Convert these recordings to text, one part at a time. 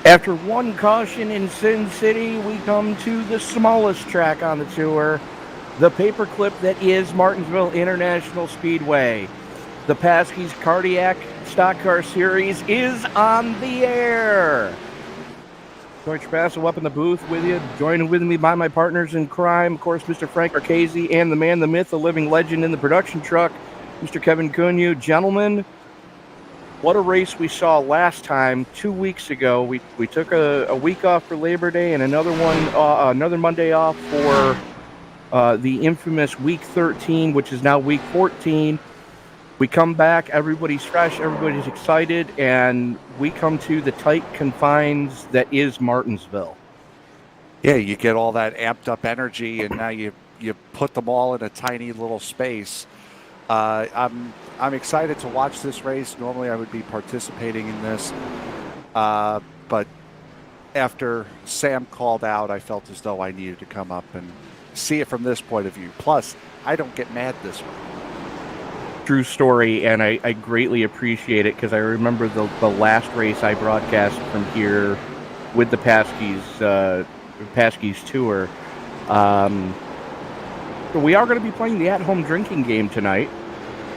After one caution in Sin City, we come to the smallest track on the tour, the paperclip that is Martinsville International Speedway. The Pasky's Cardiac Stock Car Series is on the air. George Trapasso up in the booth with you, joined with me by my partners in crime, of course, Mr. Frank Arcasi, and the man, the myth, the living legend in the production truck, Mr. Kevin Cunyu. Gentlemen, what a race we saw last time 2 weeks ago. We took a week off for Labor Day and another Monday off for the infamous Week 13, which is now Week 14. We come back, everybody's fresh, everybody's excited, and we come to the tight confines that is Martinsville. Yeah, you get all that amped up energy, and now you put them all in a tiny little space. I'm excited to watch this race. Normally, I would be participating in this, but after Sam called out, I felt as though I needed to come up and see it from this point of view. Plus, I don't get mad this way. True story, and I greatly appreciate it because I remember the last race I broadcast from here with the Pasky's tour. We are going to be playing the at-home drinking game tonight.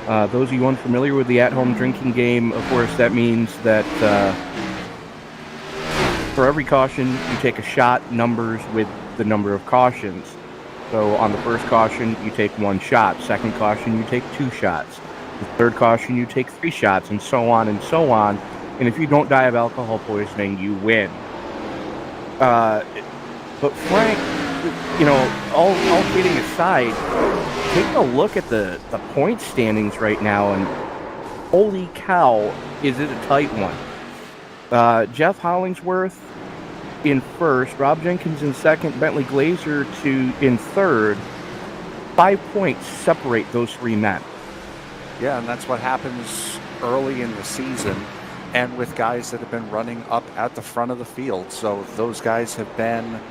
Those of you unfamiliar with the at-home drinking game, of course, that means that for every caution, you take a shot, numbers with the number of cautions. So on the first caution, you take 1 shot. Second caution, you take 2 shots. The third caution, you take 3 shots, and so on and so on. And if you don't die of alcohol poisoning, you win. But Frank, all kidding aside, take a look at the point standings right now, and holy cow, is it a tight one. Jeff Hollingsworth in first, Rob Jenkins in second, Bentley Glazer in third. 5 points separate those 3 men. Yeah, and that's what happens early in the season and with guys that have been running up at the front of the field. So those guys have been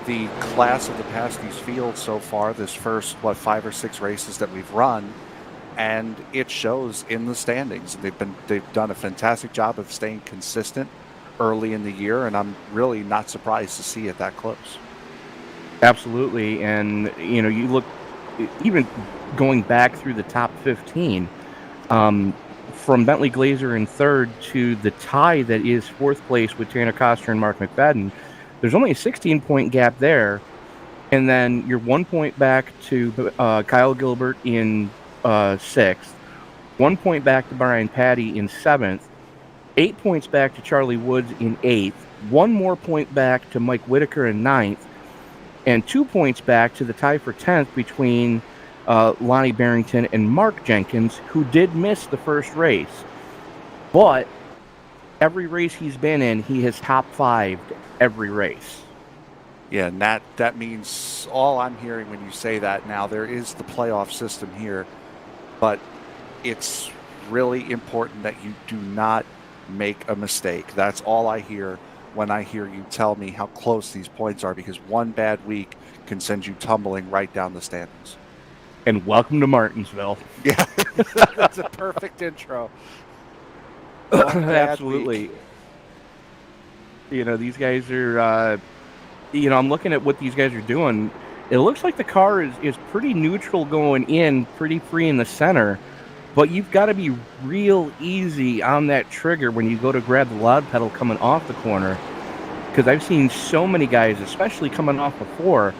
the class of the Pasky's field so far, this first, 5 or 6 races that we've run, and it shows in the standings. They've done a fantastic job of staying consistent early in the year, and I'm really not surprised to see it that close. Absolutely, and you look, even going back through the top 15, from Bentley Glazer in third to the tie that is 4th place with Tanner Koster and Mark McFadden, there's only a 16-point gap there, and then you're 1 point back to Kyle Gilbert in 6th, 1 point back to Brian Patty in 7th, 8 points back to Charlie Woods in 8th, 1 more point back to Mike Whitaker in 9th, and 2 points back to the tie for 10th between Lonnie Barrington and Mark Jenkins, who did miss the first race. But every race he's been in, he has top 5'd every race. Yeah, and that means all I'm hearing when you say that now, there is the playoff system here, but it's really important that you do not make a mistake. That's all I hear when I hear you tell me how close these points are, because one bad week can send you tumbling right down the standings. And welcome to Martinsville. Yeah, that's a perfect intro. Absolutely. These guys are, I'm looking at what these guys are doing. It looks like the car is pretty neutral going in, pretty free in the center, but you've got to be real easy on that trigger when you go to grab the loud pedal coming off the corner, because I've seen so many guys, especially coming off before,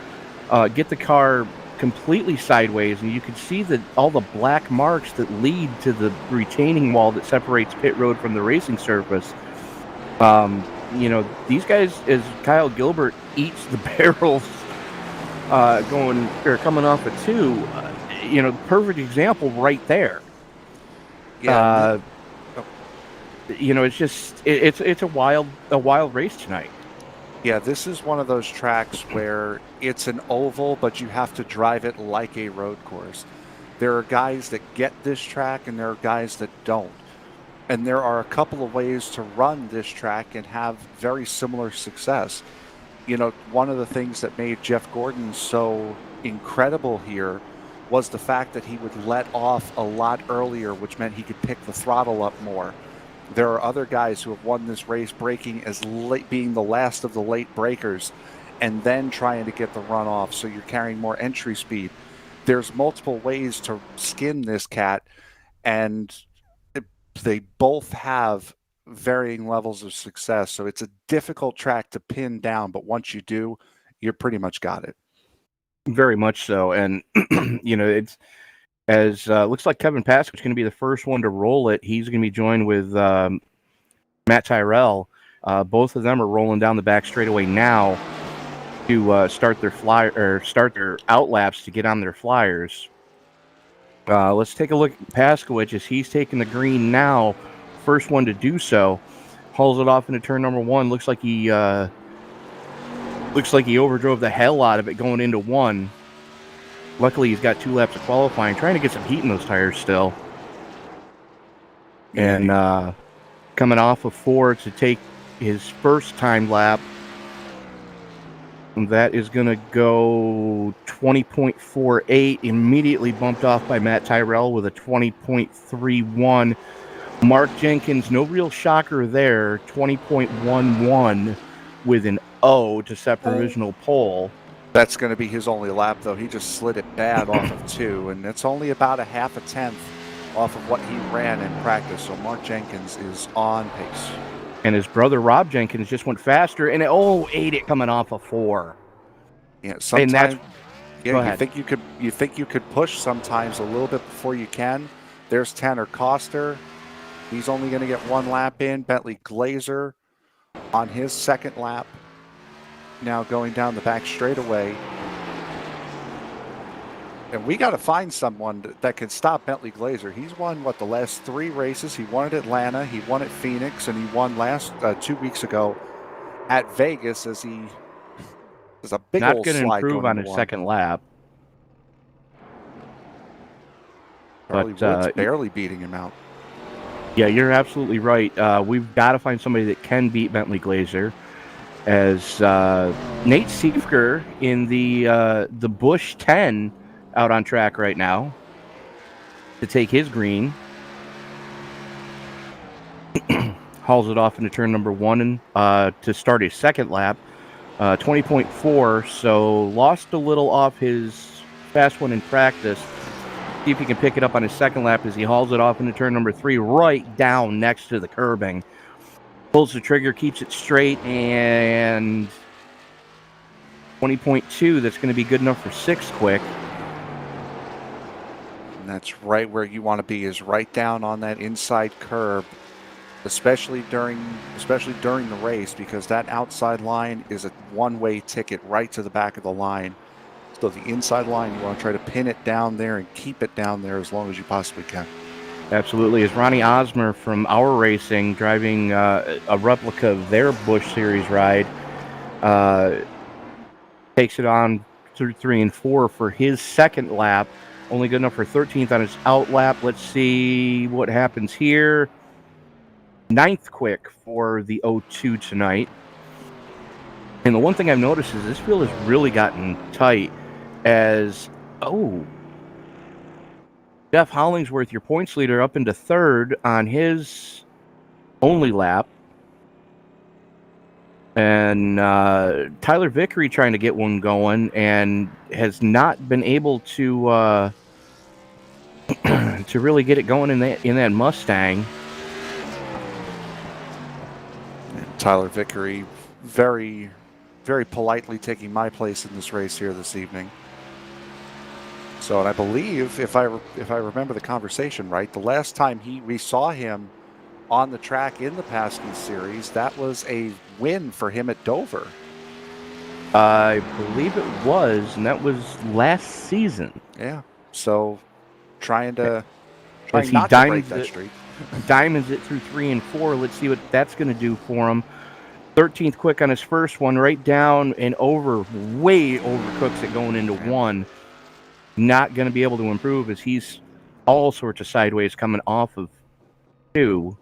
get the car completely sideways, and you can see that all the black marks that lead to the retaining wall that separates pit road from the racing surface. These guys, as Kyle Gilbert eats the barrels coming off a 2, perfect example right there. Yeah. It's just it's a wild race tonight. Yeah, this is one of those tracks where it's an oval, but you have to drive it like a road course. There are guys that get this track, and there are guys that don't. And there are a couple of ways to run this track and have very similar success. One of the things that made Jeff Gordon so incredible here was the fact that he would let off a lot earlier, which meant he could pick the throttle up more. There are other guys who have won this race breaking as late, being the last of the late breakers, and then trying to get the run off, so you're carrying more entry speed. There's multiple ways to skin this cat, and they both have varying levels of success. So it's a difficult track to pin down, but once you do, you're pretty much got it. Very much so. And, it's as looks like Kevin Pasky is going to be the first one to roll it. He's going to be joined with Matt Tyrrell. Both of them are rolling down the back straightaway now to start their out laps to get on their flyers. Let's take a look at Paskowicz as he's taking the green now. First one to do so. Hauls it off into turn number one. Looks like he overdrove the hell out of it going into one. Luckily, he's got 2 laps of qualifying, trying to get some heat in those tires still. And coming off of 4 to take his first time lap. That is going to go 20.48, immediately bumped off by Matt Tyrrell with a 20.31. Mark Jenkins, no real shocker there, 20.11 with an O to set provisional pole. That's going to be his only lap, though. He just slid it bad off of 2, and it's only about a half a tenth off of what he ran in practice. So Mark Jenkins is on pace. And his brother Rob Jenkins just went faster, and ate it coming off of 4. Yeah, sometimes. Go You ahead. think you could push sometimes a little bit before you can. There's Tanner Coster. He's only going to get 1 lap in. Bentley Glazer on his second lap. Now going down the back straightaway. And we got to find someone that can stop Bentley Glazer. He's won, the last 3 races? He won at Atlanta, he won at Phoenix, and he won last 2 weeks ago at Vegas as he... There's a big Not old going to slide improve going on his 1. second lap. Charlie Woods barely beating him out. Yeah, you're absolutely right. We've got to find somebody that can beat Bentley Glazer. As Nate Siefker in the Busch 10 out on track right now to take his green. Hauls it off into turn number 1 to start his second lap. 20.4, so lost a little off his fast one in practice. See if he can pick it up on his second lap as he hauls it off into turn number 3, right down next to the curbing. Pulls the trigger, keeps it straight, and 20.2, that's going to be good enough for 6 quick. And that's right where you want to be, is right down on that inside curb, especially during the race, because that outside line is a one-way ticket right to the back of the line. So the inside line, you want to try to pin it down there and keep it down there as long as you possibly can. Absolutely. As Ronnie Osmer from Our Racing, driving a replica of their Busch Series ride, takes it on through 3 and 4 for his second lap. Only good enough for 13th on his out lap. Let's see what happens here. 9th quick for the 02 tonight. And the one thing I've noticed is this field has really gotten tight as, Jeff Hollingsworth, your points leader, up into 3rd on his only lap. And Tyler Vickery trying to get one going and has not been able to to really get it going in that Mustang. Tyler Vickery very, very politely taking my place in this race here this evening. So, and I believe, if I remember the conversation right, the last time we saw him on the track in the Pasky Series, that was a win for him at Dover. I believe it was, and that was last season. Yeah. So, trying not to break that streak. Diamonds it through 3 and 4. Let's see what that's going to do for him. 13th quick on his first one, right down and way overcooks it going into 1. Not going to be able to improve as he's all sorts of sideways coming off of 2.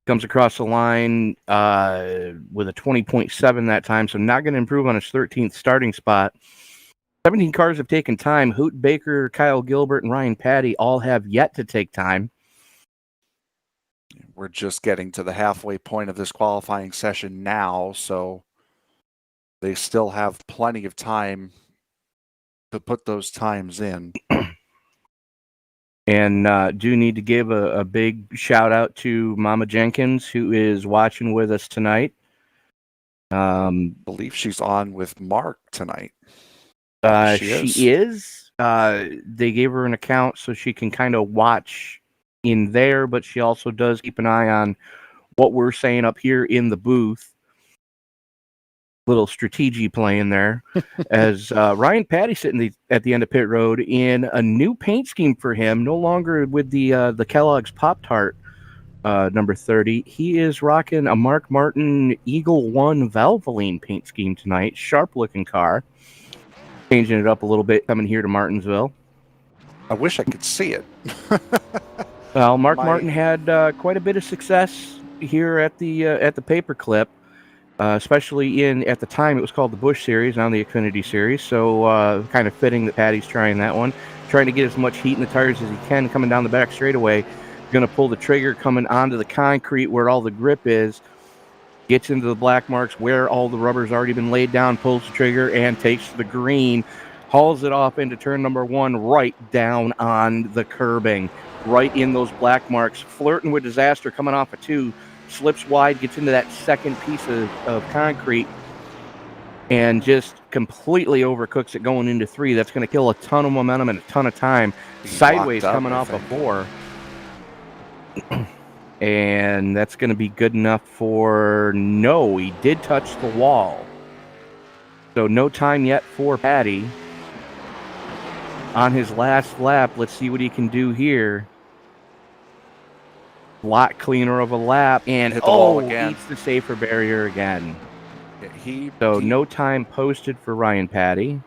Comes across the line with a 20.7 that time, so not going to improve on his 13th starting spot. 17 cars have taken time. Hoot Baker, Kyle Gilbert, and Ryan Patty all have yet to take time. We're just getting to the halfway point of this qualifying session now, so they still have plenty of time to put those times in. And do need to give a big shout out to Mama Jenkins, who is watching with us tonight. I believe she's on with Mark tonight. She is. They gave her an account so she can kind of watch in there, but she also does keep an eye on what we're saying up here in the booth. Little strategy playing there. As Ryan Patty sitting at the end of pit road in a new paint scheme for him, no longer with the Kellogg's Pop-Tart number 30. He is rocking a Mark Martin Eagle 1 Valvoline paint scheme tonight. Sharp-looking car. Changing it up a little bit coming here to Martinsville. I wish I could see it. Well, Mark Martin had quite a bit of success here at the Paperclip, especially at the time it was called the Busch Series, now the Xfinity Series. So kind of fitting that Patty's trying that one, trying to get as much heat in the tires as he can coming down the back straightaway. Going to pull the trigger coming onto the concrete where all the grip is. Gets into the black marks where all the rubber's already been laid down, pulls the trigger, and takes the green, hauls it off into turn number 1, right down on the curbing, right in those black marks, flirting with disaster coming off of 2, slips wide, gets into that second piece of concrete, and just completely overcooks it going into 3. That's going to kill a ton of momentum and a ton of time. Sideways coming off of 4. And that's going to be good enough for no. He did touch the wall. So no time yet for Patty. On his last lap, let's see what he can do here. Lot cleaner of a lap. And hit the wall again. Eats the safer barrier again. No time posted for Ryan Patty.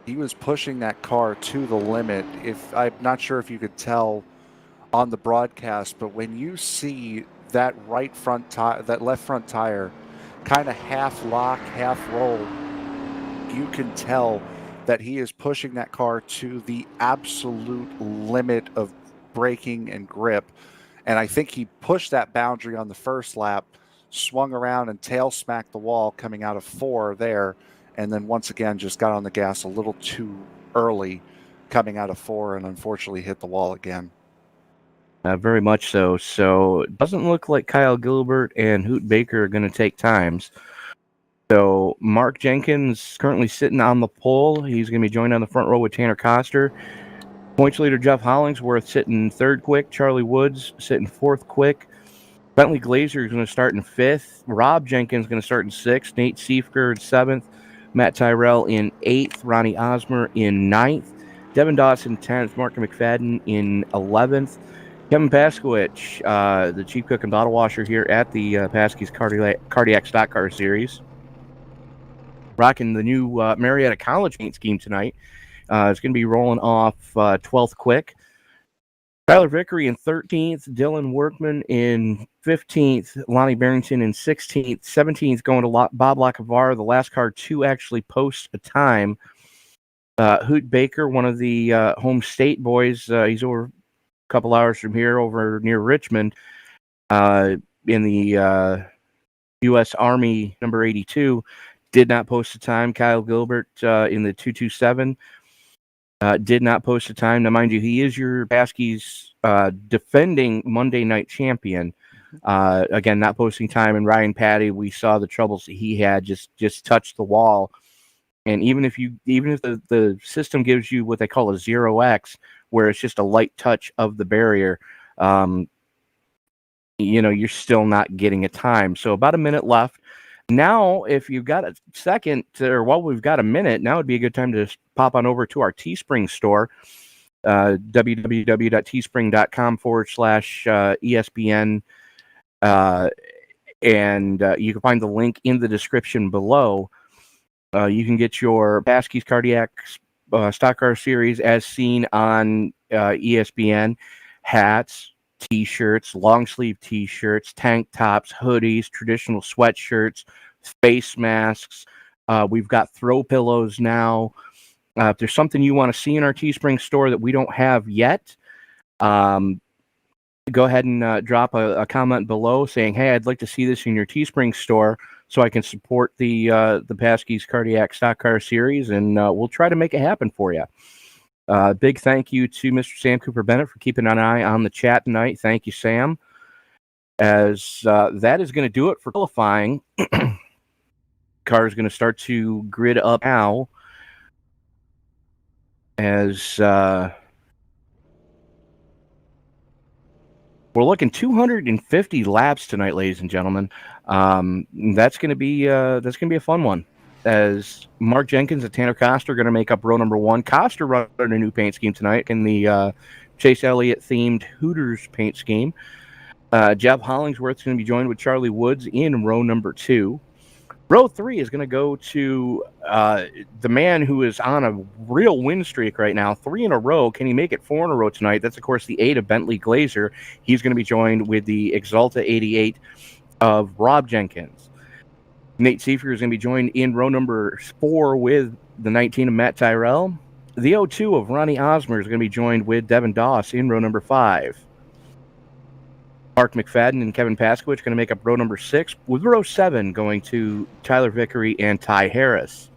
He was pushing that car to the limit. I'm not sure if you could tell on the broadcast, but when you see that left front tire kind of half lock, half roll, you can tell that he is pushing that car to the absolute limit of braking and grip. And I think he pushed that boundary on the first lap, swung around and tail smacked the wall coming out of 4 there, and then once again just got on the gas a little too early coming out of 4 and unfortunately hit the wall again. Very much so. So it doesn't look like Kyle Gilbert and Hoot Baker are going to take times. So Mark Jenkins currently sitting on the pole. He's going to be joined on the front row with Tanner Coster. Points leader Jeff Hollingsworth sitting 3rd quick. Charlie Woods sitting 4th quick. Bentley Glazer is going to start in 5th. Rob Jenkins is going to start in 6th. Nate Seifker in 7th. Matt Tyrell in 8th. Ronnie Osmer in 9th. Devin Dawson 10th. Mark McFadden in 11th. Kevin Paskowich, the chief cook and bottle washer here at the Pasky's Cardiac Stock Car Series. Rocking the new Marietta College paint scheme tonight. It's going to be rolling off 12th quick. Tyler Vickery in 13th. Dylan Workman in 15th. Lonnie Barrington in 16th. 17th going to Bob Lacavara. The last car to actually post a time. Hoot Baker, one of the home state boys. He's over couple hours from here over near Richmond in the U.S. Army number 82, did not post a time. Kyle Gilbert in the 227 did not post a time. Now, mind you, he is your Pasky's defending Monday night champion. Again, not posting time. And Ryan Patty, we saw the troubles that he had, just touched the wall. And even if the system gives you what they call a 0x, where it's just a light touch of the barrier, you're still not getting a time. So about a minute left. Now, if you've got a second, we've got a minute, now would be a good time to pop on over to our Teespring store, www.teespring.com/ESPN. And you can find the link in the description below. You can get your Pasky's Cardiac Stock Car Series as seen on ESPN, hats, t-shirts, long sleeve t-shirts, tank tops, hoodies, traditional sweatshirts, face masks. We've got throw pillows now. If there's something you want to see in our Teespring store that we don't have yet, go ahead and drop a comment below saying, "Hey, I'd like to see this in your Teespring store so I can support the Pasky's Cardiac Stock Car Series," and we'll try to make it happen for you. Big thank you to Mr. Sam Cooper Bennett for keeping an eye on the chat tonight. Thank you, Sam. As that is going to do it for qualifying. Car is going to start to grid up now. As we're looking 250 laps tonight, ladies and gentlemen. That's going to be a fun one. As Mark Jenkins and Tanner Coster are going to make up row number one. Coster running a new paint scheme tonight in the Chase Elliott themed Hooters paint scheme. Jeff Hollingsworth is going to be joined with Charlie Woods in row number two. Row three is going to go to the man who is on a real win streak right now, 3 in a row. Can he make it 4 in a row tonight? That's, of course, the 8 of Bentley Glazer. He's going to be joined with the Exalta 88 of Rob Jenkins. Nate Seifer is going to be joined in row number 4 with the 19 of Matt Tyrell. The 02 of Ronnie Osmer is going to be joined with Devin Doss in row number 5. Mark McFadden and Kevin Paskowich going to make up row number 6, with row 7 going to Tyler Vickery and Ty Harris.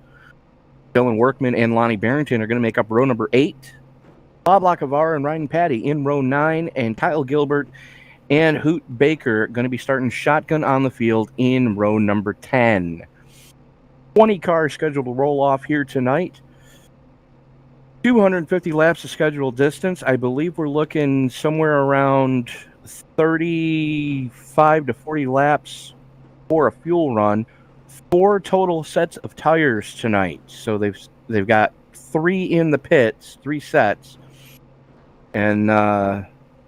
Dylan Workman and Lonnie Barrington are going to make up row number 8. Bob Lacavara and Ryan Patty in row 9, and Kyle Gilbert and Hoot Baker going to be starting shotgun on the field in row number 10. 20 cars scheduled to roll off here tonight. 250 laps of scheduled distance. I believe we're looking somewhere around 35 to 40 laps for a fuel run. 4 total sets of tires tonight. So they've got 3 in the pits, 3 sets, and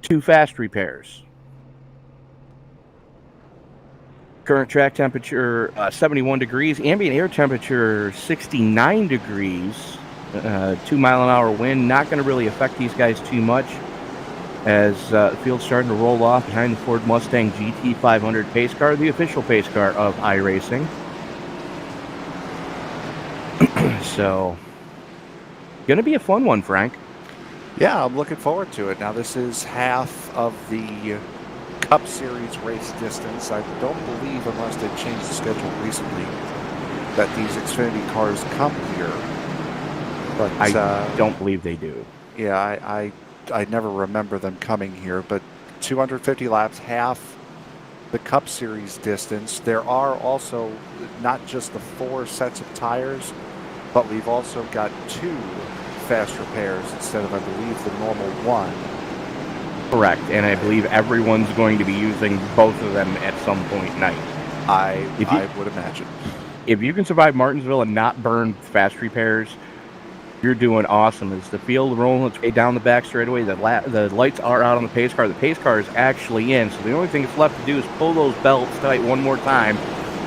2 fast repairs. Current track temperature 71 degrees. Ambient air temperature 69 degrees. 2 mile an hour wind. Not going to really affect these guys too much, as the field's starting to roll off behind the Ford Mustang GT500 pace car, the official pace car of iRacing. So, going to be a fun one, Frank. Yeah, I'm looking forward to it. Now, this is half of the Cup Series race distance. I don't believe, unless they've changed the schedule recently, that these Xfinity cars come here. But I don't believe they do. Yeah, I never remember them coming here, but 250 laps, half the Cup Series distance. There are also not just the 4 sets of tires, but we've also got 2 fast repairs instead of, I believe, the normal 1. Correct, and I believe everyone's going to be using both of them at some point tonight. I would imagine. If you can survive Martinsville and not burn fast repairs, you're doing awesome. As the field rolling its way down the back straightaway, the lights are out on the pace car. The pace car is actually in, so the only thing that's left to do is pull those belts tight one more time,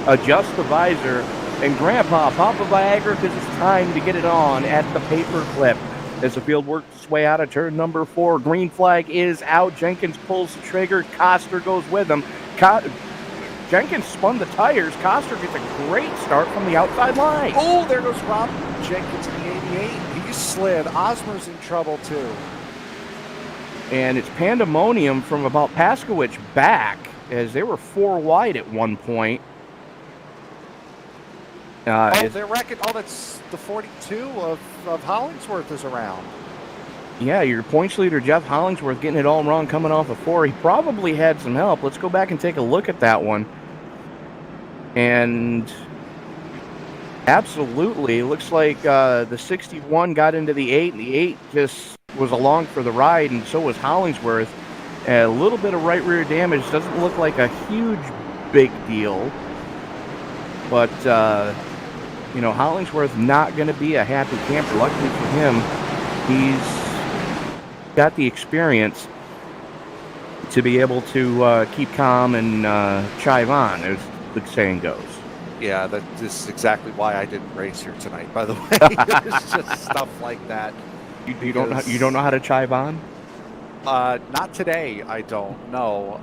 adjust the visor, and Grandpa, pop a Viagra, because it's time to get it on at the paper clip. As the field works its way out of turn number 4, green flag is out. Jenkins pulls the trigger. Coster goes with him. Jenkins spun the tires. Coster gets a great start from the outside line. Oh, there goes Rob Jenkins in the 88. He slid. Osmer's in trouble, too. And it's pandemonium from about Paskowich back, as they were 4 wide at one point. They're wrecking. Oh, that's the 42 of Hollingsworth is around. Yeah, your points leader, Jeff Hollingsworth, getting it all wrong coming off of 4. He probably had some help. Let's go back and take a look at that one. And absolutely, looks like the 61 got into the 8, and the 8 just was along for the ride, and so was Hollingsworth. A little bit of right rear damage. Doesn't look like a huge, big deal. But, Hollingsworth not going to be a happy camper. Luckily for him, he's got the experience to be able to keep calm and chive on, as the saying goes. Yeah, this is exactly why I didn't race here tonight, by the way. It's just stuff like that. You don't know how to chive on? Not today, I don't know.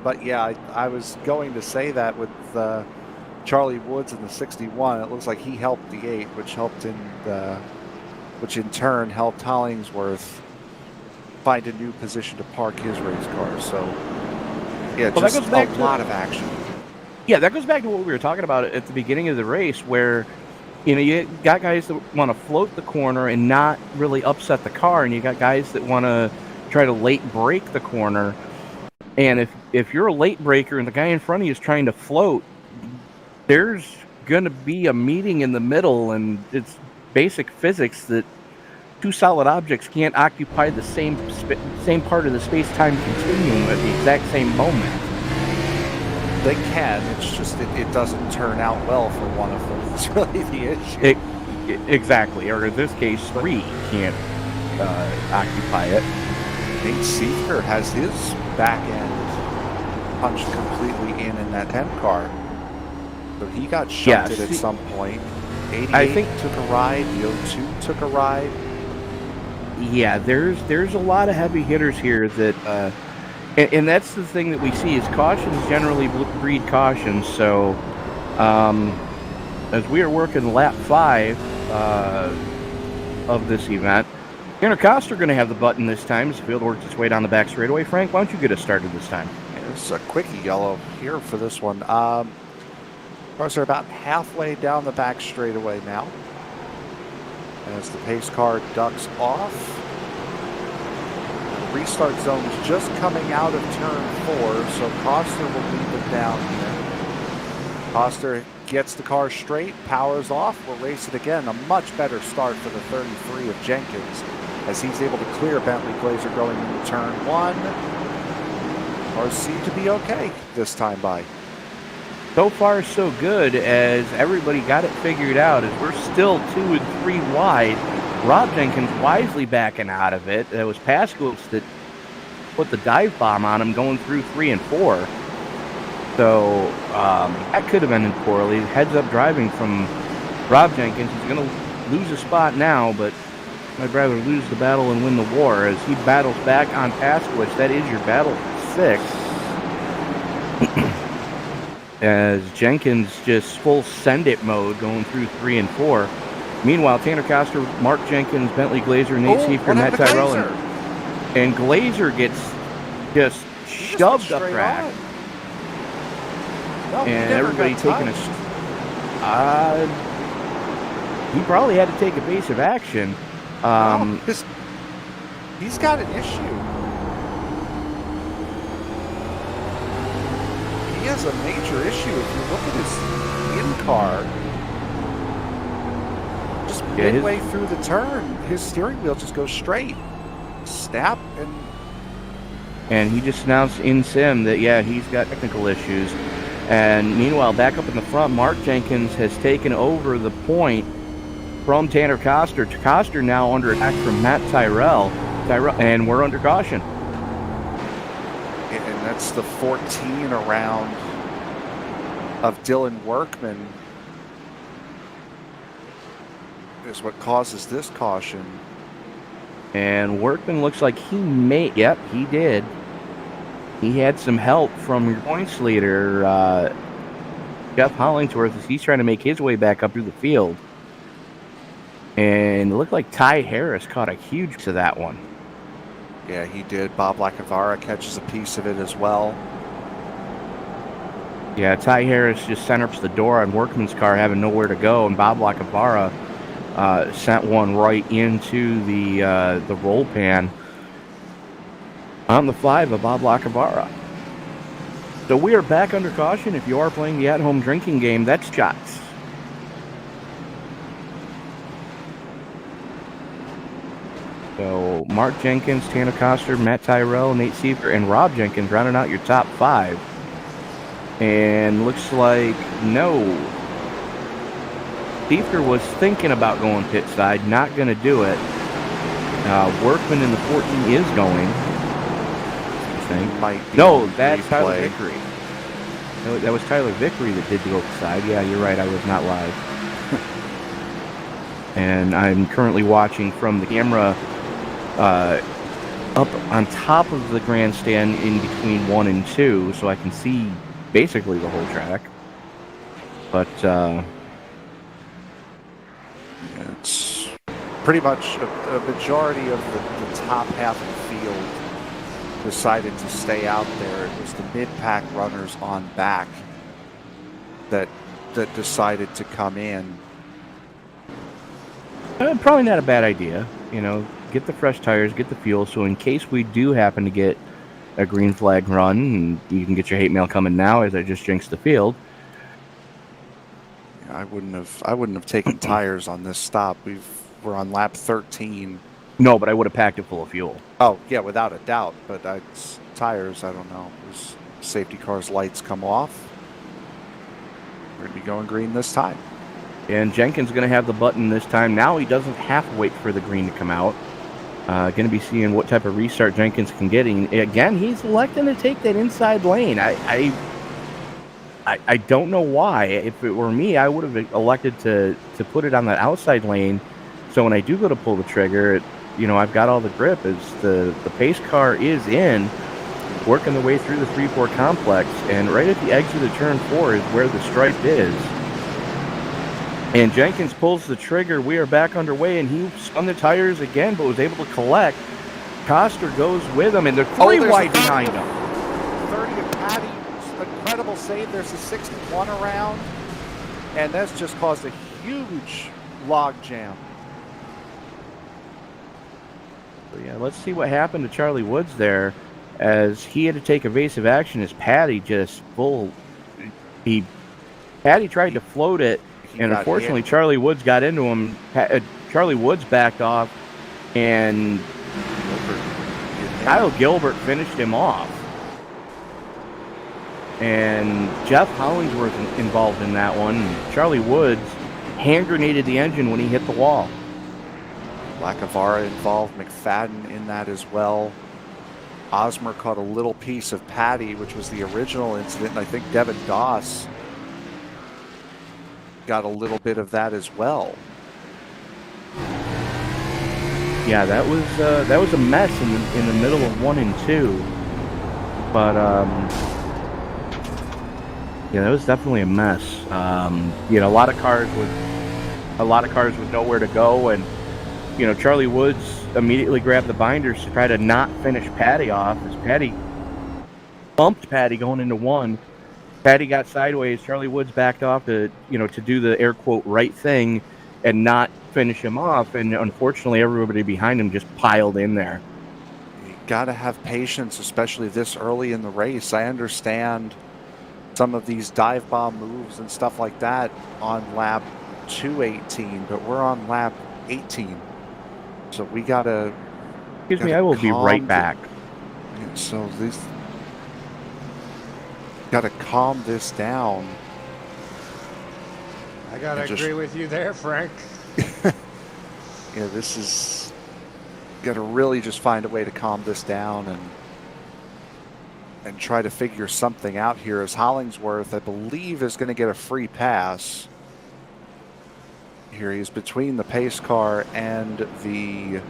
But yeah, I was going to say that with Charlie Woods in the 61. It looks like he helped the 8, which helped in which in turn helped Hollingsworth find a new position to park his race car. So, yeah, Well, just a lot of action. Yeah, that goes back to what we were talking about at the beginning of the race, where you got guys that want to float the corner and not really upset the car, and you got guys that want to try to late break the corner. And if you're a late breaker and the guy in front of you is trying to float, there's going to be a meeting in the middle, and it's basic physics that two solid objects can't occupy the same part of the space-time continuum at the exact same moment. They can. It's just it doesn't turn out well for one of them. It's really the issue. Exactly. Or in this case, three can't occupy it. Nate Seeker has his back end punched completely in that 10 car. So he got shunted at some point. 88 I think took a ride. The 02 took a ride. Yeah, there's a lot of heavy hitters here that, and that's the thing that we see is cautions generally breed caution. So, as we are working lap 5 of this event, Tanner Coster going to have the button this time as the field works its way down the back straightaway. Frank, why don't you get us started this time? It's a quickie yellow here for this one. Cars are about halfway down the back straightaway now. As the pace car ducks off. The restart zone is just coming out of turn 4, so Coster will lead them down here. Coster gets the car straight, powers off, will race it again. A much better start for the 33 of Jenkins as he's able to clear Bentley Glazer going into turn 1. Cars seem to be okay this time by. So far, so good, as everybody got it figured out, as we're still 2 and 3 wide. Rob Jenkins wisely backing out of it. It was Pasky that put the dive bomb on him going through 3 and 4. So that could have ended poorly. Heads up driving from Rob Jenkins. He's going to lose a spot now, but I'd rather lose the battle and win the war, as he battles back on Pasky. That is your battle 6. As Jenkins just full send-it mode going through 3 and 4. Meanwhile, Tanner Coster, Mark Jenkins, Bentley Glazer, Nate Seefer, Matt Tyrell, and Glazer gets just shoved up track. No, and everybody taking he probably had to take evasive action. He's got an issue. He has a major issue. If you look at his in-car, just midway through the turn, his steering wheel just goes straight. Snap, and he just announced in sim that, yeah, he's got technical issues. And meanwhile, back up in the front, Mark Jenkins has taken over the point from Tanner Coster. Coster now under attack from Matt Tyrell, and we're under caution. And that's the 14 around of Dylan Workman is what causes this caution. And Workman looks like he yep, he did. He had some help from your points leader, Jeff Hollingsworth, as he's trying to make his way back up through the field. And it looked like Ty Harris caught a huge to that one. Yeah, he did. Bob Lacavara catches a piece of it as well. Yeah, Ty Harris just sent up the door on Workman's car, having nowhere to go, and Bob Lacavara sent one right into the roll pan on the 5 of Bob Lacavara. So we are back under caution. If you are playing the at-home drinking game, that's shots. So Mark Jenkins, Tanner Coster, Matt Tyrell, Nate Seefer, and Rob Jenkins rounding out your top 5. And looks like no. Seefer was thinking about going pit side, not going to do it. Workman in the 14 is going. No, that's Tyler Vickery. No, that was Tyler Vickery that did go side. Yeah, you're right. I was not live. And I'm currently watching from the camera up on top of the grandstand in between 1 and 2, so I can see basically the whole track. But it's pretty much a majority of the top half of the field decided to stay out there. It was the mid-pack runners on back that decided to come in. Probably not a bad idea. Get the fresh tires, get the fuel, so in case we do happen to get a green flag run, and you can get your hate mail coming now as I just jinxed the field. I wouldn't have taken tires on this stop. We're on lap 13. No, but I would have packed it full of fuel. Oh yeah, without a doubt. But tires, I don't know. Safety car's lights come off. We're gonna be going green this time. And Jenkins going to have the button this time. Now he doesn't have to wait for the green to come out. Going to be seeing what type of restart Jenkins can get. And again, he's electing to take that inside lane. I don't know why. If it were me, I would have elected to put it on that outside lane. So when I do go to pull the trigger, I've got all the grip as the pace car is in, working the way through the 3-4 complex. And right at the exit of turn 4 is where the stripe is. And Jenkins pulls the trigger. We are back underway, and he spun the tires again, but was able to collect. Coster goes with him, and they're three wide behind him. 30 to Patty. Incredible save. There's a 61 around, and that's just caused a huge log jam. So yeah, let's see what happened to Charlie Woods there, as he had to take evasive action as Patty just Patty tried to float it. And unfortunately, Charlie Woods got into him. Charlie Woods backed off, and Kyle Gilbert finished him off. And Jeff Hollingsworth involved in that one. Charlie Woods hand grenaded the engine when he hit the wall. Lacavara involved, McFadden in that as well. Osmer caught a little piece of Patty, which was the original incident, and I think Devin Doss got a little bit of that as well. Yeah, that was a mess in the middle of 1 and 2. But yeah, that was definitely a mess. A lot of cars with nowhere to go, and Charlie Woods immediately grabbed the binders to try to not finish Patty off, as Patty bumped Patty going into 1. Patty got sideways. Charlie Woods backed off to do the air quote right thing and not finish him off. And unfortunately, everybody behind him just piled in there. You got to have patience, especially this early in the race. I understand some of these dive bomb moves and stuff like that on lap 218, but we're on lap 18. So we got to... Excuse me, I will be right back. So these... Got to calm this down. I gotta agree with you there, Frank. This is got to really just find a way to calm this down and try to figure something out here. As Hollingsworth, I believe, is going to get a free pass. Here he is between the pace car and the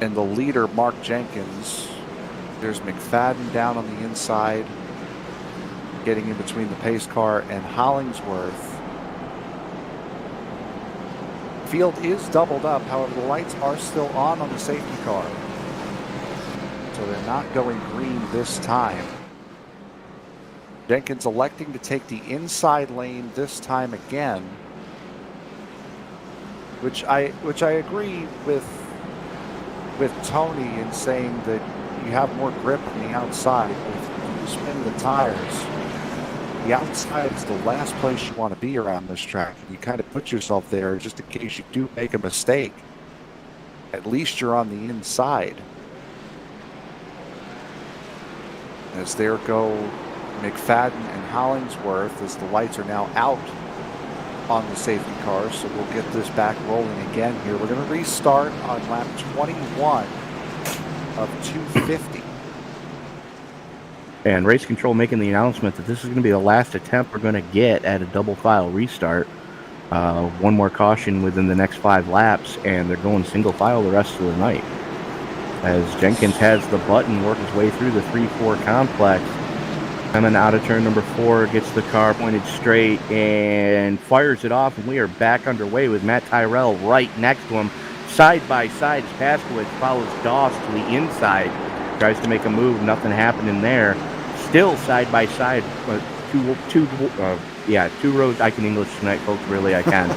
leader, Mark Jenkins. There's McFadden down on the inside, getting in between the pace car and Hollingsworth. Field is doubled up, however, the lights are still on the safety car. So they're not going green this time. Jenkins electing to take the inside lane this time again, which I agree with Tony in saying that you have more grip on the outside if you spin the tires. The outside is the last place you want to be around this track. You kind of put yourself there just in case you do make a mistake. At least you're on the inside. As there go McFadden and Hollingsworth, as the lights are now out on the safety cars. So we'll get this back rolling again here. We're going to restart on lap 21 of 250. And Race Control making the announcement that this is going to be the last attempt we're going to get at a double file restart. One more caution within the next 5 laps, and they're going single file the rest of the night. As Jenkins has the button, work his way through the 3-4 complex. Coming out of turn number 4, gets the car pointed straight and fires it off, and we are back underway with Matt Tyrrell right next to him. Side by side, Paskowitz follows Doss to the inside. Tries to make a move, nothing happening there. Still side by side, two rows. I can English tonight, folks, really, I can.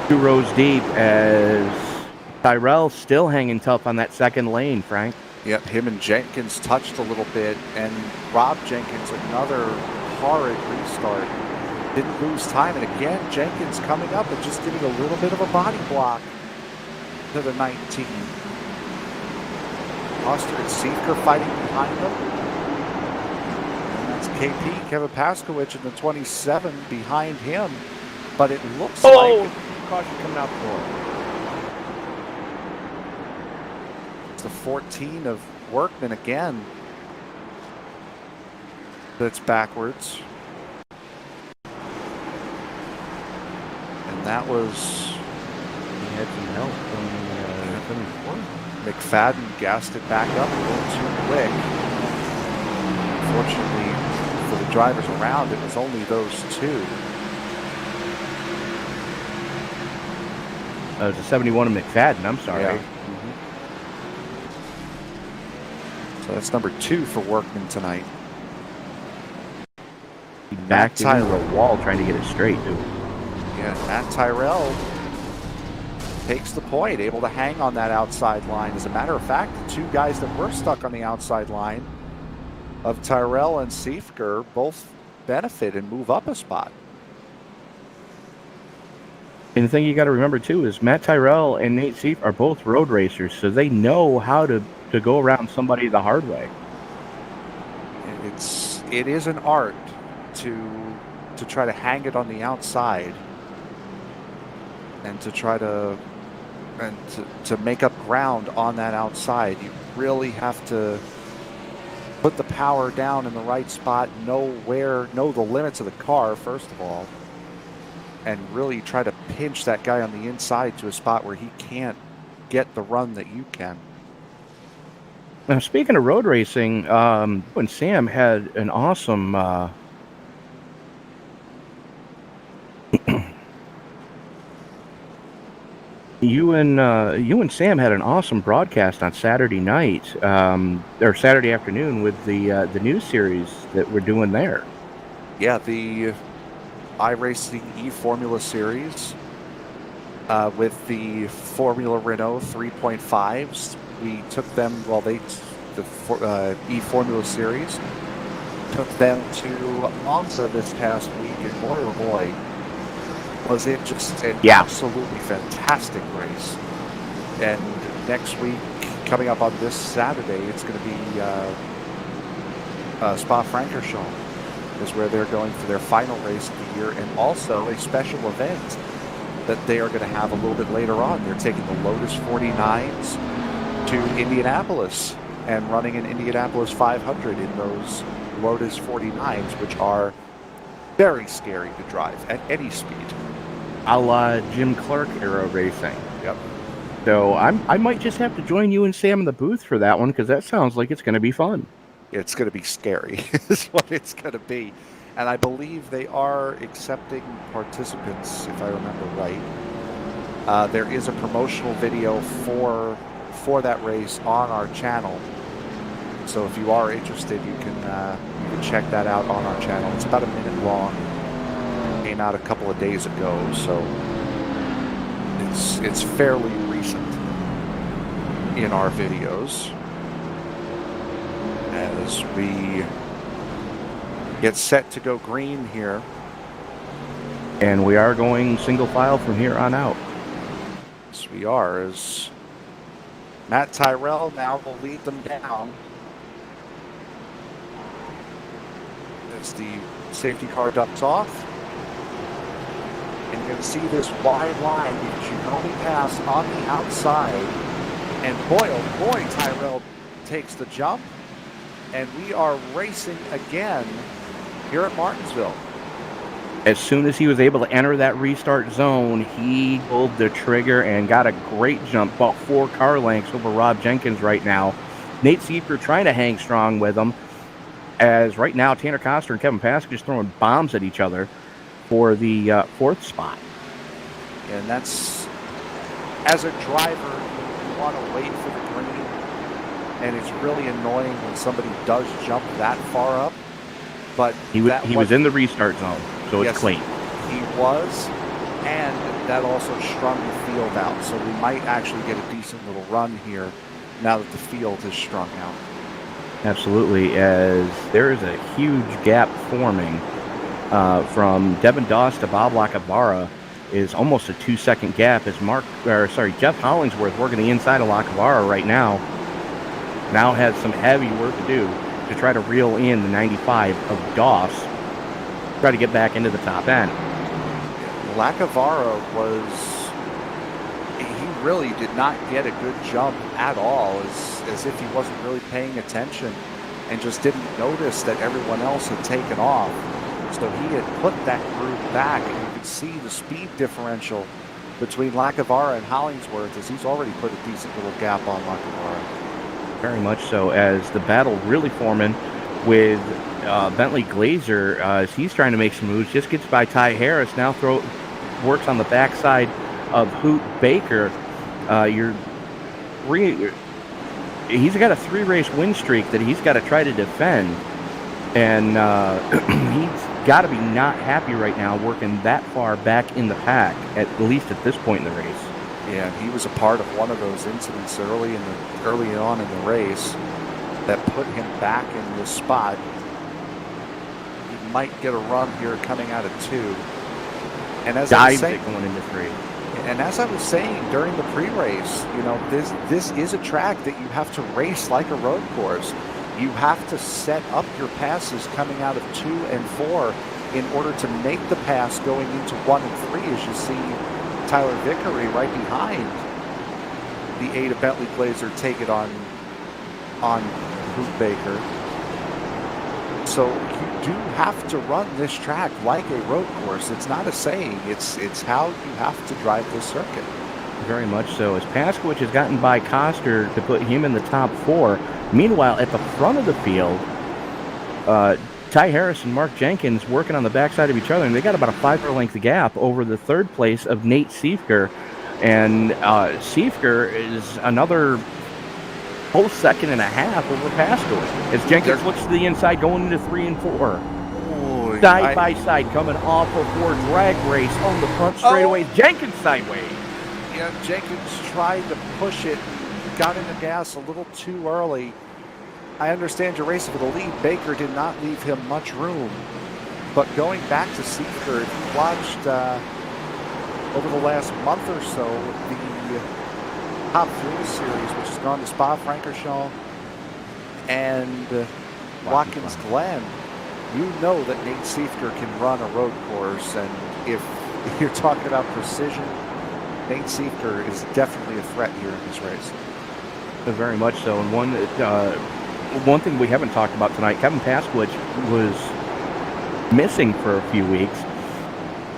2 rows deep as Tyrrell still hanging tough on that second lane, Frank. Yep, him and Jenkins touched a little bit, and Rob Jenkins, another horrid restart. Didn't lose time, and again, Jenkins coming up and just getting a little bit of a body block to the 19. Oster and Seeker fighting behind them. And that's KP, Kevin Paskowitz, in the 27 behind him. But it looks like... Caution coming out the door. It's the 14 of Workman again. That's backwards. And that was... He had some help from McFadden gassed it back up a little too quick. Unfortunately, for the drivers around, it was only those 2. It was a 71 of McFadden, I'm sorry. Yeah. So that's number 2 for Workman tonight. He backed into the wall trying to get it straight, too. Yeah, Matt Tyrrell takes the point, able to hang on that outside line. As a matter of fact, the 2 guys that were stuck on the outside line of Tyrrell and Seifker both benefit and move up a spot. And the thing you got to remember, too, is Matt Tyrrell and Nate Seif are both road racers, so they know how to go around somebody the hard way. It is an art to try to hang it on the outside and to try to make up ground on that outside. You really have to put the power down in the right spot, know the limits of the car, first of all, and really try to pinch that guy on the inside to a spot where he can't get the run that you can. Now, speaking of road racing, when Sam had an awesome you and Sam had an awesome broadcast on Saturday night, or Saturday afternoon, with the news series that we're doing there. Yeah, the iRacing E-Formula series with the Formula Renault 3.5s. We took them, the E-Formula series took them to Monza this past week, and boy, oh boy, was it just an absolutely fantastic race. And next week, coming up on this Saturday, it's going to be Spa-Francorchamps is where they're going for their final race of the year, and also a special event that they are going to have a little bit later on. They're taking the Lotus 49s to Indianapolis and running an Indianapolis 500 in those Lotus 49s, which are very scary to drive at any speed. A la Jim Clark era racing. Yep. So I might just have to join you and Sam in the booth for that one, because that sounds like it's going to be fun. It's going to be scary is what it's going to be. And I believe they are accepting participants, if I remember right. There is a promotional video for that race on our channel. So if you are interested, you can check that out on our channel. It's about a minute long. Came out a couple of days ago, so it's fairly recent in our videos. As we get set to go green here. And we are going single file from here on out. Yes, we are, as Matt Tyrrell now will lead them down. As the safety car ducks off. And you're going to see this wide line because you can only pass on the outside. And boy, oh boy, Tyrrell takes the jump. And we are racing again here at Martinsville. As soon as he was able to enter that restart zone, he pulled the trigger and got a great jump, about 4 car lengths over Rob Jenkins right now. Nate Seifker trying to hang strong with him. as right now Tanner Coster and Kevin Pasky just throwing bombs at each other for the 4th spot. And that's, as a driver, you want to wait for the green, and it's really annoying when somebody does jump that far up. But he was in the restart zone, so it's yes, clean. He was, and that also strung the field out. So we might actually get a decent little run here now that the field is strung out. Absolutely, as there is a huge gap forming from Devin Doss to Bob Lacavara is almost a 2-second gap as Jeff Hollingsworth working the inside of Lacavara right now has some heavy work to do to try to reel in the 95 of Doss, try to get back into the top end. Lacavara he really did not get a good jump at all, as if he wasn't really paying attention and just didn't notice that everyone else had taken off. So he had put that group back, and you could see the speed differential between Lacavara and Hollingsworth, as he's already put a decent little gap on Lacavara. Very much so, as the battle really forming with Bentley Glazer as he's trying to make some moves, just gets by Ty Harris, now works on the backside of Hoot Baker. He's got a 3-race win streak that he's got to try to defend, and he's got to be not happy right now working that far back in the pack, at least at this point in the race. Yeah, he was a part of one of those incidents early on in the race that put him back in this spot. He might get a run here coming out of 2. And as I was saying, going into 3. And as I was saying during the pre-race, this is a track that you have to race like a road course. You have to set up your passes coming out of 2 and 4 in order to make the pass going into 1 and 3, as you see Tyler Vickery right behind the 8 of Bentley Glazer take it on Hoot Baker. So you do have to run this track like a road course. It's not a saying. It's how you have to drive this circuit. Very much so, as Paskowitz has gotten by Coster to put him in the top 4. Meanwhile, at the front of the field, Ty Harris and Mark Jenkins working on the backside of each other, and they got about a 5-length gap over the 3rd place of Nate Siefker. And Siefker is another whole second and a half over Paskowitz as Jenkins looks to the inside going into 3 and 4. Side by side coming off of 4 drag race on the front straightaway. Jenkins sideways. Yeah, Jenkins tried to push it, got in the gas a little too early. I understand you're racing for the lead. Baker did not leave him much room. But going back to Siefker, if you watched over the last month or so, the Top Fuel Series, which has gone to Spa-Francorchamps and Watkins Glen, you know that Nate Siefker can run a road course. And if you're talking about precision, Nate Siefker is definitely a threat here in this race. Very much so. And one thing we haven't talked about tonight, Kevin Paskowitz was missing for a few weeks.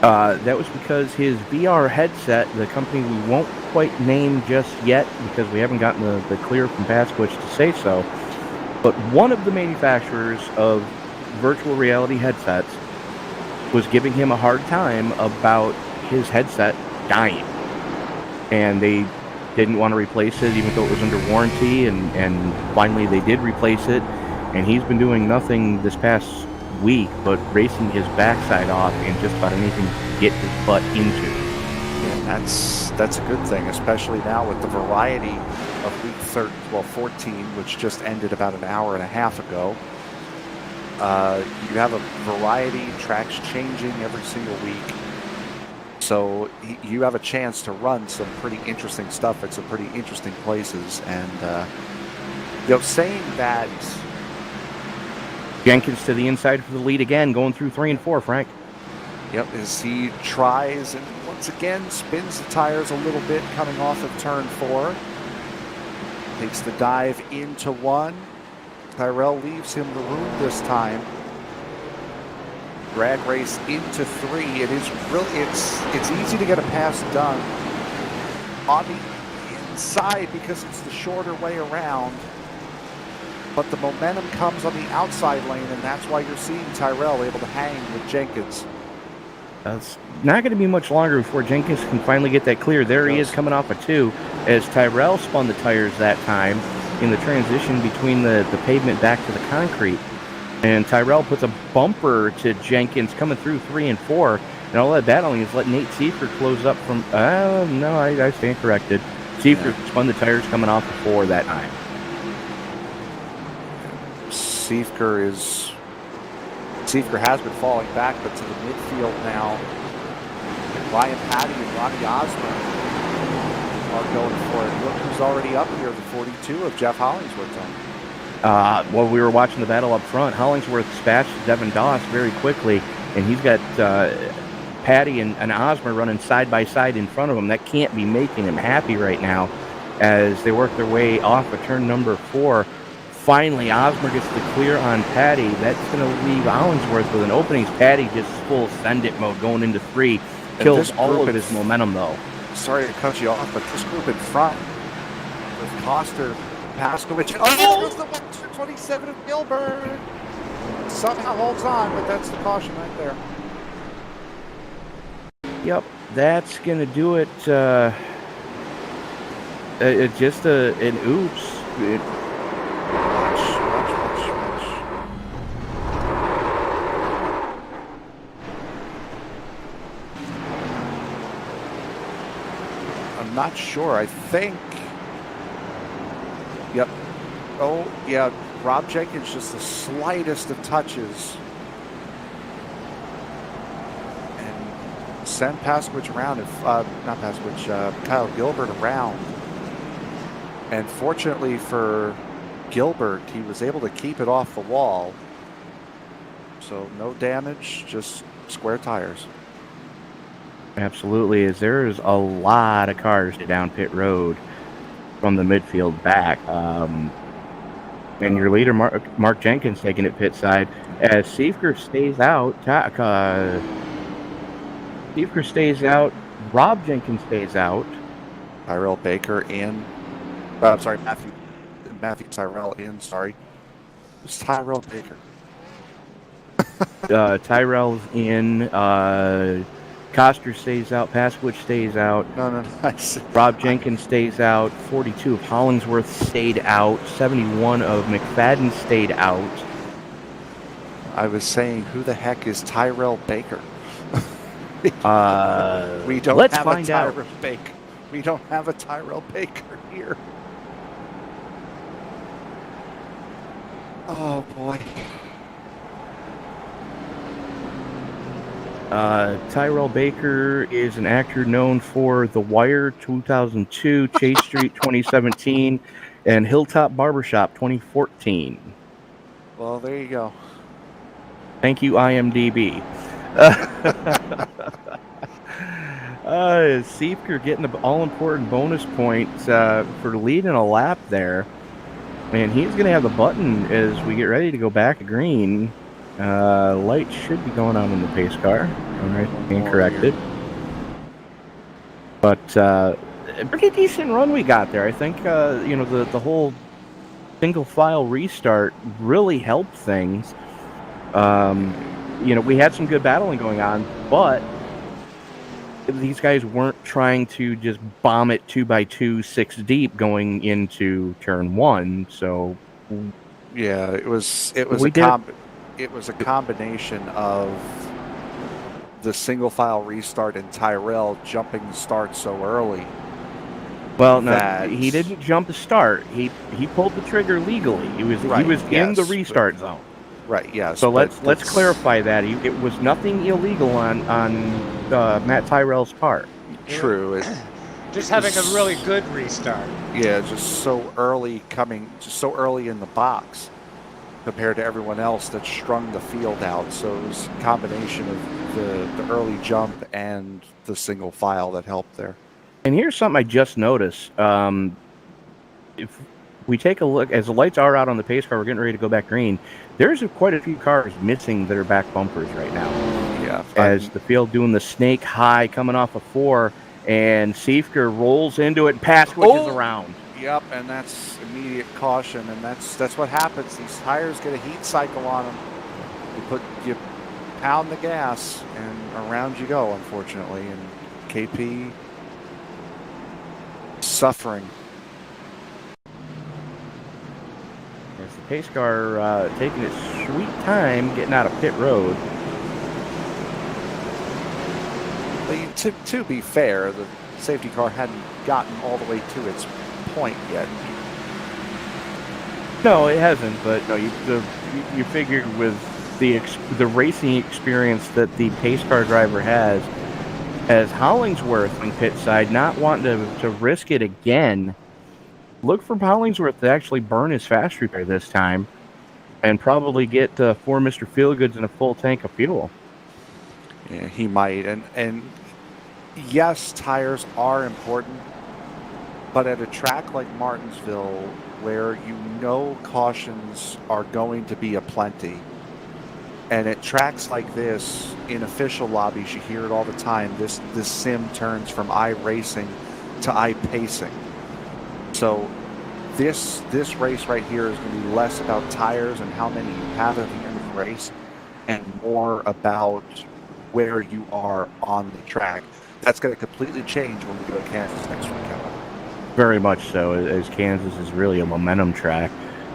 That was because his VR headset, the company we won't quite name just yet because we haven't gotten the clear from Paskowitz to say so, but one of the manufacturers of virtual reality headsets was giving him a hard time about his headset dying. And they didn't want to replace it even though it was under warranty, and finally they did replace it, and he's been doing nothing this past week but racing his backside off in just about anything to get his butt into. And that's a good thing, especially now with the variety of week 14, which just ended about an hour and a half ago. You have a variety, tracks changing every single week. So you have a chance to run some pretty interesting stuff at some pretty interesting places. And, saying that... Jenkins to the inside for the lead again, going through 3 and 4, Frank. Yep, as he tries and once again spins the tires a little bit coming off of turn 4. Takes the dive into 1. Tyrell leaves him the room this time. Drag race into 3. It is really it's easy to get a pass done on the inside because it's the shorter way around. but the momentum comes on the outside lane, and that's why you're seeing Tyrell able to hang with Jenkins. It's not going to be much longer before Jenkins can finally get that clear. There he is coming off a 2 as Tyrell spun the tires that time in the transition between the pavement back to the concrete. And Tyrell puts a bumper to Jenkins coming through 3 and 4. And all that battling is letting Nate Seifert close up from... no, I stand corrected. Seifert spun the tires coming off the 4 that time. Seifert has been falling back, but to the midfield now. Ryan Patty and Ronnie Osmer are going for it. Look who's already up here, the 42 of Jeff Hollingsworth's on. Well, we were watching the battle up front. Hollingsworth dispatched Devin Doss very quickly, and he's got Patty and Osmer running side by side in front of him. That can't be making him happy right now as they work their way off of turn number 4. Finally, Osmer gets the clear on Patty. That's going to leave Hollingsworth with an opening. Patty just full send it mode going into 3. Kills all of his momentum, though. Sorry to cut you off, but this group in front with Coster, Paskowicz, there's the 127 of Gilbert. Somehow holds on, but that's the caution right there. Yep, that's going to do it. It's just an oops. Watch. I'm not sure. I think. Yep. Oh, yeah. Rob Jenkins, just the slightest of touches. And send Paskowicz around. Not Paskowicz, Kyle Gilbert around. And fortunately for Gilbert, he was able to keep it off the wall. So no damage, just square tires. Absolutely, as there's a lot of cars down pit road from the midfield back. And your leader, Mark Jenkins, taking it pit side. As Seifert stays out, Seifert stays out, Rob Jenkins stays out. Tyrell Baker in. I'm sorry, Matthew Tyrell in, sorry. It's Tyrell Baker. Tyrell's in. Coster stays out. Paskowicz stays out. No. Rob Jenkins stays out. 42 of Hollingsworth stayed out. 71 of McFadden stayed out. I was saying, who the heck is Tyrell Baker? We don't let's have find a out. Tyrell Baker. We don't have a Tyrell Baker here. Oh boy. Tyrell Baker is an actor known for The Wire 2002, Chase Street 2017, and Hilltop Barbershop 2014. Well, there you go. Thank you, IMDb. Seifert getting the all-important bonus point for leading a lap there. And he's going to have the button as we get ready to go back to green. Light should be going on in the pace car. All right, being corrected. But a pretty decent run we got there. I think the whole single file restart really helped things. We had some good battling going on, but these guys weren't trying to just bomb it 2x2, 6 deep going into turn 1. So yeah, it was a combination of the single file restart and Tyrell jumping the start so early. Well, no, he didn't jump the start. He pulled the trigger legally. He was in the restart zone. Right. Yes. So let's clarify that. It was nothing illegal on Matt Tyrell's part. True. Just having a really good restart. Yeah, just so early in the box compared to everyone else that strung the field out. So it was a combination of the early jump and the single file that helped there. And here's something I just noticed. If we take a look, as the lights are out on the pace car, we're getting ready to go back green. There's quite a few cars missing their back bumpers right now. Yeah. As the field doing the snake high coming off of 4, and Seifert rolls into it, and Paskowicz is around. Yep, and that's immediate caution, and that's what happens. These tires get a heat cycle on them. You pound the gas, and around you go, unfortunately. And KP suffering. As the pace car taking its sweet time getting out of pit road. To be fair, the safety car hadn't gotten all the way to its point yet. No, it hasn't. But no, you figured with the racing experience that the pace car driver has, as Hollingsworth on pit side, not wanting to risk it again. Look for Hollingsworth to actually burn his fast repair this time, and probably get 4 Mr. Feelgoods and a full tank of fuel. Yeah, he might, and yes, tires are important, but at a track like Martinsville, where you know cautions are going to be aplenty, and at tracks like this, in official lobbies, you hear it all the time, this sim turns from iRacing to iPacing. So this race right here is going to be less about tires and how many you have at the end of the race, and more about where you are on the track. That's going to completely change when we go to Kansas next weekend. Very much so, as Kansas is really a momentum track,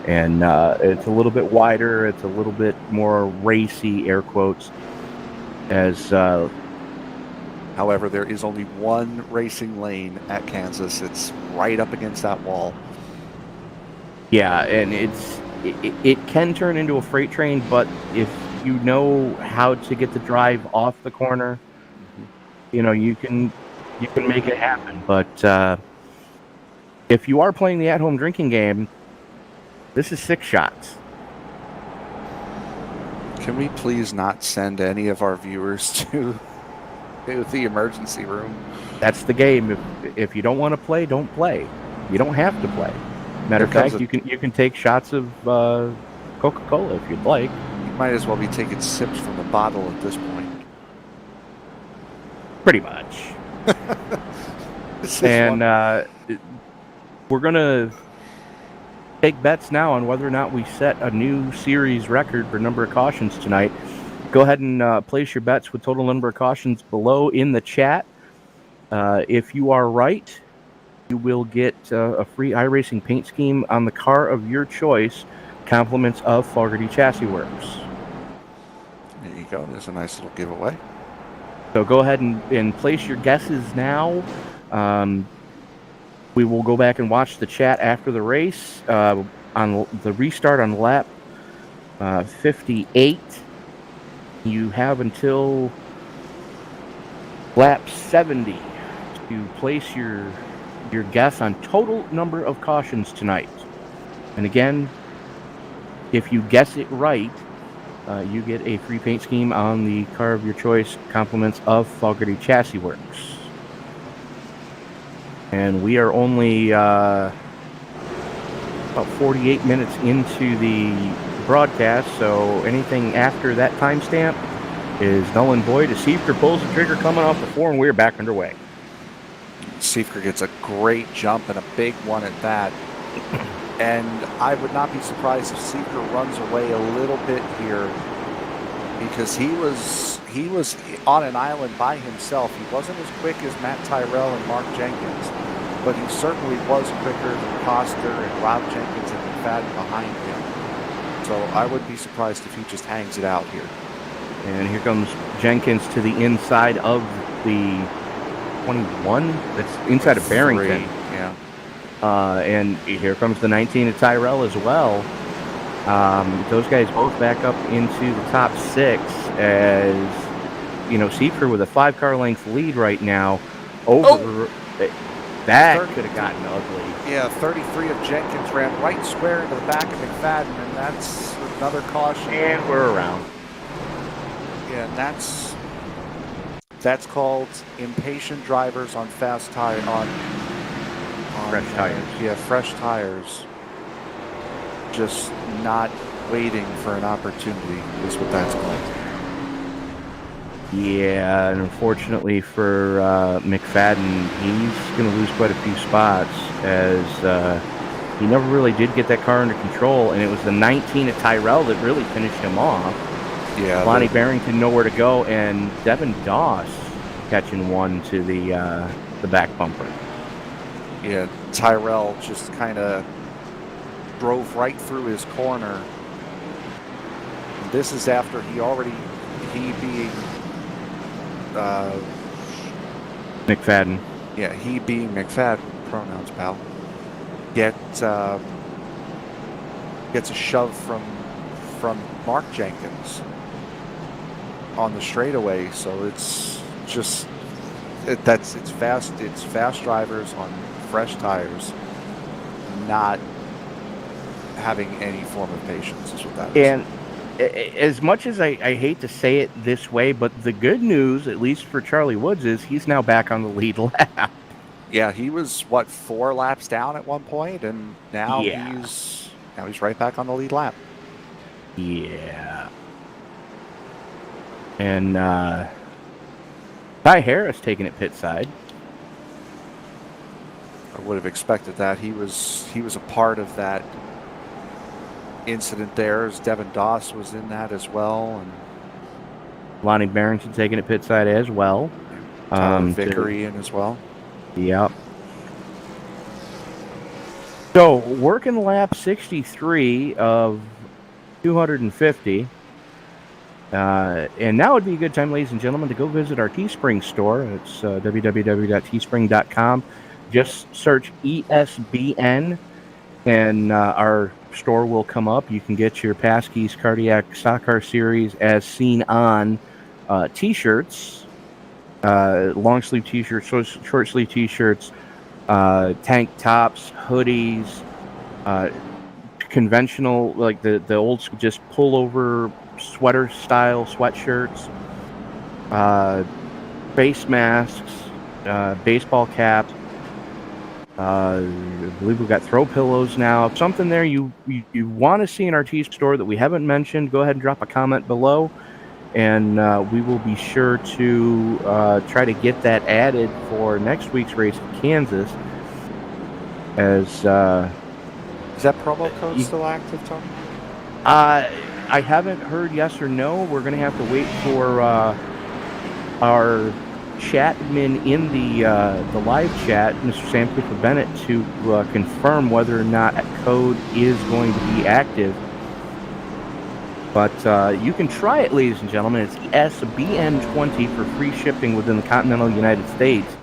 and it's a little bit wider, it's a little bit more racy, air quotes, as however, there is only one racing lane at Kansas. It's right up against that wall. Yeah, and it can turn into a freight train, but if you know how to get the drive off the corner, you can make it happen. But if you are playing the at-home drinking game, this is 6 shots. Can we please not send any of our viewers to the emergency room? That's the game. If you don't want to play, don't play. You don't have to play. Matter of fact, you can take shots of Coca-Cola if you'd like. You might as well be taking sips from the bottle at this point. Pretty much. And we're going to take bets now on whether or not we set a new series record for number of cautions tonight. Go ahead and place your bets with total number of cautions below in the chat. If you are right, you will get a free iRacing paint scheme on the car of your choice, compliments of Fogarty Chassis Works. There you go. There's a nice little giveaway. So go ahead and place your guesses now. We will go back and watch the chat after the race on the restart on lap 58. You have until lap 70 to place your guess on total number of cautions tonight. And again, if you guess it right, you get a free paint scheme on the car of your choice, compliments of Fogarty Chassis Works. And we are only about 48 minutes into the broadcast, so anything after that timestamp is null and void. As Seifker pulls the trigger coming off the floor, and we're back underway. Seifker gets a great jump and a big one at that. And I would not be surprised if Seifker runs away a little bit here, because he was on an island by himself. He wasn't as quick as Matt Tyrrell and Mark Jenkins, but he certainly was quicker than Coster and Rob Jenkins and McFadden behind him. So I wouldn't be surprised if he just hangs it out here. And here comes Jenkins to the inside of the 21. That's inside of Barrington. Yeah. And here comes the 19 of Tyrrell as well. Those guys both back up into the top 6 as, Seifker with a 5-car length lead right now over... That could have gotten ugly. Yeah, 33 of Jenkins ran right square into the back of McFadden, and that's another caution. And we're around. Yeah, and that's called impatient drivers on fast tire on fresh tires. Yeah, fresh tires. Just not waiting for an opportunity is what that's called. Yeah, and unfortunately for McFadden, he's going to lose quite a few spots as he never really did get that car under control, and it was the 19 of Tyrell that really finished him off. Yeah, Lonnie Barrington nowhere to go, and Devin Doss catching one to the back bumper. Yeah, Tyrell just kind of drove right through his corner. This is after he being McFadden. Yeah, he being McFadden, pronouns, pal. Gets a shove from Mark Jenkins on the straightaway. So it's just it's fast drivers on fresh tires not having any form of patience is what that is. And as much as I hate to say it this way, but the good news, at least for Charlie Woods, is he's now back on the lead lap. Yeah, he was 4 laps down at one point, and now he's right back on the lead lap. Yeah. And Ty Harris taking it pit side. I would have expected that. He was a part of that incident there, as Devin Doss was in that as well, and Lonnie Barrington taking it pit side as well. Vickery in as well. Yep. So working lap 63 of 250. And now would be a good time, ladies and gentlemen, to go visit our Teespring store. It's www.teespring.com. Just search ESBN, and our store will come up. You can get your Pasky's Cardiac Stock Car Series as seen on T-shirts, long sleeve T-shirts, short sleeve T-shirts, tank tops, hoodies, conventional, like the old just pullover sweater style sweatshirts, face masks, baseball caps. I believe we've got throw pillows now. If something there you want to see in our T store that we haven't mentioned, go ahead and drop a comment below, and we will be sure to try to get that added for next week's race in Kansas. As is that promo code still active, Tony? I haven't heard yes or no. We're going to have to wait for our chatman in the live chat, Mr. Sam Cooper Bennett, to confirm whether or not that code is going to be active. But you can try it, ladies and gentlemen. It's SBN20 for free shipping within the continental United States.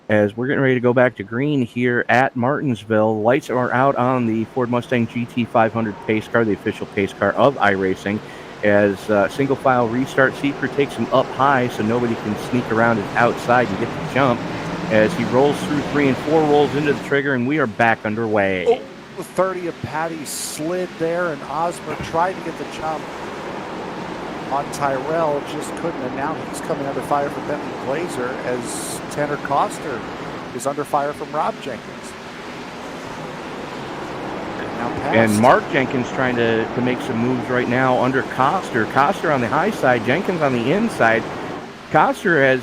As we're getting ready to go back to green here at Martinsville, lights are out on the Ford Mustang GT500 pace car, the official pace car of iRacing, as single file restart. Seeker takes him up high so nobody can sneak around his outside and get the jump, as he rolls through 3 and 4, rolls into the trigger, and we are back underway. Oh, the 30 of Patty slid there, and Osmer tried to get the jump on Tyrell, just couldn't, and now he's coming under fire from Bentley Glazer as Tanner Coster is under fire from Rob Jenkins. And Mark Jenkins trying to make some moves right now under Coster. Coster on the high side, Jenkins on the inside. Coster has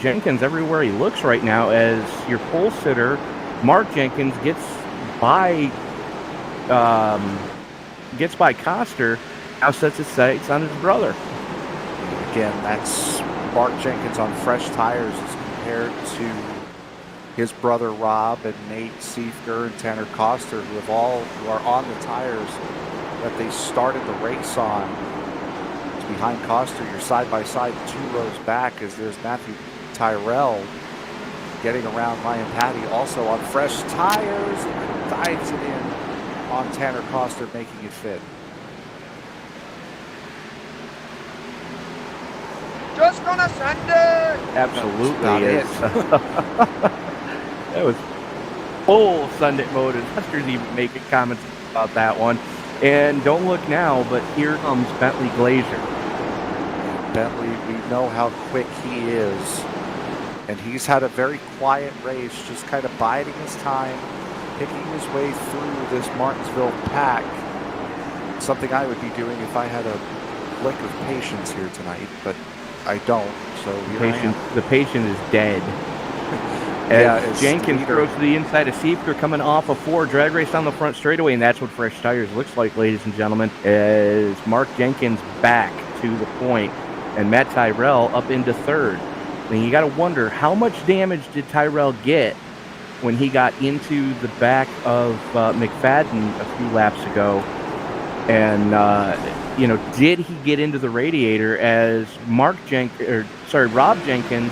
Jenkins everywhere he looks right now, as your pole sitter, Mark Jenkins, gets by Coster, now sets his sights on his brother. Again, that's Mark Jenkins on fresh tires as compared to his brother Rob and Nate Seifger and Tanner Coster, who are on the tires that they started the race on. It's behind Coster. You're side by side, 2 rows back, as there's Matthew Tyrell getting around Ryan Patty, also on fresh tires, and dives it in on Tanner Coster, making it fit. Just gonna send it! Absolutely is. That was full Sunday mode, and Custer's even making comments about that one. And don't look now, but here comes Bentley Glazer. Bentley, we know how quick he is, and he's had a very quiet race, just kind of biding his time, picking his way through this Martinsville pack. Something I would be doing if I had a lick of patience here tonight, but I don't. So here I am. The patient is dead. Yeah, As as Jenkins leader. throws to the inside of Seifker, coming off a 4 drag race on the front straightaway, and that's what fresh tires looks like, ladies and gentlemen, as Mark Jenkins back to the point, and Matt Tyrrell up into third. And you got to wonder, how much damage did Tyrrell get when he got into the back of McFadden a few laps ago? And, did he get into the radiator as Rob Jenkins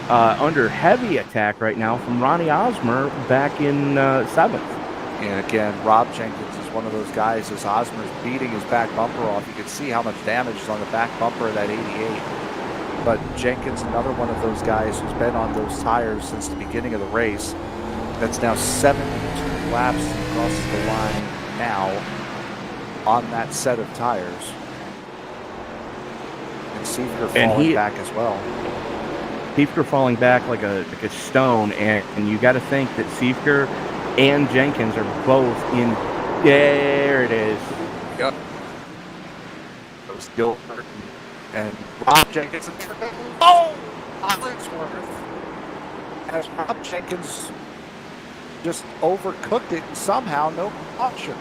under heavy attack right now from Ronnie Osmer back in 7th. And again, Rob Jenkins is one of those guys, as Osmer's beating his back bumper off. You can see how much damage is on the back bumper of that 88. But Jenkins, another one of those guys who's been on those tires since the beginning of the race. That's now 72 laps across the line now on that set of tires. And Seifker falling back as well. Seifker falling back like a stone, and you got to think that Seifker and Jenkins are both in. There it is. Yep. Those Gilbert and Rob Jenkins. Oh, Hollingsworth. As Rob Jenkins just overcooked it and somehow no caution.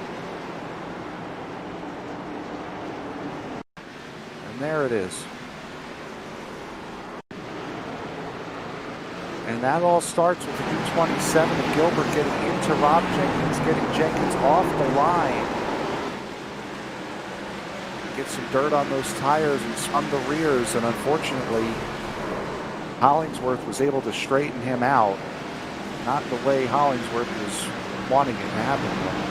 And there it is. And that all starts with the U27 of Gilbert getting into Rob Jenkins, getting Jenkins off the line. Get some dirt on those tires and spun the rears, and unfortunately, Hollingsworth was able to straighten him out. Not the way Hollingsworth was wanting it to happen.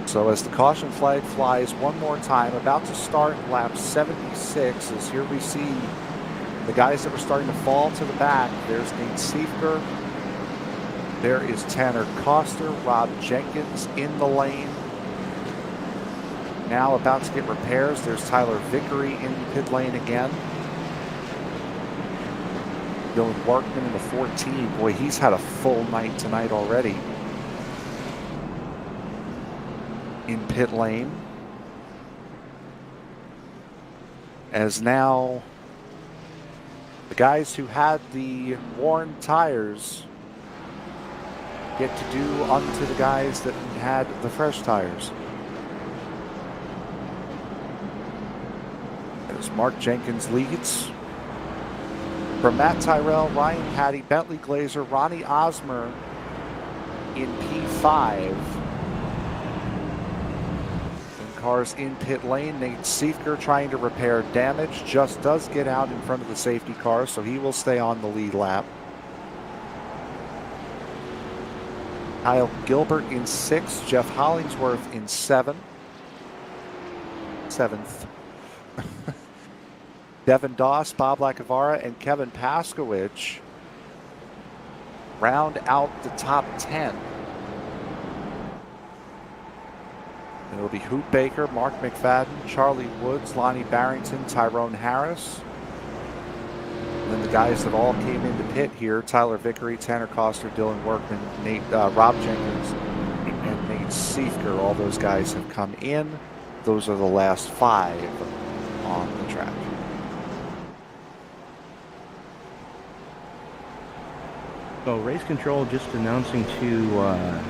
So as the caution flag flies one more time, about to start lap 76, as here we see the guys that were starting to fall to the back. There's Nate Seifker. There is Tanner Coster, Rob Jenkins in the lane. Now about to get repairs. There's Tyler Vickery in the pit lane again. Dylan Workman in the 14. Boy, he's had a full night tonight already. In pit lane, as now the guys who had the worn tires get to do unto the guys that had the fresh tires. As Mark Jenkins leads. From Matt Tyrrell, Ryan Patty, Bentley Glazer, Ronnie Osmer in P5. Cars in pit lane. Nate Seifker trying to repair damage. Just does get out in front of the safety car, so he will stay on the lead lap. Kyle Gilbert in 6th. Jeff Hollingsworth in 7th. Devin Doss, Bob Lacavara, and Kevin Paskowicz round out the top 10. And it'll be Hoot Baker, Mark McFadden, Charlie Woods, Lonnie Barrington, Tyrone Harris. And then the guys that all came into pit here, Tyler Vickery, Tanner Coster, Dylan Workman, Rob Jenkins, and Nate Seifker. All those guys have come in. Those are the last 5 on the track. So race control just announcing to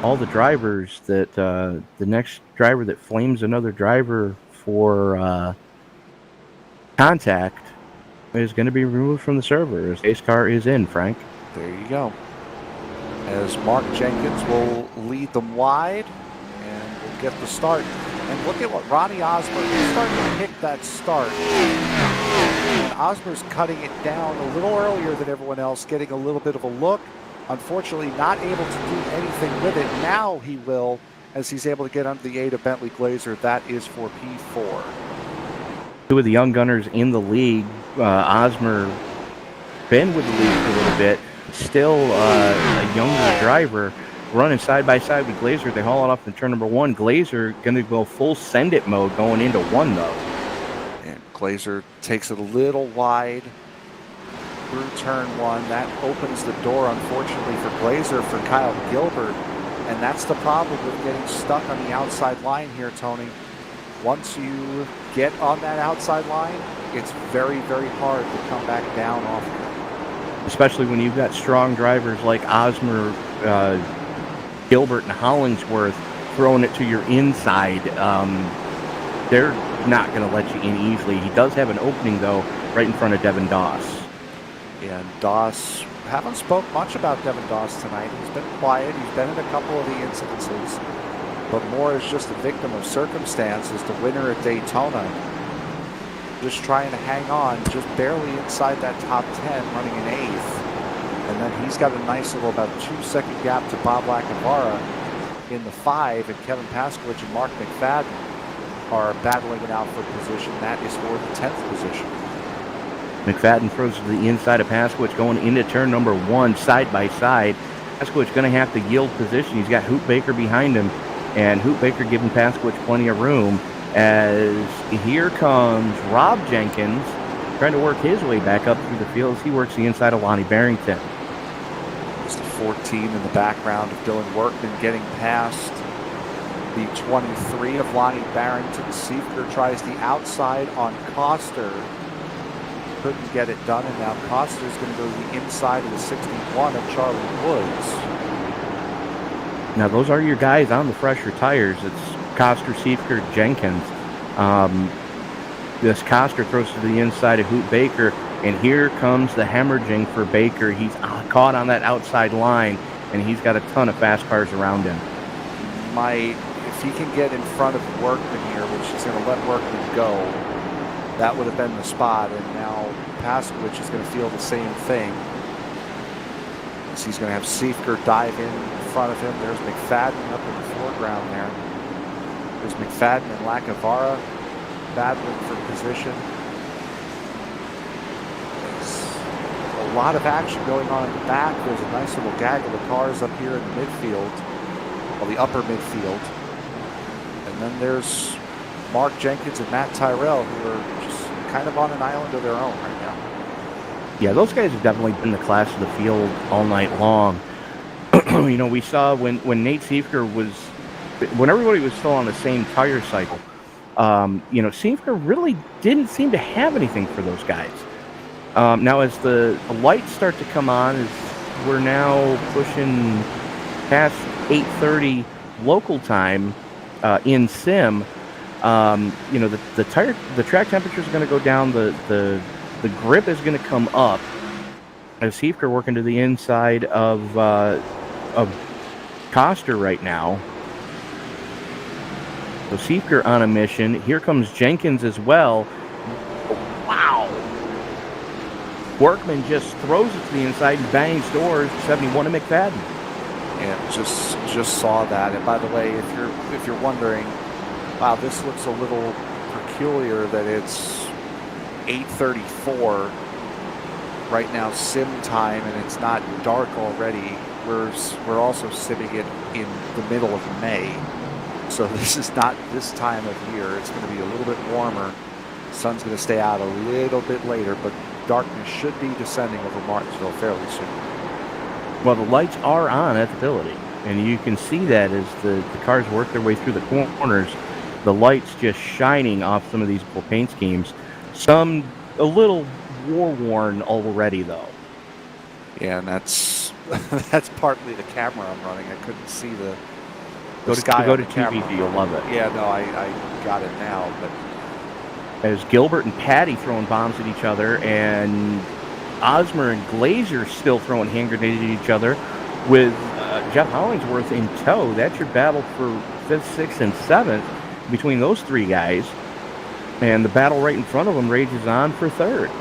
all the drivers that the next driver that flames another driver for contact is going to be removed from the server. His pace car is in, Frank. There you go. As Mark Jenkins will lead them wide and will get the start. And look at what Ronnie Osmer is starting to pick that start. And Osmer's cutting it down a little earlier than everyone else, getting a little bit of a look. Unfortunately, not able to do anything with it. Now he will, as he's able to get under the 8 of Bentley Glazer. That is for P4. 2 of the young gunners in the league. Osmer been with the league for a little bit. Still a younger driver running side by side with Glazer. They haul it off in turn number 1. Glazer going to go full send it mode going into 1 though. And Glazer takes it a little wide through turn 1. That opens the door, unfortunately, for Glazer, for Kyle Gilbert, And that's the problem with getting stuck on the outside line here, Tony. Once you get on that outside line, it's very, very hard to come back down off it. Especially when you've got strong drivers like Osmer, Gilbert, and Hollingsworth throwing it to your inside. They're not going to let you in easily. He does have an opening, though, right in front of Devin Doss. And Doss, haven't spoke much about Devin Doss tonight. He's been quiet. He's been in a couple of the incidences, but more is just a victim of circumstance as the winner at Daytona. Just trying to hang on, just barely inside that top 10, running an 8th. And then he's got a nice little about 2-second gap to Bob Lacavara in the 5, and Kevin Paskovich and Mark McFadden are battling it out for position. That is for the 10th position. McFadden throws to the inside of Paskovich going into turn number 1, side by side. Paskovich going to have to yield position. He's got Hoot Baker behind him, and Hoot Baker giving Paskovich plenty of room as here comes Rob Jenkins trying to work his way back up through the field as he works the inside of Lonnie Barrington. It's the 14 in the background of Dylan Workman getting past the 23 of Lonnie Barrington. Siefker tries the outside on Coster. Couldn't get it done, and now Coster's going to go to the inside of the 61 of Charlie Woods. Now those are your guys on the fresher tires. It's Coster, Siefker, Jenkins. This Coster throws to the inside of Hoot Baker, and here comes the hemorrhaging for Baker. He's caught on that outside line, and he's got a ton of fast cars around him. If he can get in front of Workman here, which he's going to let Workman go, that would have been the spot, and now Paskovich is going to feel the same thing. So he's going to have Siefker dive in front of him. There's McFadden up in the foreground there. There's McFadden and Lacavara battling for position. There's a lot of action going on in the back. There's a nice little gaggle of cars up here in the midfield, well, the upper midfield. And then there's Mark Jenkins and Matt Tyrrell, who are just kind of on an island of their own right now. Yeah, those guys have definitely been the class of the field all night long. You know, we saw when Nate Siefker when everybody was still on the same tire cycle, you know, Siefker really didn't seem to have anything for those guys. Now, as the lights start to come on, as we're now pushing past 8:30 local time in sim, you know, the track temperature is going to go down. The grip is going to come up as Siefker working to the inside of Coster right now. So Siefker on a mission. Here comes Jenkins as well. Wow. Workman just throws it to the inside and bangs doors. 71 to McFadden. And just saw that. And by the way, if you're wondering, wow, this looks a little peculiar that it's 8:34 right now sim time, and it's not dark already. We're also simming it in the middle of May. So this is not this time of year. It's going to be a little bit warmer. The sun's going to stay out a little bit later, but darkness should be descending over Martinsville fairly soon. Well, the lights are on at the Ability, and you can see that as the cars work their way through the corners. The lights just shining off some of these paint schemes. Some a little war-worn already, though. Yeah, and that's partly the camera I'm running. I couldn't see the Go sky to on the TV, camera. you'll love it. Yeah, no, I got it now. But As Gilbert and Patty throwing bombs at each other, and Osmer and Glazer still throwing hand grenades at each other, with Jeff Hollingsworth in tow. That's your battle for 5th, 6th, and 7th between those three guys. And the battle right in front of them rages on for 3rd.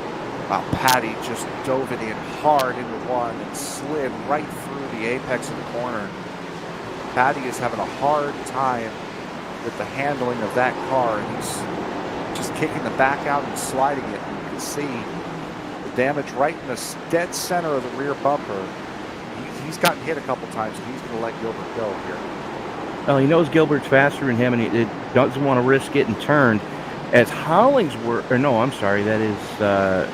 wow, Patty just dove it in hard into one and slid right through the apex of the corner. Patty is having a hard time with the handling of that car, and he's just kicking the back out and sliding it. And you can see the damage right in the dead center of the rear bumper. He's gotten hit a couple times, and he's going to let Gilbert go here. Well, he knows Gilbert's faster than him, and he doesn't want to risk getting turned. As Hollingsworth, or no, I'm sorry, that is,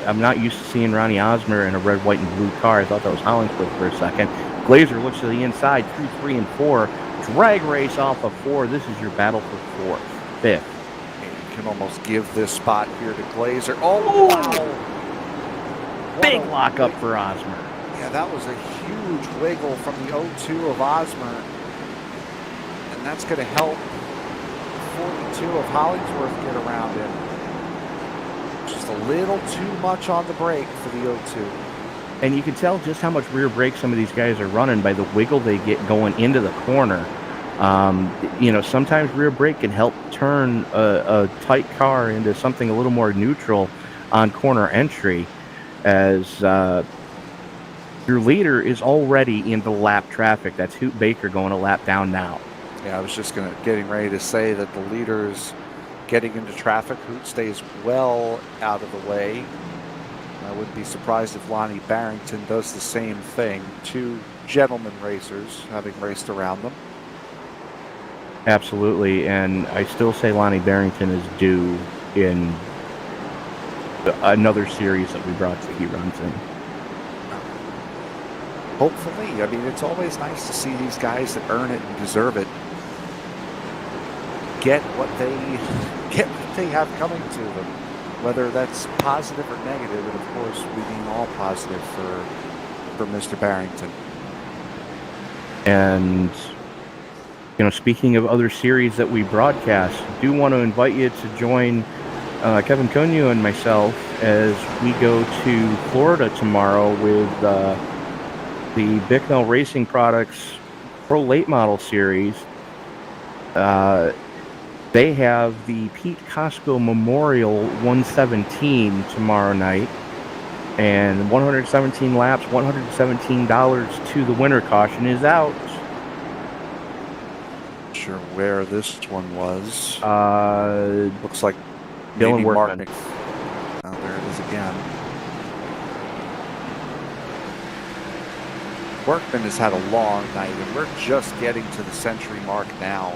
I'm not used to seeing Ronnie Osmer in a red, white, and blue car. I thought that was Hollingsworth for a second. Glazer looks to the inside through 3 and 4. Drag race off of 4. This is your battle for 4th, 5th. You can almost give this spot here to Glazer. Oh, wow. Big lockup for Osmer. Yeah, that was a huge wiggle from the 0-2 of Osmer. And that's going to help 42 of Hollingsworth get around him. Just a little too much on the brake for the 0-2. And you can tell just how much rear brake some of these guys are running by the wiggle they get going into the corner. Sometimes rear brake can help turn a tight car into something a little more neutral on corner entry, as your leader is already into lap traffic. That's Hoot Baker going a lap down now. Yeah, I was just getting ready to say that the leader's getting into traffic. Hoot stays well out of the way. I wouldn't be surprised if Lonnie Barrington does the same thing. 2 gentlemen racers having raced around them. Absolutely, and I still say Lonnie Barrington is due in another series that we brought that he runs in. Hopefully. I mean, it's always nice to see these guys that earn it and deserve it get what they have coming to them, whether that's positive or negative. And of course, we mean all positive for Mr. Barrington. And speaking of other series that we broadcast, do want to invite you to join Kevin Conyu and myself as we go to Florida tomorrow with the Bicknell Racing Products Pro Late Model Series. They have the Pete Costco Memorial 117 tomorrow night, and 117 laps, $117 to the winner. Caution is out. Not sure where this one was. Looks like Dylan maybe Workman. Oh, there it is again. Workman has had a long night, and we're just getting to the century mark now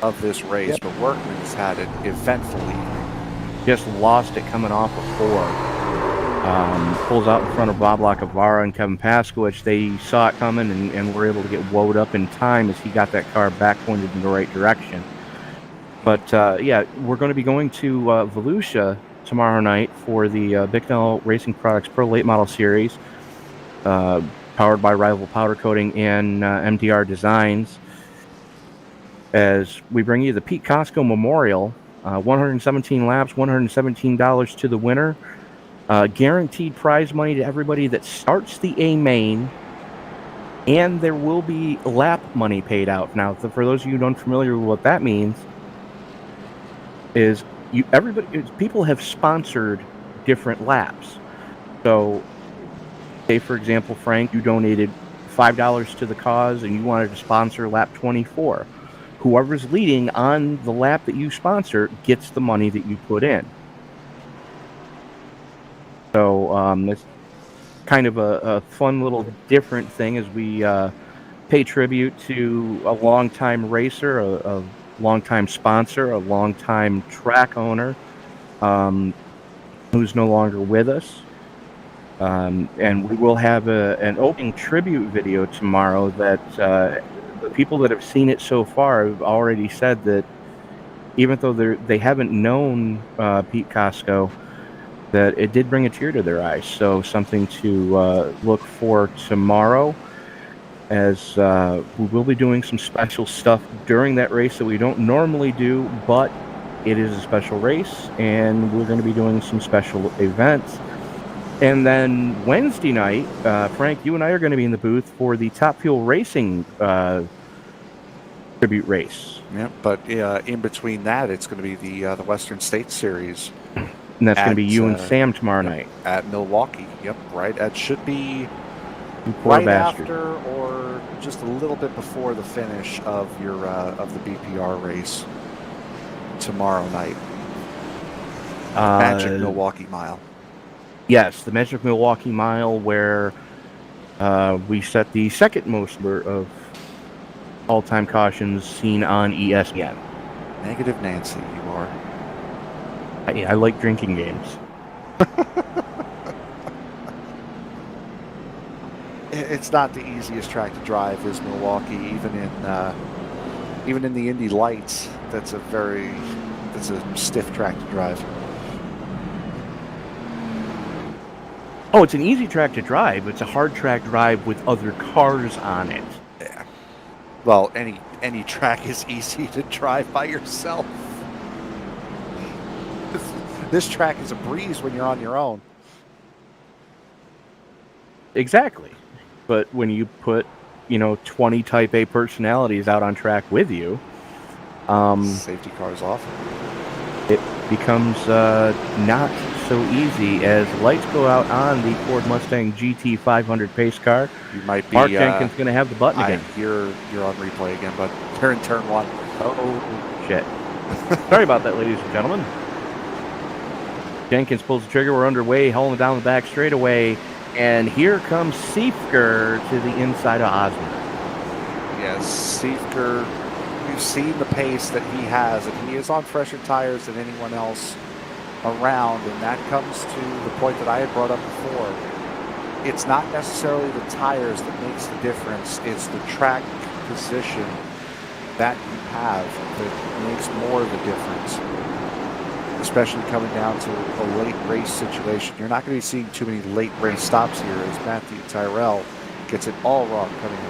of this race. Yep. But Workman has had an eventful evening. Just lost it coming off of 4. Pulls out in front of Bob Lacavara and Kevin Paskowich. They saw it coming and were able to get woed up in time as he got that car back pointed in the right direction. But we're going to be going to Volusia tomorrow night for the Bicknell Racing Products Pro Late Model Series, powered by Rival Powder Coating and MDR Designs, as we bring you the Pete Costco Memorial, 117 laps, $117 to the winner, guaranteed prize money to everybody that starts the A main, and there will be lap money paid out. Now, for those of you unfamiliar with what that means, is people have sponsored different laps. So, say for example, Frank, you donated $5 to the cause and you wanted to sponsor lap 24. Whoever's leading on the lap that you sponsor gets the money that you put in. So it's kind of a fun little different thing as we pay tribute to a longtime racer, a longtime sponsor, a longtime track owner who's no longer with us. And we will have an opening tribute video tomorrow that the people that have seen it so far have already said that even though they haven't known Pete Costco, that it did bring a tear to their eyes. So something to look for tomorrow, as we will be doing some special stuff during that race that we don't normally do, but it is a special race, and we're going to be doing some special events. And then Wednesday night, Frank, you and I are going to be in the booth for the Top Fuel Racing tribute race. Yeah, but in between that, it's going to be the Western States Series. And that's going to be you and Sam tomorrow night. At Milwaukee. Yep, right. That should be right after or just a little bit before the finish of your of the BPR race tomorrow night. Magic Milwaukee Mile. Yes, the Magic Milwaukee Mile, where we set the second most of all-time cautions seen on ESPN. Negative Nancy, you are. I like drinking games. It's not the easiest track to drive, is Milwaukee. Even in the Indy Lights, that's a stiff track to drive. Oh, it's an easy track to drive. It's a hard track to drive with other cars on it. Yeah. Well, any track is easy to drive by yourself. This track is a breeze when you're on your own. Exactly. But when you put, 20 Type A personalities out on track with you, safety cars off. It becomes not so easy as lights go out on the Ford Mustang GT 500 pace car. You might be. Mark Jenkins going to have the button again. You're on replay again, but they're in turn one. Oh, shit. Sorry about that, ladies and gentlemen. Jenkins pulls the trigger. We're underway, hauling down the back straightaway. And here comes Siefker to the inside of Osmer. Yes, Siefker. We've seen the pace that he has, and he is on fresher tires than anyone else around, and that comes to the point that I had brought up before. It's not necessarily the tires that makes the difference, it's the track position that you have that makes more of the difference, especially coming down to a late race situation. You're not going to be seeing too many late race stops here as Matthew Tyrrell gets it all wrong coming in.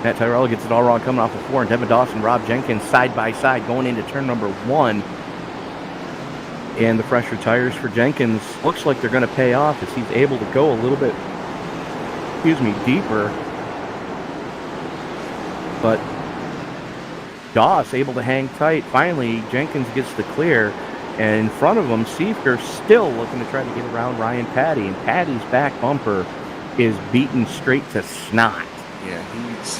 Matt Tyrrell gets it all wrong coming off the floor, and Devin Dawson, Rob Jenkins side by side going into turn number 1. And the fresher tires for Jenkins looks like they're going to pay off as he's able to go a little bit, deeper. But Doss able to hang tight. Finally, Jenkins gets the clear. And in front of him, Siefker still looking to try to get around Ryan Patty. And Patty's back bumper is beaten straight to snot. Yeah,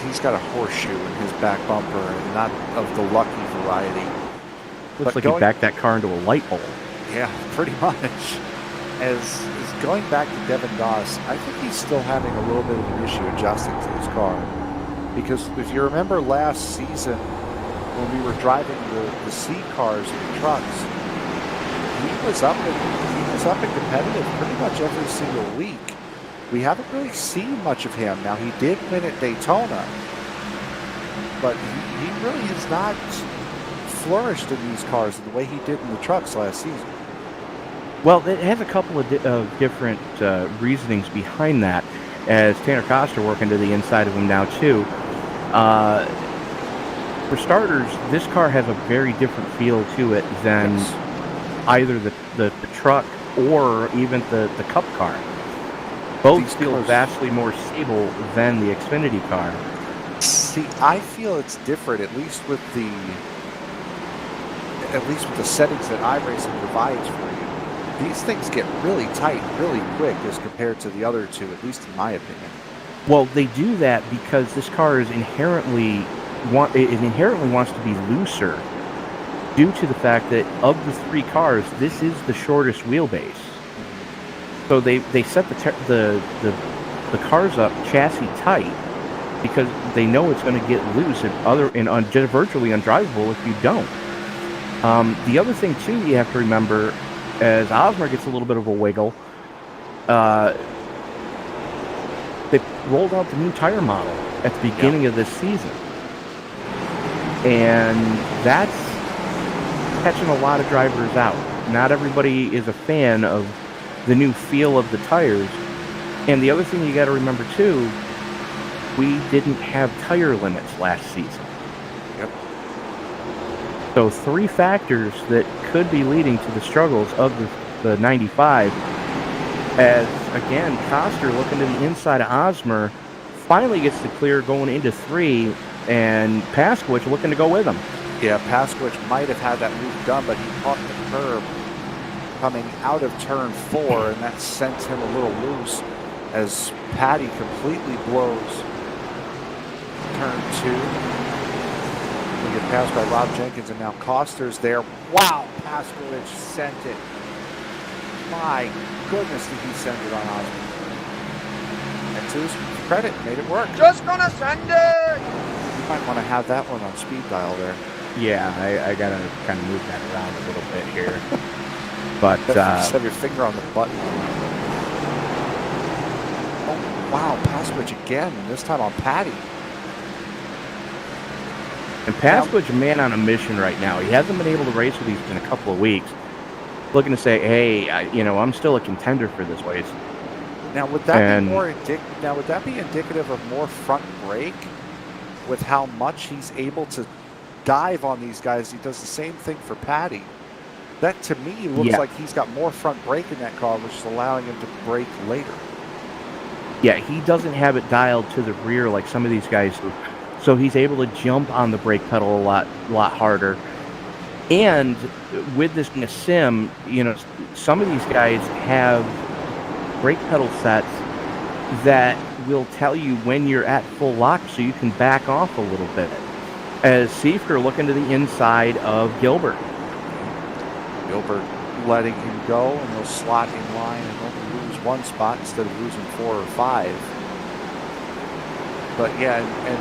he's got a horseshoe in his back bumper, and not of the lucky variety. Looks like he backed that car into a light pole. Yeah, pretty much. As going back to Devin Doss, I think he's still having a little bit of an issue adjusting to his car. Because if you remember last season, when we were driving the C cars and the trucks, he was up and competitive pretty much every single week. We haven't really seen much of him. Now, he did win at Daytona, but he really has not flourished in these cars in the way he did in the trucks last season. Well, it has a couple of different reasonings behind that, as Tanner Coster working to the inside of him now, too. For starters, this car has a very different feel to it than either the truck or even the Cup car. Both feel vastly more stable than the Xfinity car. See, I feel it's different, at least with the settings that iRacing provides for you. These things get really tight really quick as compared to the other two, at least in my opinion. Well, they do that because this car is inherently wants to be looser due to the fact that of the 3 cars, this is the shortest wheelbase. So they set the cars up chassis tight because they know it's going to get loose and virtually undrivable if you don't. The other thing too you have to remember, as Osmer gets a little bit of a wiggle, they rolled out the new tire model at the beginning of this season, and that's catching a lot of drivers out. Not everybody is a fan of the new feel of the tires. And the other thing you got to remember too, we didn't have tire limits last season. Yep. So 3 factors that could be leading to the struggles of the 95. As again, Coster looking to the inside of Osmer, finally gets the clear going into 3, and Paskwich looking to go with him. Yeah, Paskwich might have had that move done, but he caught the curb coming out of turn 4, and that sent him a little loose as Patty completely blows turn 2. We get passed by Rob Jenkins, and now Coster's there. Wow, Paskwich sent it. My goodness, did he send it on Osmer. And to his credit, made it work. Just gonna send it! You might want to have that one on speed dial there. Yeah, I got to kind of move that around a little bit here. But just have your finger on the button. Wow, Pasky again, this time on Patty. And Pasky's a man on a mission right now. He hasn't been able to race with these in a couple of weeks. Looking to say, hey, I'm still a contender for this race. Now, would that be indicative of more front brake with how much he's able to dive on these guys? He does the same thing for Patty. That, to me, looks like he's got more front brake in that car, which is allowing him to brake later. Yeah, he doesn't have it dialed to the rear like some of these guys do. So he's able to jump on the brake pedal a lot harder. And with this being a sim, some of these guys have brake pedal sets that will tell you when you're at full lock so you can back off a little bit. As Seifker looking to the inside of Gilbert. Gilbert letting him go, and he'll slot in line and only lose one spot instead of losing 4 or 5. But yeah, and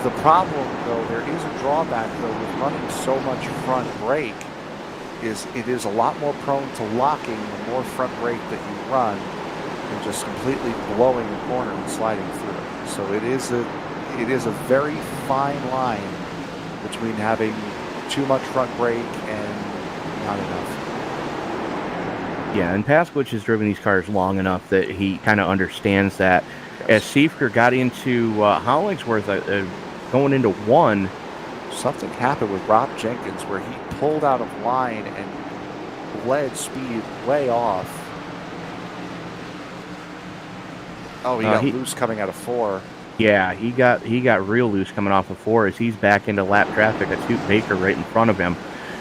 the problem, though, there is a drawback, though, with running so much front brake, is it is a lot more prone to locking the more front brake that you run and just completely blowing the corner and sliding through it. So it is a very fine line between having too much front brake and not enough. Yeah, and Pasky has driven these cars long enough that he kind of understands that. As Seifker got into Hollingsworth going into 1, something happened with Rob Jenkins where he pulled out of line and bled speed way off. Oh, he got loose coming out of 4. Yeah, he got real loose coming off of 4 as he's back into lap traffic. A Toot Baker right in front of him.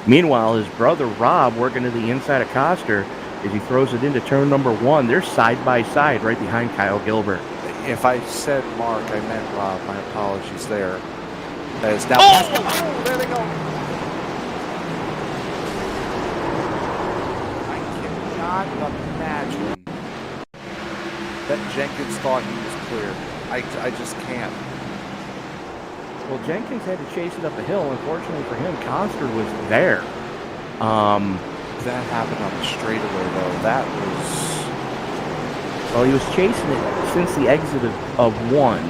Meanwhile, his brother Rob working to the inside of Koster as he throws it into turn number 1. They're side by side right behind Kyle Gilbert. If I said Mark, I meant Rob. My apologies there. That is now. Oh, there they go. I cannot imagine that Jenkins thought he was clear. I just can't. Well, Jenkins had to chase it up the hill. Unfortunately for him, Koster was there. That happened on the straightaway, though. That was... Well, he was chasing it since the exit of 1.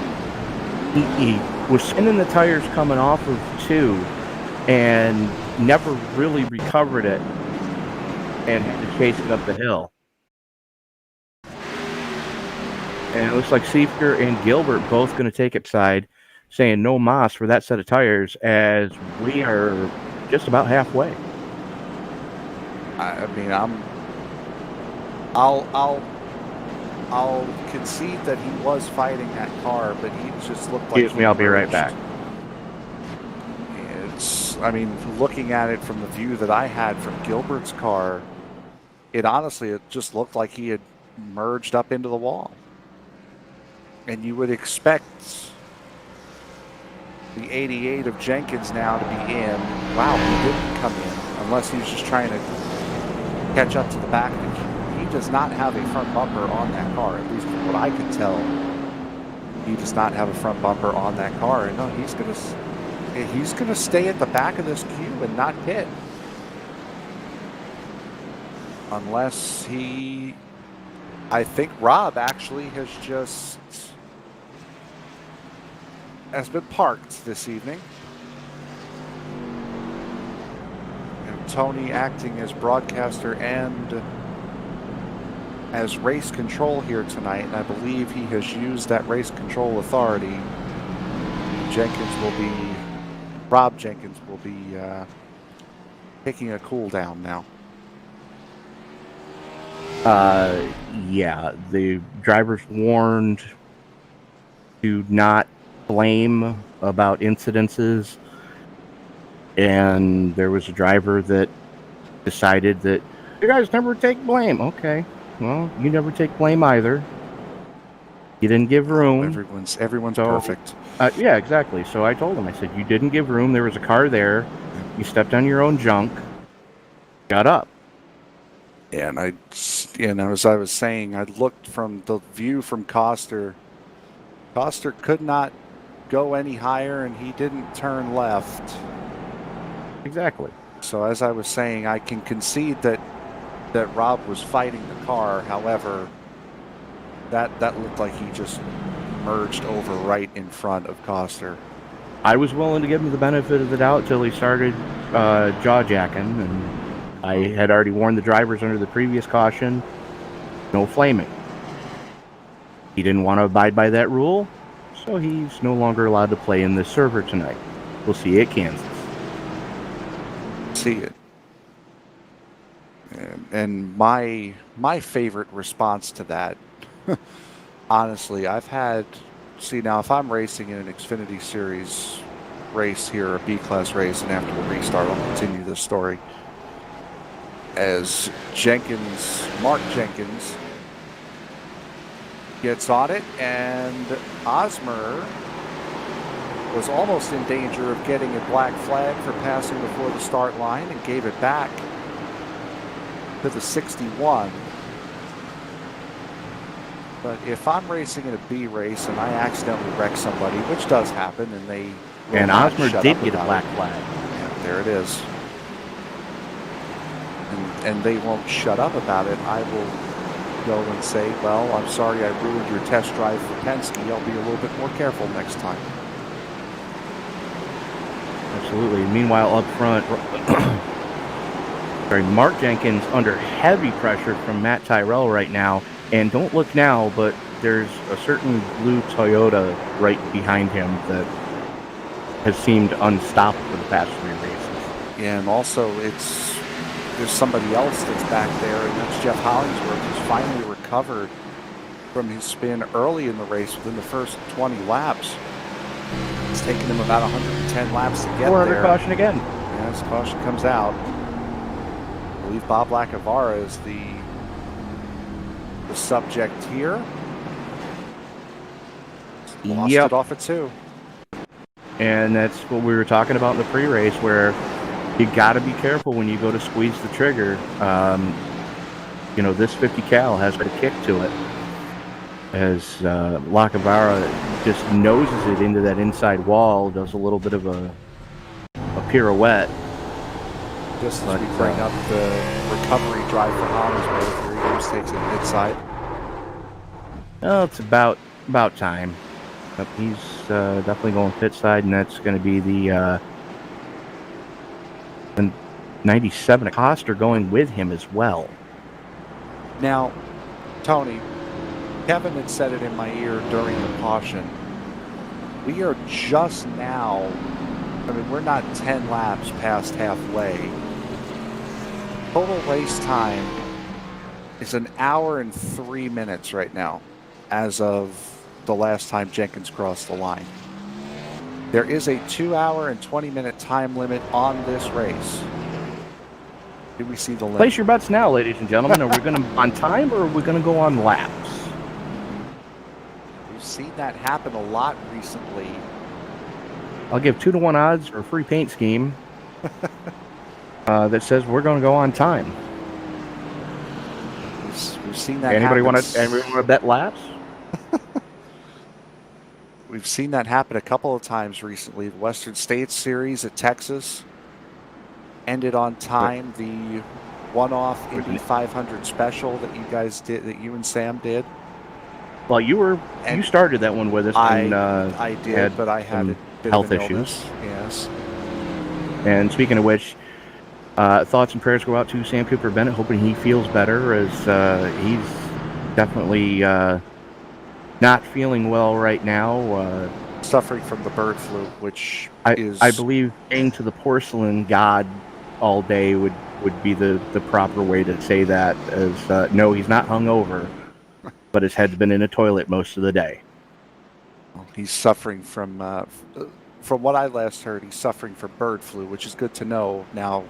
He was spinning the tires coming off of 2 and never really recovered it and had to chase it up the hill. And it looks like Seifker and Gilbert both going to take it side, saying no mas for that set of tires as we are just about halfway. I mean, I'll concede that he was fighting that car, but he just looked like... Excuse me, I'll be right back. I mean, looking at it from the view that I had from Gilbert's car, it just looked like he had merged up into the wall. And you would expect the 88 of Jenkins now to be in. Wow, he didn't come in, unless he was just trying to catch up to the back of the queue. He does not have a front bumper on that car, at least from what I could tell. He does not have a front bumper on that car, and no, he's gonna stay at the back of this queue and not pit, unless I think Rob actually has been parked this evening. And Tony acting as broadcaster and as race control here tonight, and I believe he has used that race control authority. Rob Jenkins will be taking a cool down now. Yeah, the driver's warned to not blame about incidences, and there was a driver that decided that you guys never take blame. Okay, well, you never take blame either. You didn't give room. Everyone's perfect. Yeah, exactly. So I told him, I said, you didn't give room. There was a car there. You stepped on your own junk. Got up. And as I was saying, I looked from the view from Koster. Koster could not go any higher, and he didn't turn left. Exactly. So as I was saying, I can concede that Rob was fighting the car. However, That looked like he just merged over right in front of Coster. I was willing to give him the benefit of the doubt till he started jaw-jacking, and I had already warned the drivers under the previous caution, no flaming. He didn't want to abide by that rule, so he's no longer allowed to play in this server tonight. We'll see you at Kansas. See it. And my favorite response to that, honestly, I've had... See, now if I'm racing in an Xfinity Series race here, a B-class race, and after the restart, I'll continue this story. As Mark Jenkins gets on it, and Osmer was almost in danger of getting a black flag for passing before the start line and gave it back to the 61. But if I'm racing in a B race and I accidentally wreck somebody, which does happen, and they will And not Osmer shut did up get a about black it. flag. Yeah, there it is. And they won't shut up about it. I will go and say, well, I'm sorry I ruined your test drive for Penske. I'll be a little bit more careful next time. Absolutely. Meanwhile, up front, Mark Jenkins under heavy pressure from Matt Tyrrell right now. And don't look now, but there's a certain blue Toyota right behind him that has seemed unstoppable for the past 3 races. Yeah, and also there's somebody else that's back there, and that's Jeff Hollingsworth, who's finally recovered from his spin early in the race within the first 20 laps. It's taken him about 110 laps to get We're under there. caution again. Yes, caution comes out. I believe Bob Lacavara is the subject here. Lost Yep. it off at 2. And that's what we were talking about in the pre-race, where you got to be careful when you go to squeeze the trigger. This 50 cal has a kick to it, as Lacavara just noses it into that inside wall, does a little bit of a pirouette. Just as we bring up the recovery drive for Hollingsworth, here he goes, takes it midside. Oh, it's about time. But he's definitely going pit side, and that's going to be the 97 Coster going with him as well. Now, Tony, Kevin had said it in my ear during the caution. We are just now, we're not 10 laps past halfway. Total race time is 1 hour and 3 minutes right now, as of the last time Jenkins crossed the line. There is a 2 hour and 20 minute time limit on this race. Do we see the limit? Place your bets now, ladies and gentlemen. Are we going to on time, or are we going to go on laps? We've seen that happen a lot recently. I'll give 2-to-1 odds for a free paint scheme that says we're going to go on time. We've seen that Anybody happen. want to bet laps? We've seen that happen a couple of times recently. The Western States Series at Texas ended on time. The one-off Indy 500 special that you guys did, that you and Sam did. Well, you started that one with us. I did, but I had a bit health of an issues. illness. Yes. And speaking of which, thoughts and prayers go out to Sam Cooper Bennett, hoping he feels better, as he's definitely not feeling well right now. Suffering from the bird flu, which I believe praying to the porcelain god all day would be the proper way to say that, as no, he's not hungover, but his head's been in a toilet most of the day. He's suffering from what I last heard, he's suffering from bird flu, which is good to know. Now,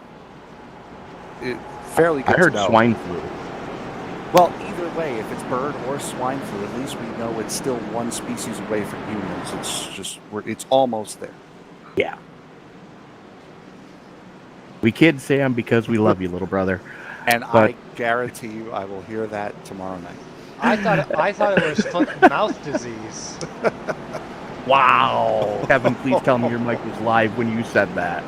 fairly good I heard to know. swine flu. Well, either way, if it's bird or swine flu, at least we know it's still one species away from humans. It's almost there. Yeah. We kid Sam because we love you, little brother. And I guarantee you I will hear that tomorrow night. I thought it was foot and mouth disease. Wow. Kevin, please tell me your mic was live when you said that.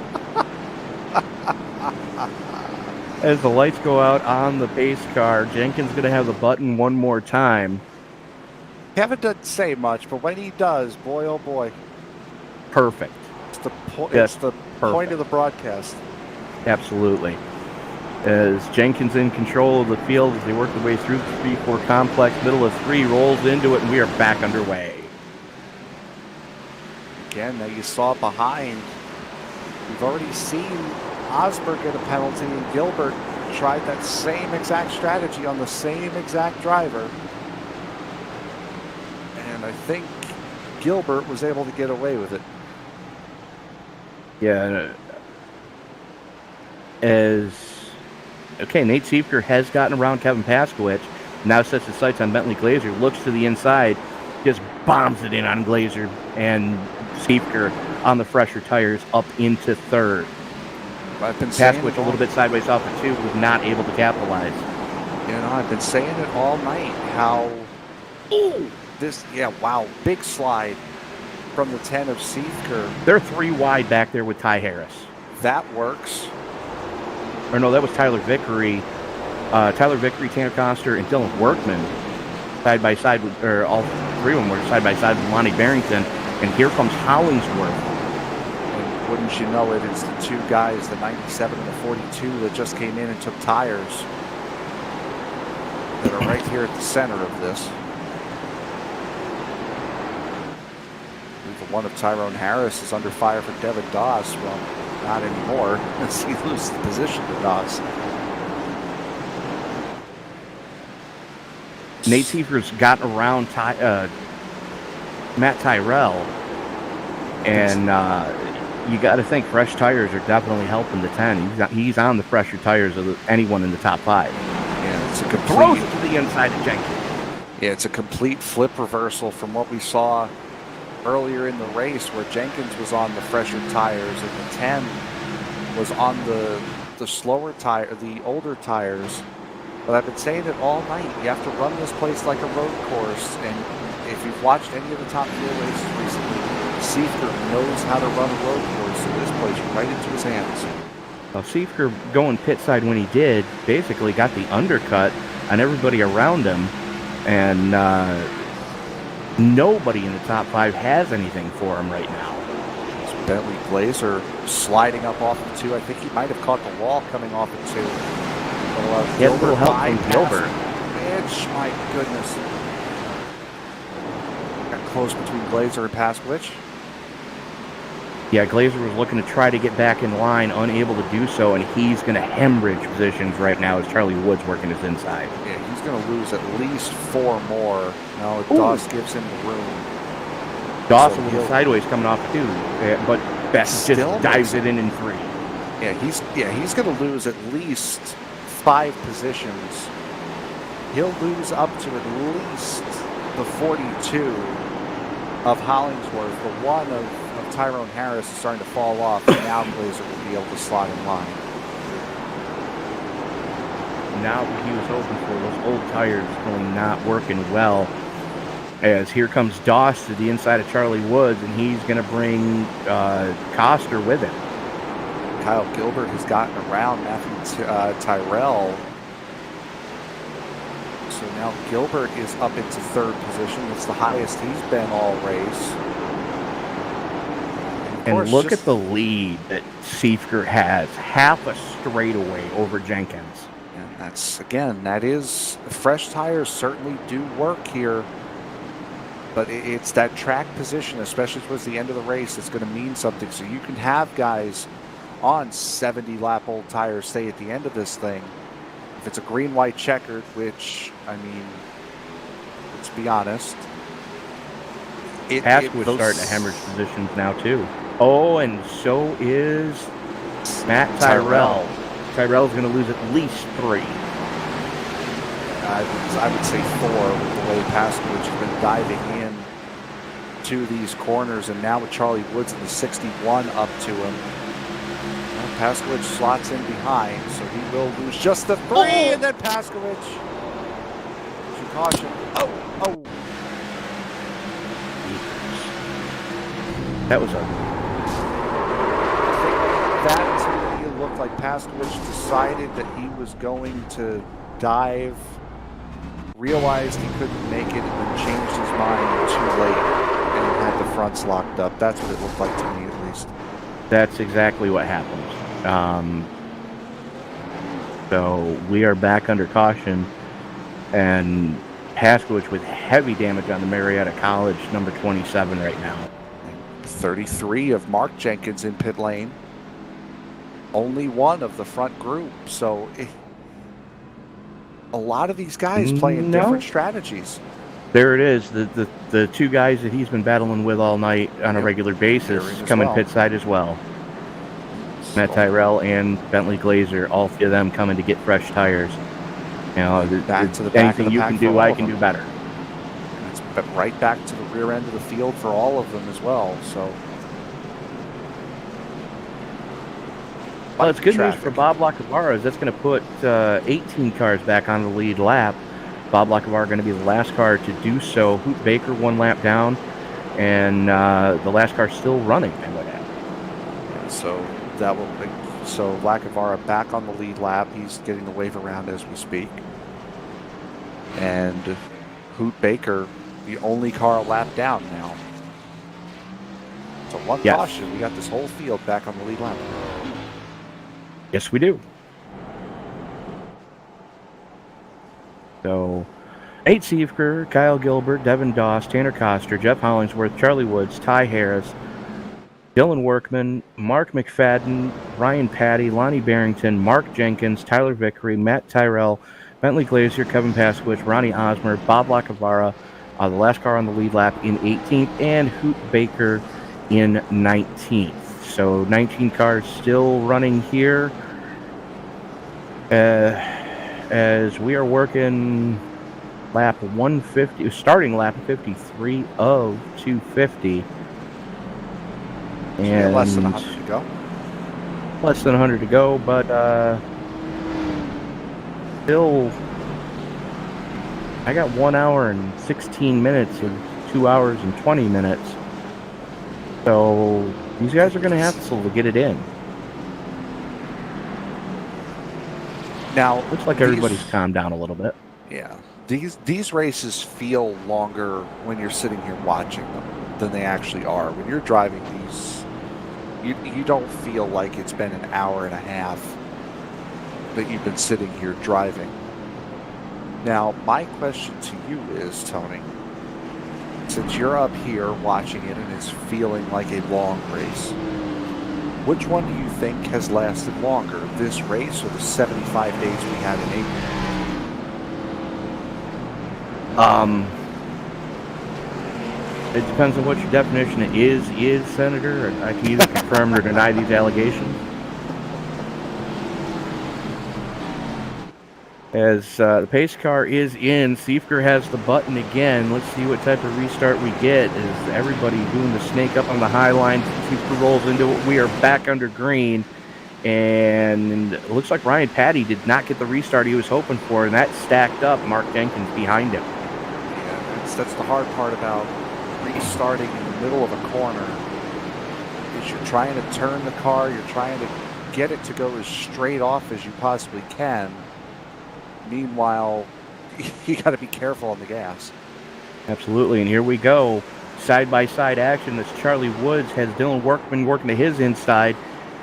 As the lights go out on the pace car, Jenkins going to have the button one more time. Kevin doesn't say much, but when he does, boy, oh boy. Perfect. It's the, Yes, point of the broadcast. Absolutely. As Jenkins in control of the field as they work their way through the 3-4 complex, middle of 3, rolls into it, and we are back underway. Again, now you saw behind. We've already seen Osmer get a penalty, and Gilbert tried that same exact strategy on the same exact driver. And I think Gilbert was able to get away with it. Yeah. Nate Siefker has gotten around Kevin Paskowitz. Now sets his sights on Bentley Glazer. Looks to the inside, just bombs it in on Glazer, and Siefker on the fresher tires up into third. I've been saying Paskowitz a little bit sideways off the 2, was not able to capitalize. I've been saying it all night how big slide from the 10 of Siefker. They're 3 wide back there with Ty Harris. That works. Or no, that was Tyler Vickery. Tyler Vickery, Tanner Coster, and Dylan Workman side by side with, or all 3 of them were side by side with Lonnie Barrington. And here comes Hollingsworth. And wouldn't you know it, it's the 2 guys, the 97 and the 42, that just came in and took tires, that are right here at the center of this. The one of Tyrone Harris is under fire for Devin Doss. Well, not anymore, as he loses the position to Doss. Nate Siefker's gotten around Matt Tyrell, and you got to think fresh tires are definitely helping the 10. He's on the fresher tires of anyone in the top 5. Yeah, it's a complete. Throws it to the inside of Jenkins. Yeah, it's a complete flip reversal from what we saw earlier in the race, where Jenkins was on the fresher tires and the 10 was on the slower tire, the older tires. But I've been saying it all night. You have to run this place like a road course, and if you've watched any of the top 4 races recently, Siefker knows how to run a road course, so this plays right into his hands. Well, Siefker going pit side when he did, basically got the undercut on everybody around him, and nobody in the top 5 has anything for him right now. It's Bentley Glazer sliding up off of 2. I think he might have caught the wall coming off of 2. He had a little help from Gilbert. Edge, my goodness. Got close between Glazer and Paskowitz. Yeah, Glazer was looking to try to get back in line, unable to do so, and he's going to hemorrhage positions right now as Charlie Wood's working his inside. Yeah, he's going to lose at least 4 more. Now Doss gives him the room. Doss was sideways coming off 2, but Best just dives it in 3. Yeah, he's going to lose at least 5 positions. He'll lose up to at least the 42 of Hollingsworth. The 1 of Tyrone Harris is starting to fall off, and now Glazer will be able to slide in line. Now what he was hoping for, those old tires really not working well, as here comes Doss to the inside of Charlie Woods, and he's going to bring Coster with him. Kyle Gilbert has gotten around Matthew Tyrell. So now Gilbert is up into 3rd position. It's the highest he's been all race. And look at the lead that Siefker has, half a straightaway over Jenkins. And that's, again, that is, fresh tires certainly do work here. But it's that track position, especially towards the end of the race, that's going to mean something. So you can have guys on 70-lap old tires stay at the end of this thing. If it's a green-white checkered, which, I mean, let's be honest. Pasky's starting to hemorrhage positions now, too. Oh, and so is Matt Tyrell. Tyrell's going to lose at least 3. I would say 4 with the way Pasky has been diving in to these corners, and now with Charlie Woods in the 61 up to him. Well, Paskowitz slots in behind, so he will lose just the 3, and then Paskowitz. Caution. Oh. That was ugly. That to me looked like Paskowitz decided that he was going to dive realized he couldn't make it and then changed his mind too late and had the fronts locked up. That's what it looked like to me, at least. That's exactly what happened. So we are back under caution, and Paskowitz with heavy damage on the Marietta College, number 27 right now. 33 of Mark Jenkins in pit lane. Only one of the front group. So a lot of these guys playing different strategies. There it is. The two guys that he's been battling with all night on a regular basis coming pit side as well. Matt Tyrell and Bentley Glazer, all three of them coming to get fresh tires. You know, anything you can do, I can do better. It's right back to the rear end of the field for all of them as well. So, well, it's good news for Bob Lacavara. That's going to put 18 cars back on the lead lap. Bob Lacavara going to be the last car to do so. Hoot Baker 1 lap down, and the last car still running. I would add. Yeah, so Lacavara back on the lead lap. He's getting the wave around as we speak. And Hoot Baker, the only car a lap down now. So one caution, we got this whole field back on the lead lap. Yes, we do. So, Nate Siefker, Kyle Gilbert, Devin Doss, Tanner Koster, Jeff Hollingsworth, Charlie Woods, Ty Harris, Dylan Workman, Mark McFadden, Ryan Patty, Lonnie Barrington, Mark Jenkins, Tyler Vickery, Matt Tyrell, Bentley Glazier, Kevin Paskowitz, Ronnie Osmer, Bob Lacavara, the last car on the lead lap in 18th, and Hoot Baker in 19th. So 19 cars still running here as we are working lap 150, starting lap 53 of 250. And less than 100 to go. Less than 100 to go, but still, I got 1 hour and 16 minutes and 2 hours and 20 minutes. So these guys are going to have to get it in. Now, looks like everybody's calmed down a little bit. Yeah, these races feel longer when you're sitting here watching them than they actually are. When you're driving these, you don't feel like it's been an hour and a half that you've been sitting here driving. Now, my question to you is, Tony, since you're up here watching it and it's feeling like a long race, which one do you think has lasted longer, this race or the 75 days we had in April? It depends on what your definition of is, Senator. I can either confirm or deny these allegations. As the pace car is in, Siefker has the button again. Let's see what type of restart we get. Is everybody doing the snake up on the high line? Siefker rolls into it. We are back under green. And it looks like Ryan Patty did not get the restart he was hoping for, and that stacked up Mark Jenkins behind him. Yeah, that's the hard part about restarting in the middle of a corner. Is you're trying to turn the car, you're trying to get it to go as straight off as you possibly can. Meanwhile, you got to be careful on the gas. Absolutely, and here we go. Side-by-side action. This Charlie Woods has Dylan Workman working to his inside,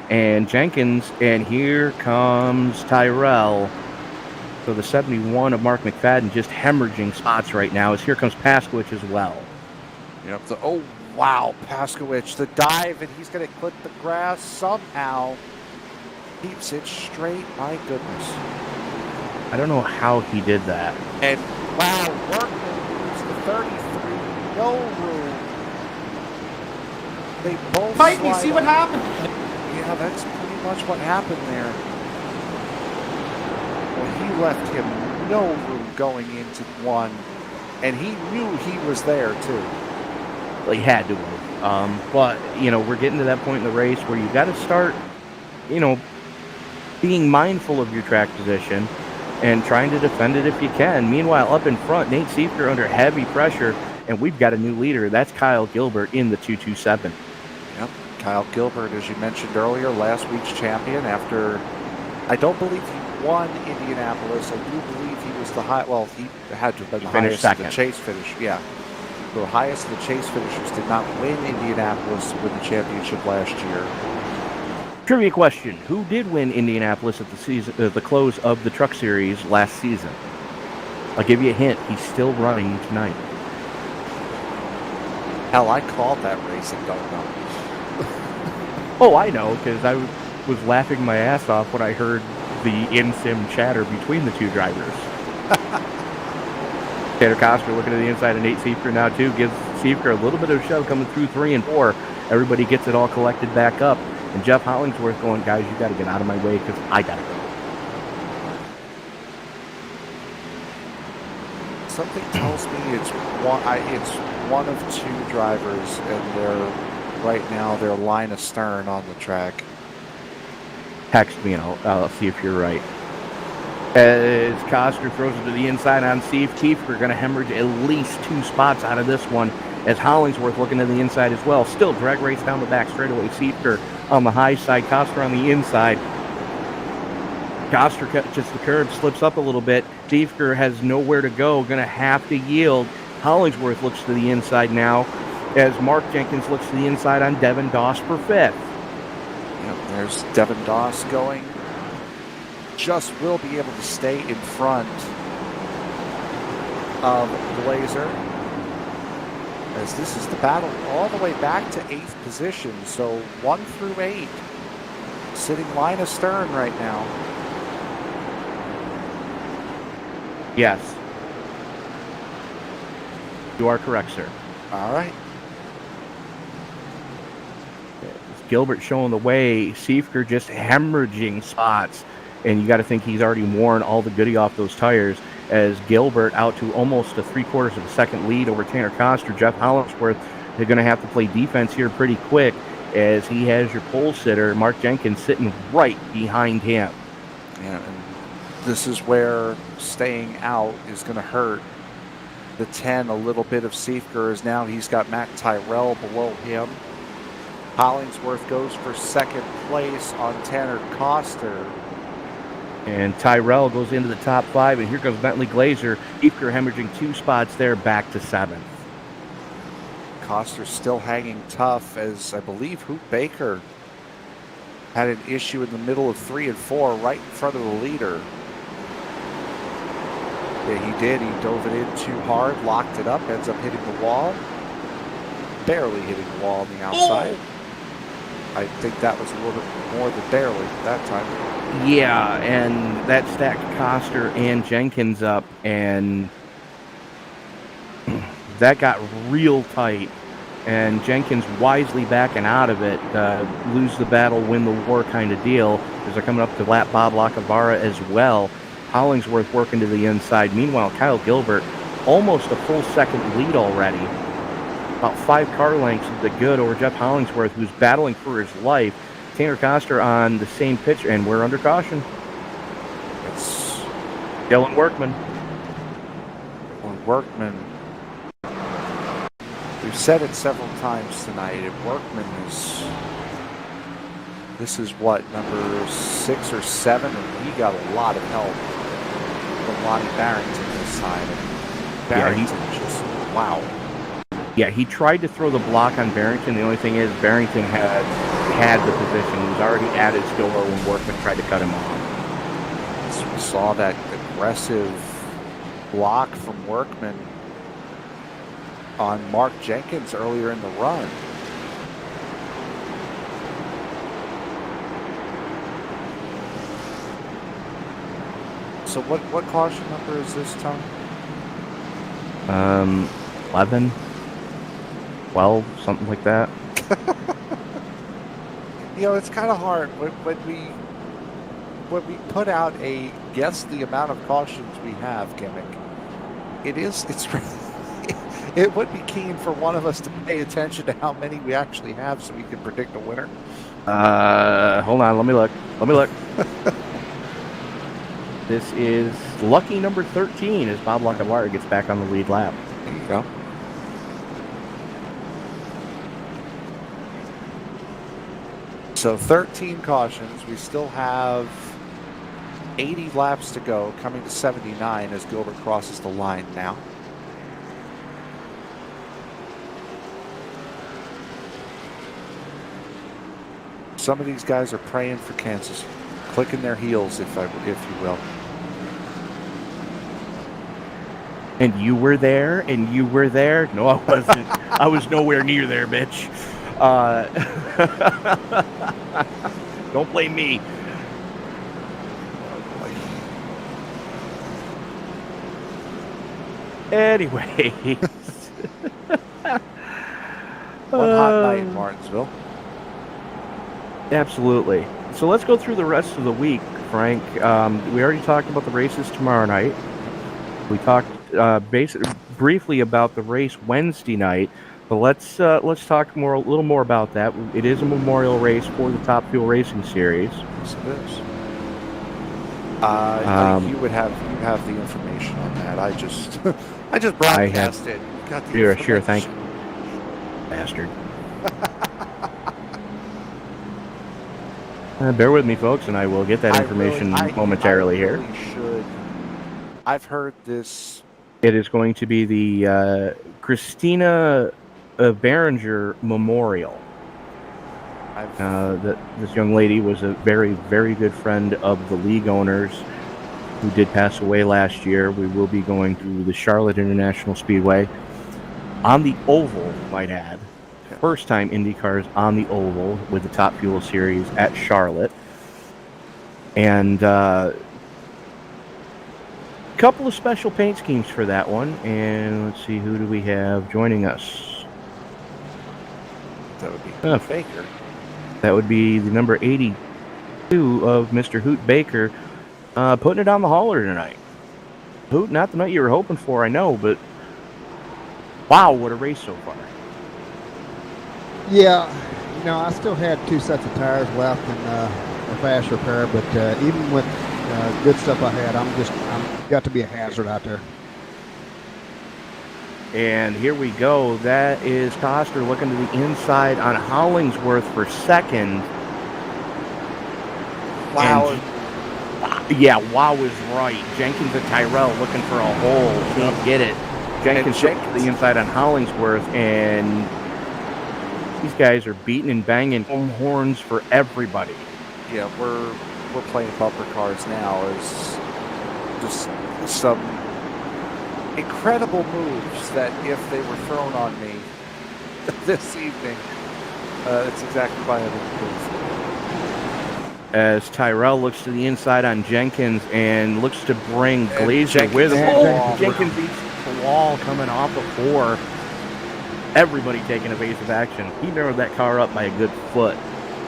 and Jenkins, and here comes Tyrell. So the 71 of Mark McFadden just hemorrhaging spots right now, as here comes Paskowitz as well. Yep. Oh, wow, Paskowitz, the dive, and he's going to clip the grass somehow. Keeps it straight, my goodness. I don't know how he did that. And wow, Workman moves the 33, no room. They both fight me, see what happened. Yeah, that's pretty much what happened there. Well, he left him no room going into one, and he knew he was there too. Well, he had to have. But, you know, we're getting to that point in the race where you got to start, you know, being mindful of your track position and trying to defend it if you can. Meanwhile, up in front, Nate Siefker under heavy pressure, and we've got a new leader. That's Kyle Gilbert in the 227. Yep, Kyle Gilbert, as you mentioned earlier, last week's champion after, I don't believe he won Indianapolis. I do believe he was the high. Well, he had to have been the Finished highest of second. the chase finish. Yeah, the highest of the chase finishers did not win Indianapolis to win the championship last year. Trivia question: who did win Indianapolis at the close of the Truck Series last season? I'll give you a hint. He's still running tonight. Hell, I called that race and don't know. Oh, I know, because I was laughing my ass off when I heard the in-sim chatter between the two drivers. Tanner Koster looking to the inside of Nate Siefker now, too. Gives Siefker a little bit of a shove coming through 3 and 4. Everybody gets it all collected back up. And Jeff Hollingsworth going, guys, you got to get out of my way because I got to go. Something tells me it's one of two drivers, and right now they're line astern on the track. Text me and I'll see if you're right. As Koster throws it to the inside on Siefker, we're going to hemorrhage at least 2 spots out of this one. As Hollingsworth looking to the inside as well. Still drag race down the back straightaway. Siefker on the high side, Koster on the inside. Koster catches the curb, slips up a little bit. Siefker has nowhere to go, going to have to yield. Hollingsworth looks to the inside now as Mark Jenkins looks to the inside on Devin Doss for 5th. Yep, there's Devin Doss going. Just will be able to stay in front of Glazer. As this is the battle all the way back to 8th position. So 1 through 8 sitting line astern right now. Yes. You are correct, sir. All right. Gilbert showing the way. Siefker just hemorrhaging spots. And you got to think he's already worn all the goodie off those tires. As Gilbert out to almost a 3/4 of a second lead over Tanner Koster. Jeff Hollingsworth, they're going to have to play defense here pretty quick as he has your pole sitter, Mark Jenkins, sitting right behind him. Yeah, and this is where staying out is going to hurt the 10 a little bit of Siefker, as now he's got Matt Tyrrell below him. Hollingsworth goes for 2nd place on Tanner Koster. And Tyrrell goes into the top 5, and here comes Bentley Glazer. Siefker hemorrhaging 2 spots there, back to 7th. Koster's still hanging tough, as I believe Hoot Baker had an issue in the middle of 3 and 4 right in front of the leader. Yeah, he did. He dove it in too hard, locked it up, ends up hitting the wall. Barely hitting the wall on the outside. Oh. I think that was a little bit more than barely that time. Yeah, and that stacked Koster and Jenkins up, and that got real tight. And Jenkins wisely backing out of it, lose the battle, win the war kind of deal, as they're coming up to lap Bob Lacavara as well. Hollingsworth working to the inside. Meanwhile, Kyle Gilbert, almost a full second lead already. About 5 car lengths of the good over Jeff Hollingsworth, who's battling for his life. Tanner Koster on the same pitch, and we're under caution. It's Dylan Workman. Workman. We've said it several times tonight. Workman is. This is what, number 6 or 7, and he got a lot of help from Lonnie Barrington this time. And Barrington just wow. Yeah, he tried to throw the block on Barrington. The only thing is Barrington had the position. He was already at his door when Workman tried to cut him off. So we saw that aggressive block from Workman on Mark Jenkins earlier in the run. So what caution number is this, Tom? 11, 12, something like that. You know, it's kind of hard when we put out a guess the amount of cautions we have gimmick. It would be keen for one of us to pay attention to how many we actually have so we can predict a winner. Hold on, let me look. This is lucky number 13 as Bob Lacavara gets back on the lead lap. There you go. So 13 cautions. We still have 80 laps to go, coming to 79 as Gilbert crosses the line now. Some of these guys are praying for Kansas, clicking their heels, if you will. And you were there, and you were there. No, I wasn't. I was nowhere near there, bitch. Don't blame me. Anyway. One hot night in Martinsville. Absolutely. So let's go through the rest of the week, Frank. We already talked about the races tomorrow night. We talked briefly about the race Wednesday night, but let's talk a little more about that. It is a memorial race for the Top Fuel Racing Series. Yes, it is. I think you have the information on that. I just broadcast it. Got the sure. Thank you, bastard. Bear with me, folks, and I will get that information momentarily here. I really should. I've heard this. It is going to be the Christina Behringer Memorial. This young lady was a very, very good friend of the league owners who did pass away last year. We will be going to the Charlotte International Speedway on the oval, might add. First time IndyCars on the oval with the Top Fuel Series at Charlotte. And couple of special paint schemes for that one. And let's see, who do we have joining us? That would be Baker. That would be the number 82 of Mr. Hoot Baker, putting it on the hauler tonight. Hoot, not the night you were hoping for, I know, but wow, what a race so far. Yeah, I still had 2 sets of tires left in a fast repair, but even with good stuff I had, I'm got to be a hazard out there. And here we go. That is Coster looking to the inside on Hollingsworth for second. Wow. Wow is right. Jenkins and Tyrell looking for a hole. Can't get it. Jenkins to the inside on Hollingsworth, and these guys are beating and banging home horns for everybody. Yeah, we're playing bumper cars now. As just some incredible moves that if they were thrown on me this evening, it's exactly what I would do. As Tyrell looks to the inside on Jenkins and looks to bring Glazer with him. Jenkins beats the wall coming off the 4. Everybody taking evasive action. He narrowed that car up by a good foot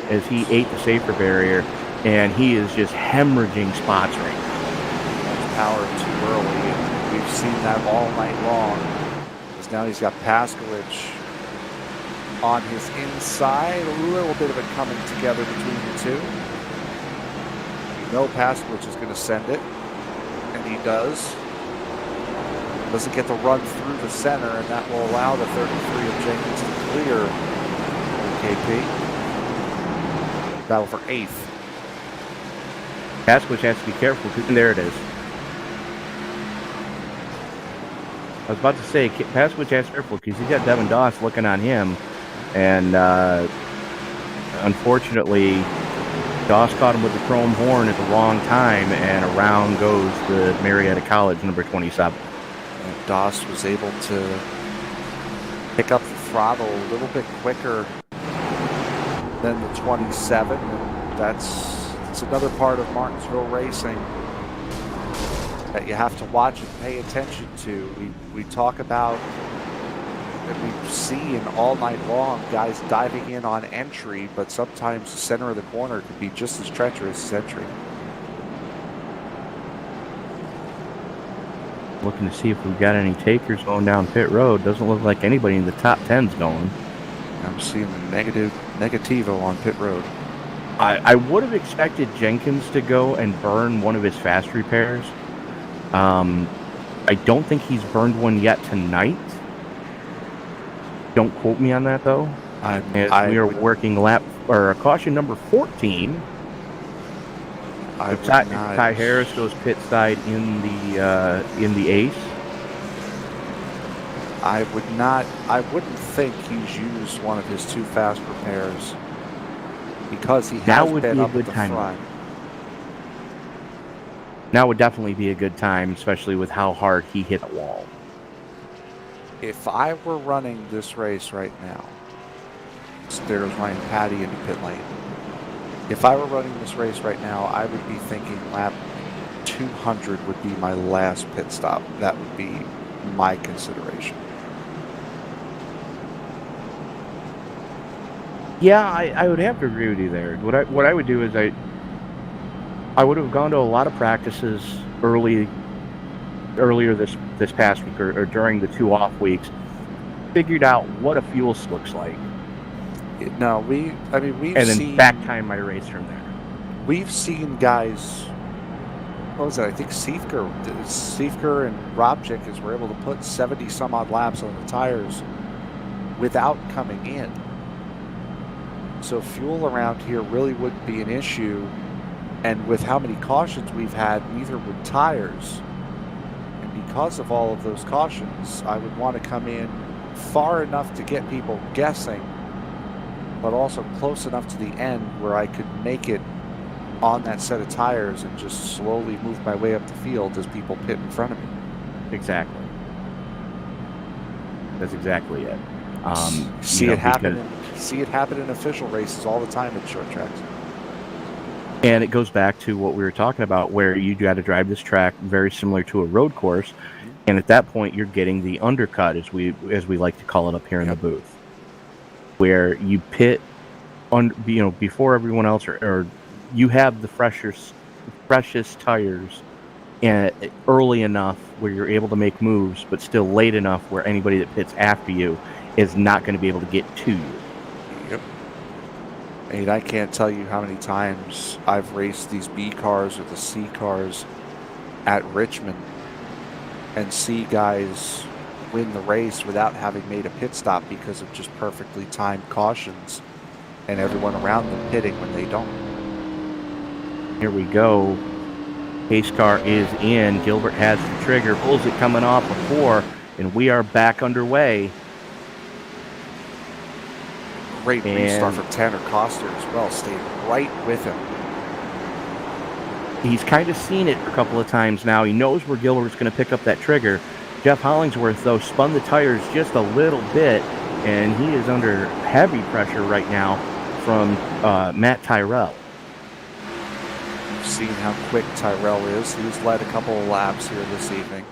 as he ate the safety barrier, and he is just hemorrhaging spots right now. That's power too early. We've seen that all night long. Because now he's got Paskovich on his inside. A little bit of it coming together between the two. You know Paskovich is going to send it, and he does. Doesn't get the run through the center, and that will allow the 33 of Jenkins to clear KP. Battle for 8th. Paskovich has to be careful, and there it is. I was about to say, Paskovich has to be careful because he's got Devin Doss looking on him, and unfortunately, Doss caught him with the chrome horn at the wrong time, and around goes the Marietta College number 27. Doss was able to pick up the throttle a little bit quicker than the 27. And that's another part of Martinsville racing that you have to watch and pay attention to. We talk about that we've seen all night long guys diving in on entry, but sometimes the center of the corner could be just as treacherous as entry. Looking to see if we've got any takers going down pit road. Doesn't look like anybody in the top 10's going. I'm seeing the negativo on pit road. I would have expected Jenkins to go and burn one of his fast repairs. I don't think he's burned one yet tonight. Don't quote me on that though. We are working lap or caution number 14. I If would Ty, not. if Ty Harris goes pit side in the Ace, I would not. I wouldn't think he's used one of his 2 fast repairs because he Now has would been be a up good at the time. front. now would definitely be a good time, especially with how hard he hit the wall. If I were running this race right now, there's Ryan Patty into pit lane. If I were running this race right now, I would be thinking lap 200 would be my last pit stop. That would be my consideration. Yeah, I would have to agree with you there. What I would do is I would have gone to a lot of practices earlier this past week or during the 2 off weeks, figured out what a fuel looks like, No, we've and then seen back time my race from there. We've seen guys. What was it? I think Siefker and Robchik were able to put 70 some odd laps on the tires without coming in. So fuel around here really wouldn't be an issue. And with how many cautions we've had, neither would tires. And because of all of those cautions, I would want to come in far enough to get people guessing, but also close enough to the end where I could make it on that set of tires and just slowly move my way up the field as people pit in front of me. Exactly. That's exactly it. See it happen in official races all the time at short tracks. And it goes back to what we were talking about, where you got to drive this track very similar to a road course, and at that point you're getting the undercut, as we like to call it up here in the booth, where you pit before everyone else, or you have the freshest tires early enough where you're able to make moves, but still late enough where anybody that pits after you is not going to be able to get to you. Yep. I mean, I can't tell you how many times I've raced these B cars or the C cars at Richmond and see guys win the race without having made a pit stop because of just perfectly timed cautions and everyone around them pitting when they don't. Here we go. Pace car is in. Gilbert has the trigger, pulls it coming off a 4, and we are back underway. Great restart from Tanner Coster as well. Stayed right with him. He's kind of seen it a couple of times now. He knows where Gilbert's going to pick up that trigger. Jeff Hollingsworth, though, spun the tires just a little bit, and he is under heavy pressure right now from Matt Tyrrell. We've seen how quick Tyrrell is. He's led a couple of laps here this evening.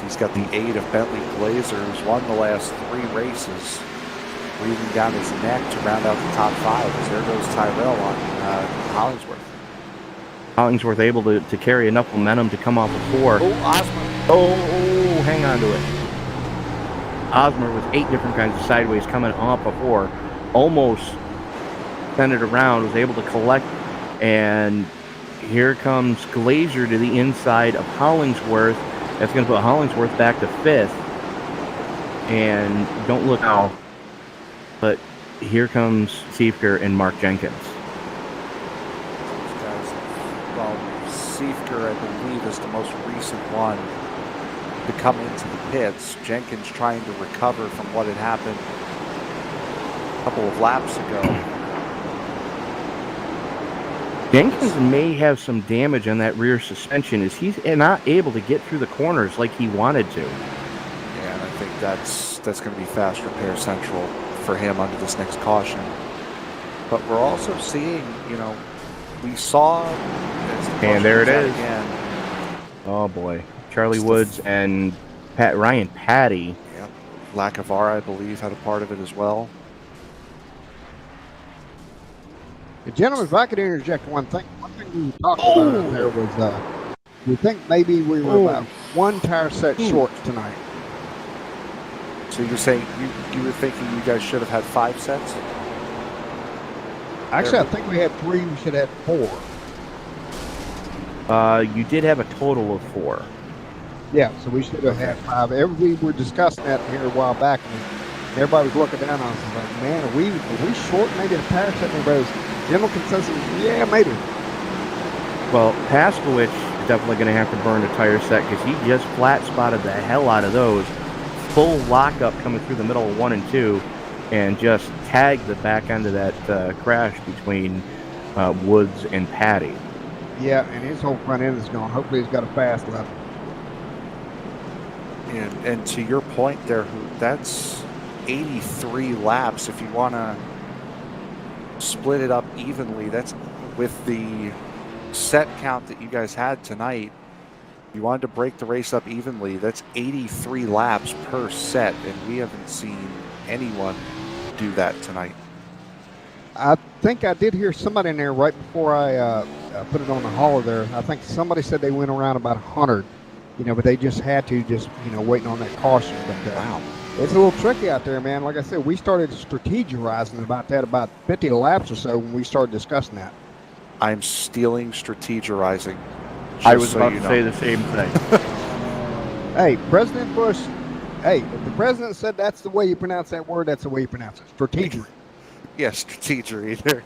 He's got the aid of Bentley Glazer, who's won the last 3 races, breathing down his neck to round out the top 5. As there goes Tyrrell on Hollingsworth. Hollingsworth able to carry enough momentum to come off a 4. Oh, Osmer. Oh, hang on to it. Osmer with 8 different kinds of sideways coming off a 4. Almost sent it around, was able to collect, and here comes Glazer to the inside of Hollingsworth. That's going to put Hollingsworth back to 5th. And don't look out, but here comes Siefker and Mark Jenkins. Those guys, well, Siefker, I believe, is the most recent one to come into the pits. Jenkins trying to recover from what had happened a couple of laps ago. Jenkins may have some damage on that rear suspension as he's not able to get through the corners like he wanted to. Yeah, and I think that's going to be fast repair central for him under this next caution. But we're also seeing, we saw... And there it is. Again. Oh, boy. Charlie Woods and Ryan Patty. Yep. Lackavar, I believe, had a part of it as well. Gentlemen, if I could interject one thing we were talking about there was we think maybe we were about 1 tire set short tonight. So you're saying you were thinking you guys should have had 5 sets? Actually, I think we had 3. We should have had 4. You did have a total of 4. Yeah, so we should have had 5. We were discussing that here a while back. And Everybody was looking down on us. Like, man, are we short maybe a tire set? Everybody's general consensus, yeah, maybe. Well, Paskowicz is definitely going to have to burn a tire set because he just flat spotted the hell out of those. Full lockup coming through the middle of 1 and 2 and just tagged the back end of that crash between Woods and Patty. Yeah, and his whole front end is gone. Hopefully he's got a fast left. And to your point there, that's 83 laps. If you want to split it up evenly, that's with the set count that you guys had tonight. You wanted to break the race up evenly. That's 83 laps per set, and we haven't seen anyone do that tonight. I think I did hear somebody in there right before I put it on the hauler there. I think somebody said they went around about 100, but they just had to waiting on that caution. But Wow. It's a little tricky out there, man. Like I said, we started strategizing about that about 50 laps or so when we started discussing that. I'm stealing strategizing. I was about to say the same thing. Hey, President Bush, if the president said that's the way you pronounce that word, that's the way you pronounce it. Strategic. Yeah, strategery either.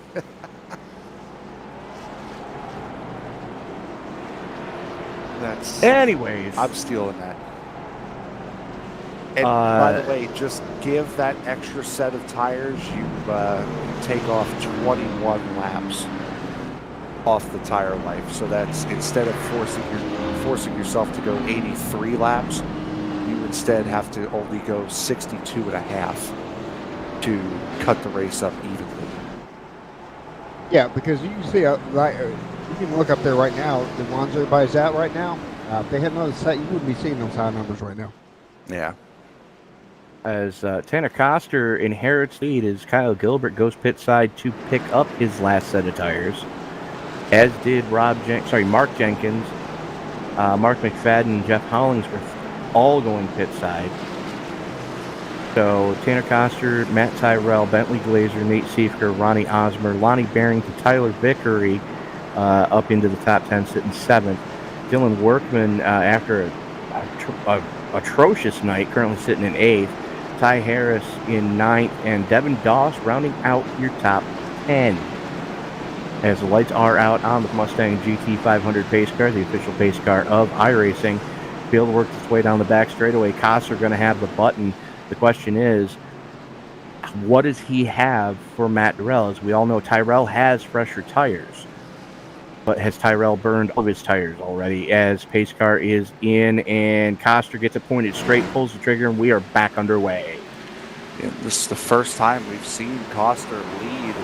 Anyways. I'm stealing that. And by the way, just give that extra set of tires, you take off 21 laps off the tire life. So that's instead of forcing yourself to go 83 laps, you instead have to only go 62 and a half to cut the race up evenly. Yeah, because you can see, you can look up there right now, the ones everybody's at right now. If they had another set, you wouldn't be seeing those high numbers right now. Yeah. As Tanner Coster inherits lead as Kyle Gilbert goes pit side to pick up his last set of tires, as did Mark Jenkins, Mark McFadden, and Jeff Hollingsworth all going pit side. So Tanner Coster, Matt Tyrrell, Bentley Glazer, Nate Siefker, Ronnie Osmer, Lonnie Barrington, Tyler Vickery up into the top 10, sitting 7th. Dylan Workman, after a atrocious night, currently sitting in 8th. Ty Harris in 9th, and Devin Doss rounding out your top 10. As the lights are out on the Mustang GT500 pace car, the official pace car of iRacing, field works its way down the back straightaway. Coster going to have the button. The question is, what does he have for Matt Tyrrell? As we all know, Tyrrell has fresher tires. But has Tyrrell burned all of his tires already? As pace car is in, and Coster gets it pointed straight, pulls the trigger, and we are back underway. Yeah, this is the first time we've seen Coster lead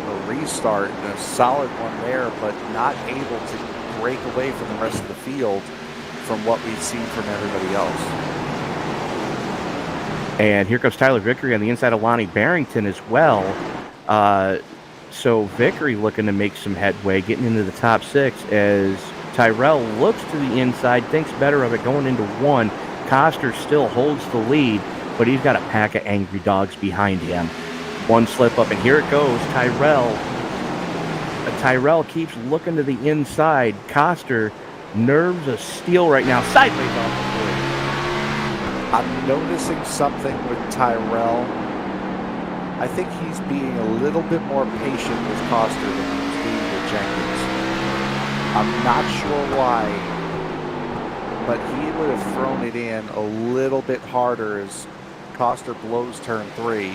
a restart, and a solid one there, but not able to break away from the rest of the field from what we've seen from everybody else. And here comes Tyler Vickery on the inside of Lonnie Barrington as well. So Vickery looking to make some headway, getting into the top 6 as Tyrrell looks to the inside, thinks better of it going into 1. Coster still holds the lead, but he's got a pack of angry dogs behind him. One slip up, and here it goes. Tyrrell keeps looking to the inside. Coster, nerves of steel right now, sideways off the board. I'm noticing something with Tyrrell. I think he's being a little bit more patient with Coster than he was being with Jenkins. I'm not sure why, but he would have thrown it in a little bit harder as Coster blows turn 3.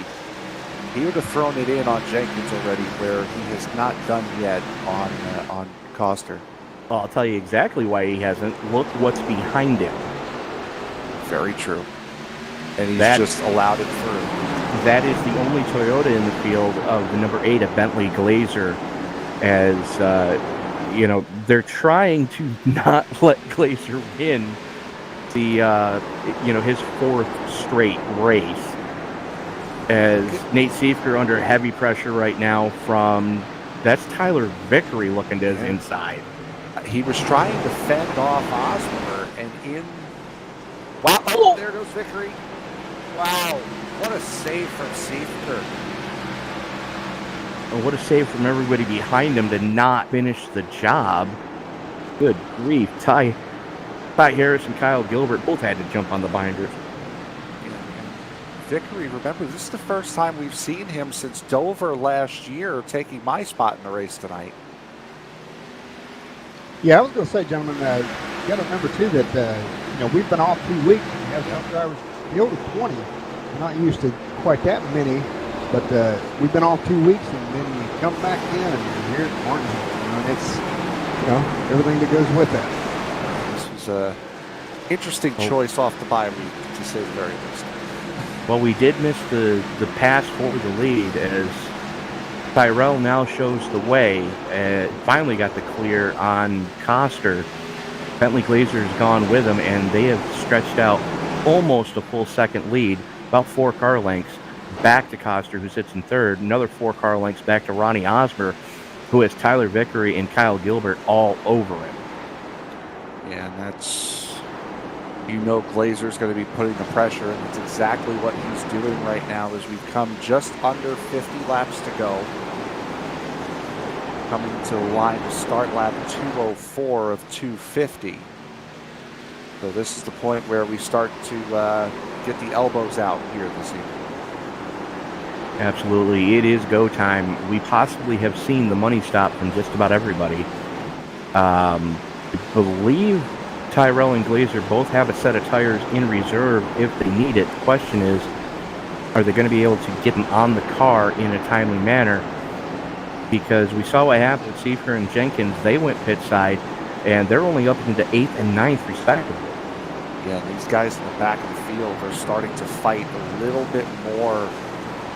He would have thrown it in on Jenkins already, where he has not done yet on Coster. Well, I'll tell you exactly why he hasn't. Look what's behind him. Very true. And he's just allowed it through. That is the only Toyota in the field of the number 8 of Bentley Glazer, as they're trying to not let Glazer win the his 4th straight race. As Nate Siefker under heavy pressure right now from that's Tyler Vickery looking to his inside. He was trying to fend off Osmer, and wow! Oh, there goes Vickery. Wow. What a save from Siefker. And what a save from everybody behind him to not finish the job. Good grief. Ty Harris and Kyle Gilbert both had to jump on the binders. Vickery, remember, this is the first time we've seen him since Dover last year taking my spot in the race tonight. Yeah, I was going to say, gentlemen, you got to remember too that we've been off 2 weeks. We have some drivers the over 20. We're not used to quite that many, but we've been off 2 weeks, and then you come back in and you're here at Martinsville. And it's everything that goes with that. This was a interesting choice off the bye week, to say the very least. Well, we did miss the pass for the lead as Tyrell now shows the way. Finally got the clear on Coster. Bentley Glazer's gone with him, and they have stretched out almost a full second lead, about 4 car lengths, back to Coster, who sits in third. Another 4 car lengths back to Ronnie Osmer, who has Tyler Vickery and Kyle Gilbert all over him. Yeah, and that's... Glazer's going to be putting the pressure, and it's exactly what he's doing right now as we've come just under 50 laps to go. Coming to the line to start lap 204 of 250. So this is the point where we start to get the elbows out here this evening. Absolutely. It is go time. We possibly have seen the money stop from just about everybody. I believe Tyrell and Glazer both have a set of tires in reserve if they need it. The question is, are they going to be able to get them on the car in a timely manner? Because we saw what happened with Seifer and Jenkins. They went pit side, and they're only up into 8th and 9th, respectively. Yeah, these guys in the back of the field are starting to fight a little bit more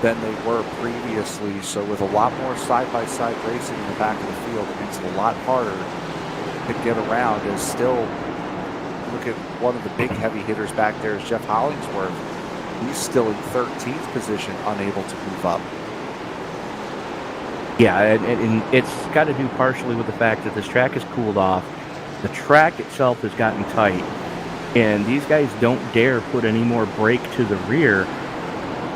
than they were previously. So with a lot more side-by-side racing in the back of the field, it makes it a lot harder to get around. As still, look at one of the big heavy hitters back there is Jeff Hollingsworth. He's still in 13th position, unable to move up. Yeah, and it's got to do partially with the fact that this track has cooled off. The track itself has gotten tight, and these guys don't dare put any more brake to the rear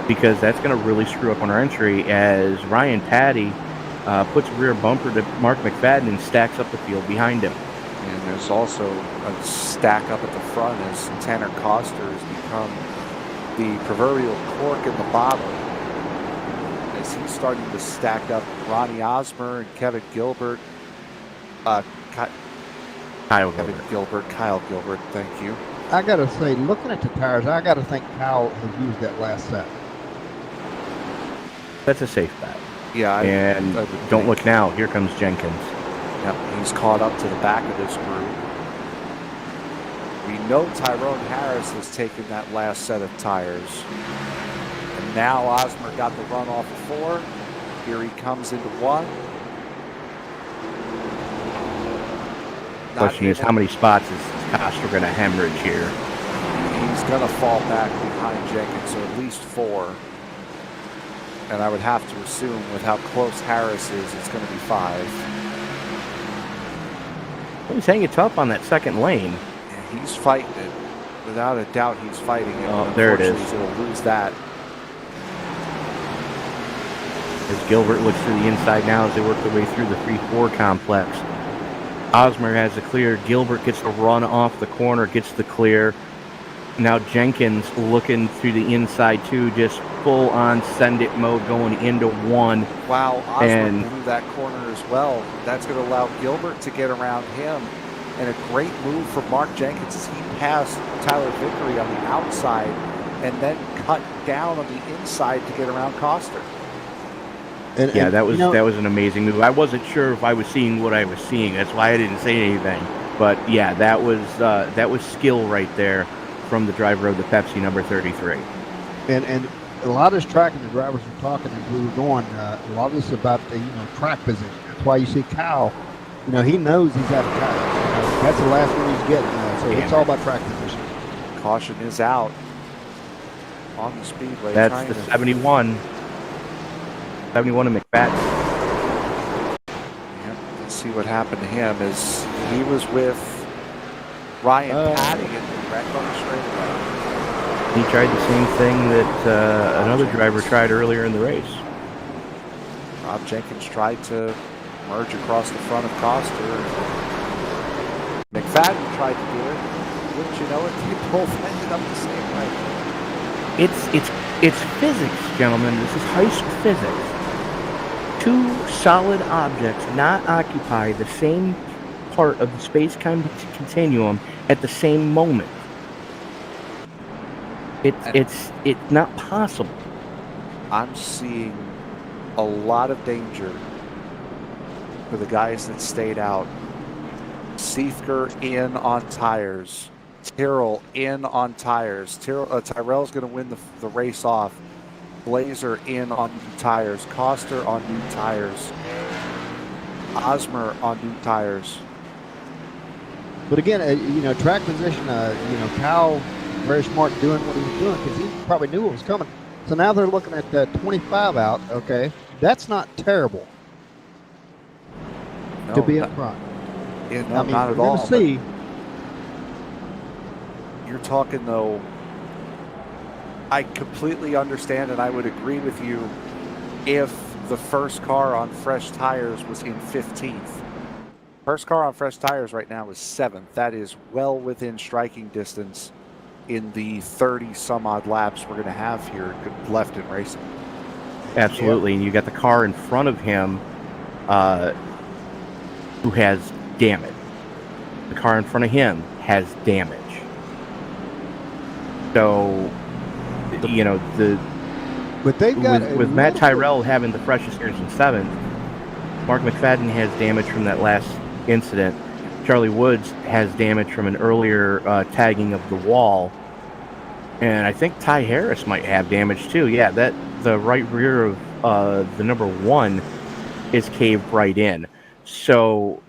because that's going to really screw up on our entry as Ryan Patty puts a rear bumper to Mark McFadden and stacks up the field behind him. And there's also a stack up at the front as Tanner Coster has become the proverbial cork in the bottle as he's starting to stack up Ronnie Osmer and Kevin Gilbert. Kyle Gilbert, thank you. I got to say, looking at the tires, I got to think Kyle has used that last set. That's a safe bet. Yeah. I don't look now. Here comes Jenkins. Yep, he's caught up to the back of this group. We know Tyrone Harris has taken that last set of tires. And now Osmer got the run off of 4. Here he comes into 1. Question is, how many spots is Coster going to hemorrhage here? He's going to fall back behind Jenkins, so at least 4. And I would have to assume with how close Harris is, it's going to be 5. He's hanging tough on that second lane. Yeah, he's fighting it. Without a doubt, he's fighting it. Oh, there it is. He's going to lose that. As Gilbert looks to the inside now as they work their way through the 3-4 complex. Osmer has the clear. Gilbert gets the run off the corner, gets the clear. Now Jenkins looking through the inside too, just full on send it mode going into 1. Wow, Osmer blew that corner as well. That's going to allow Gilbert to get around him. And a great move from Mark Jenkins as he passed Tyler Vickery on the outside and then cut down on the inside to get around Coster. Yeah, that was an amazing move. I wasn't sure if I was seeing what I was seeing. That's why I didn't say anything. But yeah, that was skill right there from the driver of the Pepsi number 33. And a lot of this track and the drivers were talking as we were going. A lot of this is about the track position. That's why you see Kyle. He knows he's out of tires. That's the last one he's getting. So it's all about track position. Caution is out on the speedway. That's the 71. 71 to McFadden. Yep, let's see what happened to him as he was with Ryan Patty in the wreck on the straightaway. He tried the same thing that another driver tried earlier in the race. Rob Jenkins tried to merge across the front of Coster. McFadden tried to do it. Wouldn't you know it? They both ended up the same way. It's It's physics, gentlemen. This is high school physics. Two solid objects not occupy the same part of the space-time continuum at the same moment. It's not possible. I'm seeing a lot of danger for the guys that stayed out. Seifker in on tires. Tyrrell in on tires. Tyrrell's going to win the race off. Blazer in on new tires. Coster on new tires. Osmer on new tires. But again, track position, Kyle, very smart doing what he was doing because he probably knew what was coming. So now they're looking at 25 out. Okay, that's not terrible to be up front. Yeah, no, not at we're all. Going to see. You're talking, though, I completely understand, and I would agree with you if the first car on fresh tires was in 15th. First car on fresh tires right now is 7th. That is well within striking distance in the 30-some-odd laps we're going to have here left in racing. Absolutely, and you got the car in front of him who has damage. The car in front of him has damage. So, But they've got with Matt Tyrrell having the freshest tires in 7th, Mark McFadden has damage from that last incident. Charlie Woods has damage from an earlier tagging of the wall. And I think Ty Harris might have damage too. Yeah, the right rear of the number 1 is caved right in. So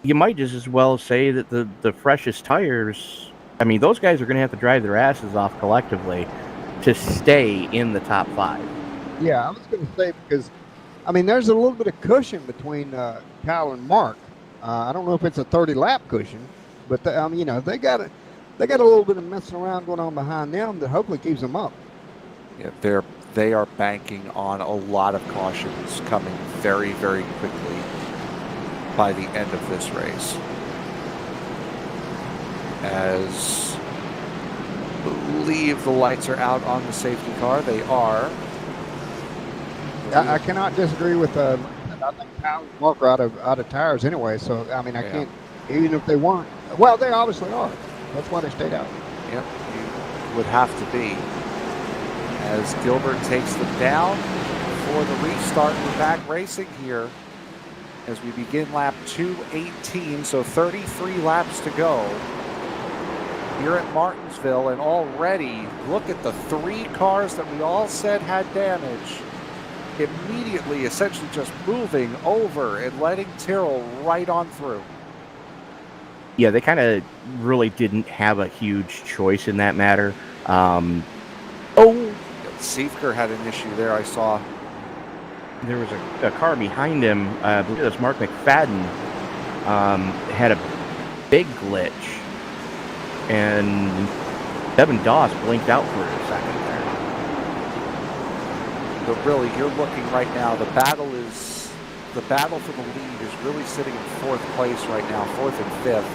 you might just as well say that the freshest tires, I mean, those guys are going to have to drive their asses off collectively to stay in the top 5. Yeah, I was going to say because, there's a little bit of cushion between Kyle and Mark. I don't know if it's a 30-lap cushion, but they got a little bit of messing around going on behind them that hopefully keeps them up. Yeah, they are banking on a lot of cautions coming very, very quickly by the end of this race. As I believe the lights are out on the safety car. They are. I cannot disagree with. I think Kyle and Mark are out of tires anyway. So I can't. Even if they weren't, well, they obviously are. That's why they stayed out. Yep, you would have to be. As Gilbert takes them down for the restart, we're back racing here as we begin lap 218. So 33 laps to go here at Martinsville, and already look at the 3 cars that we all said had damage immediately essentially just moving over and letting Tyrrell right on through. Yeah, they kind of really didn't have a huge choice in that matter. Seifker had an issue there, I saw. There was a car behind him, I believe it was Mark McFadden, had a big glitch, and Devin Doss blinked out for a second there. But really, you're looking right now, the battle for the lead is really sitting in 4th place right now, 4th and 5th.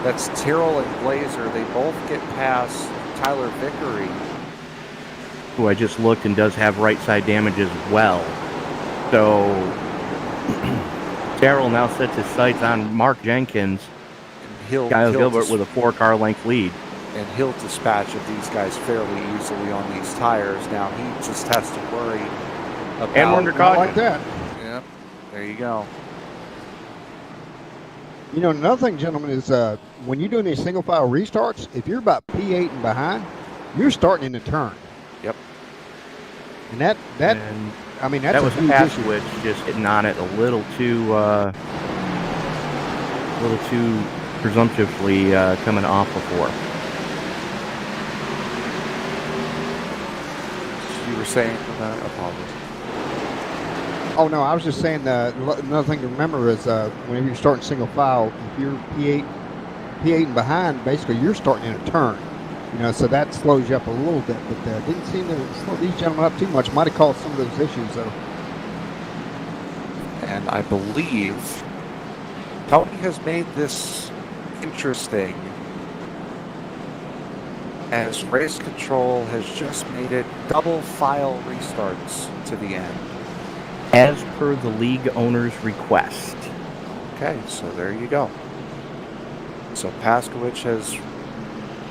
That's Tyrrell and Blazer. They both get past Tyler Vickery, who I just looked and does have right side damage as well. So Tyrrell now sets his sights on Mark Jenkins, Kyle Gilbert with a 4-car length lead. And he'll dispatch of these guys fairly easily on these tires. Now he just has to worry about... And under caution. Like that. Yep, there you go. Another thing, gentlemen, is when you're doing these single file restarts, if you're about P8 and behind, you're starting in the turn. Yep. And that's that was a huge Pat issue. Switch just hitting on it a little too presumptively coming off before. You were saying apologies. Oh no, I was just saying another thing to remember is whenever you're starting single file, if you're P8 and behind, basically you're starting in a turn. So that slows you up a little bit, but didn't seem to slow these gentlemen up too much. Might have caused some of those issues though. And I believe Tony has made this interesting. as race control has just made it double file restarts to the end. As per the league owner's request. Okay, so there you go. So Paskowicz has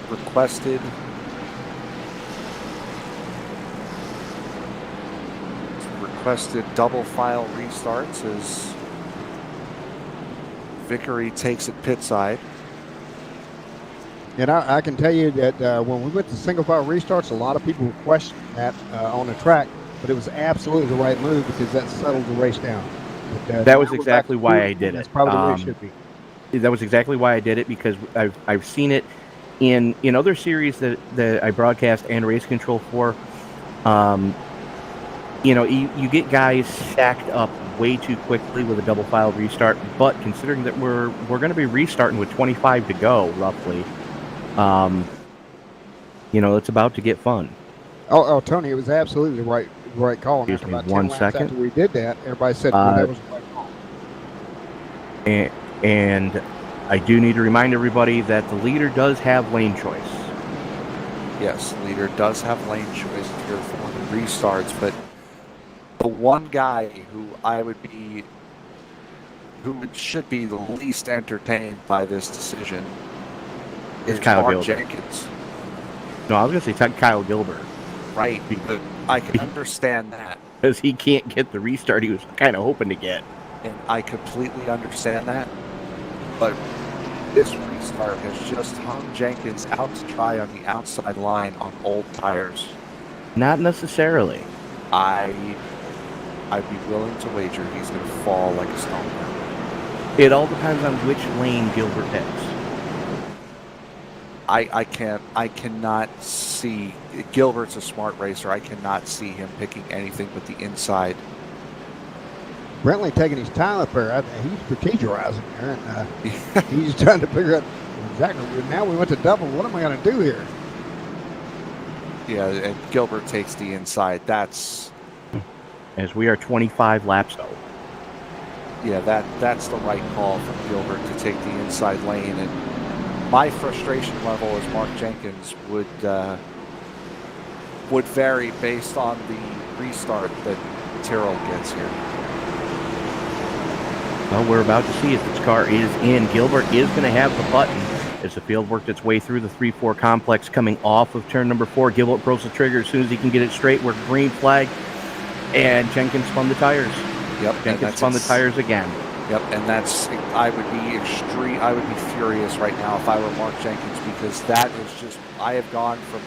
requested double file restarts as Vickery takes it pit side. And I can tell you that when we went to single file restarts, a lot of people questioned that on the track, but it was absolutely the right move because that settled the race down. But, that was exactly why I did it. That's probably the way it should be. That was exactly why I did it, because I've seen it in other series that I broadcast and race control for. You get guys stacked up way too quickly with a double file restart, but considering that we're going to be restarting with 25 to go roughly, it's about to get fun. Oh, Tony, it was absolutely the right call. And Excuse after me, about 10 1 laps second. after we did that, everybody said that was the right call. And I do need to remind everybody that the leader does have lane choice. Yes, leader does have lane choice here for the restarts, but the one guy who should be the least entertained by this decision is Kyle Mark Gilbert. Jenkins. No, I was going to say Kyle Gilbert. Right, but I can understand that. Because he can't get the restart he was kind of hoping to get. And I completely understand that. But this restart has just hung Jenkins out to dry on the outside line on old tires. Not necessarily. I'd be willing to wager he's going to fall like a stone. It all depends on which lane Gilbert hits. I cannot see. Gilbert's a smart racer. I cannot see him picking anything but the inside. Brentley taking his time up there. He's strategizing there, and he's trying to figure out exactly. Now we went to double. What am I going to do here? Yeah, and Gilbert takes the inside. That's as we are 25 laps out. Yeah, that's the right call from Gilbert to take the inside lane. And my frustration level as Mark Jenkins would vary based on the restart that Tyrrell gets here. Well, we're about to see if this car is in. Gilbert is going to have the button as the field worked its way through the 3-4 complex coming off of turn number 4. Gilbert pulls the trigger as soon as he can get it straight. We're green flag, and Jenkins spun the tires. Yep, Jenkins spun the tires again. Yep, and I would be furious right now if I were Mark Jenkins, because that is just, I have gone from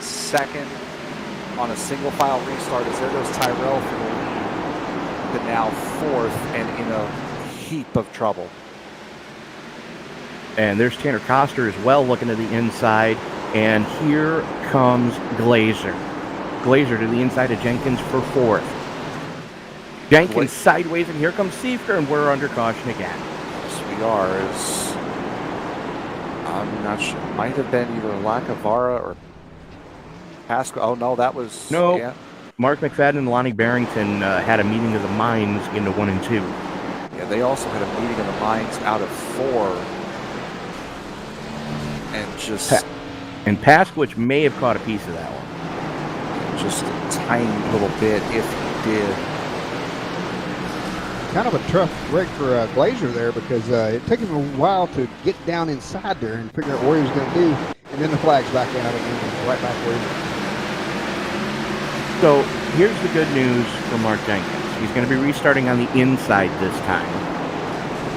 second on a single file restart as there goes Tyrrell for the lead, to now fourth and in a heap of trouble. And there's Tanner Coster as well looking to the inside. And here comes Glazer. Glazer to the inside of Jenkins for fourth. Jenkins sideways, and here comes Seifker, and we're under caution again. Yes, we are. I'm not sure. Might have been either Lacavara or Pascal. Oh, no, that was... No. Yeah. Mark McFadden and Lonnie Barrington had a meeting of the minds into 1 and 2. Yeah, they also had a meeting of the minds out of 4. And just... And Paskowicz may have caught a piece of that one. Just a tiny little bit, if he did. Kind of a tough break for Glazer there, because it took him a while to get down inside there and figure out what he was going to do. And then the flag's back out again, right back where he was. So here's the good news for Mark Jenkins. He's going to be restarting on the inside this time.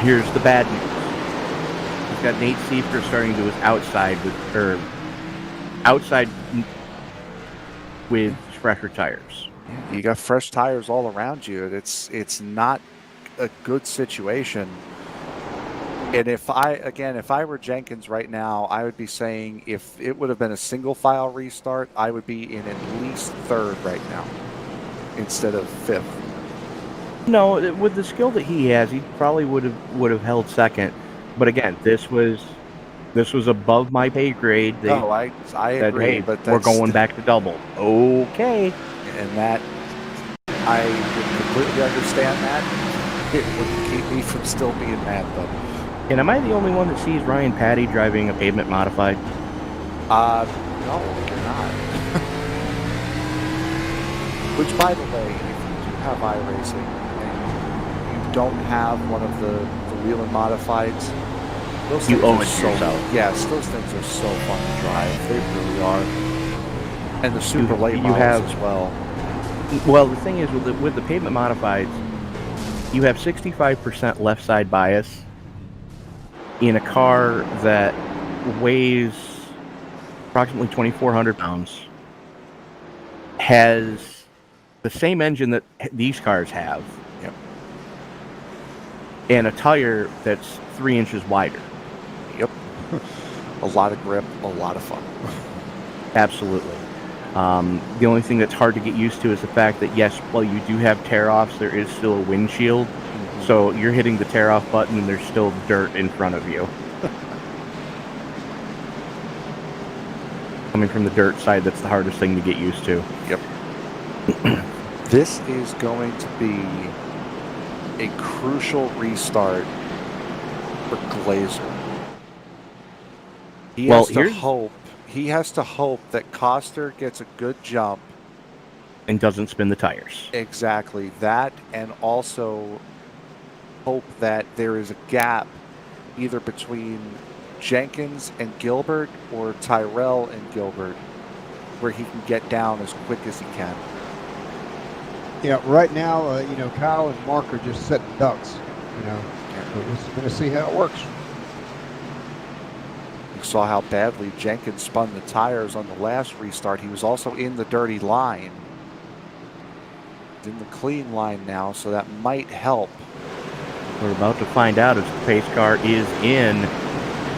Here's the bad news. He's got Nate Seifker starting to his outside with fresher tires. You got fresh tires all around you. It's not a good situation. And if I were Jenkins right now, I would be saying if it would have been a single file restart, I would be in at least third right now instead of fifth. No, with the skill that he has, he probably would have held second. But again, this was above my pay grade. I agree, hey, but we're going back to double. Okay. And that, I would completely understand that. It wouldn't keep me from still being mad, though. And am I the only one that sees Ryan Patty driving a pavement modified? No, you're not. Which, by the way, if you do have iRacing and you don't have one of the Whelen Modifieds, those You things owe are it to so, yourself. yes, those things are so fun to drive. They really are. And the super late you models have- as well. Well, the thing is, with the pavement modifieds, you have 65% left side bias in a car that weighs approximately 2,400 pounds, has the same engine that these cars have, Yep. and a tire that's 3 inches wider. Yep. A lot of grip, a lot of fun. Absolutely. The only thing that's hard to get used to is the fact that, yes, while you do have tear-offs, there is still a windshield. So you're hitting the tear-off button and there's still dirt in front of you. Coming from the dirt side, that's the hardest thing to get used to. Yep. This is going to be a crucial restart for Glazer. He has to hope that Coster gets a good jump. And doesn't spin the tires. Exactly. That, and also hope that there is a gap either between Jenkins and Gilbert or Tyrell and Gilbert where he can get down as quick as he can. Yeah, right now, Kyle and Mark are just setting ducks, But we're just going to see how it works. You saw how badly Jenkins spun the tires on the last restart. He was also in the dirty line. In the clean line now, so that might help. We're about to find out as the pace car is in.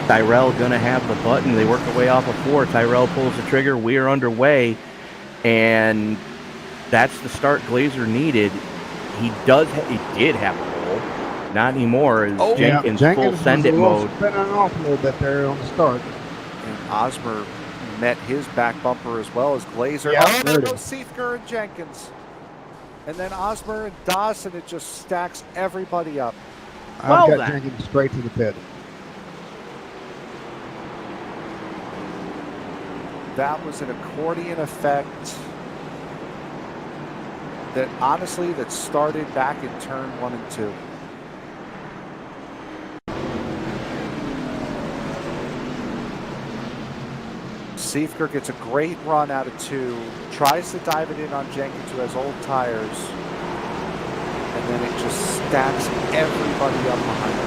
Tyrell going to have the button. They work their way off of 4. Tyrell pulls the trigger. We are underway. And that's the start Glazer needed. He did have a roll. Not anymore. As Jenkins full send it mode. Spinning off a little bit there on the start. And Osmer met his back bumper as well as Glazer. Yeah, there goes Seifker and Jenkins. And then Osmer and Dawson, it just stacks everybody up. I've got Jenkins straight to the pit. That was an accordion effect that honestly that started back in turn 1 and 2. Seifker gets a great run out of 2, tries to dive it in on Jenkins who has old tires, and then it just stacks everybody up behind him.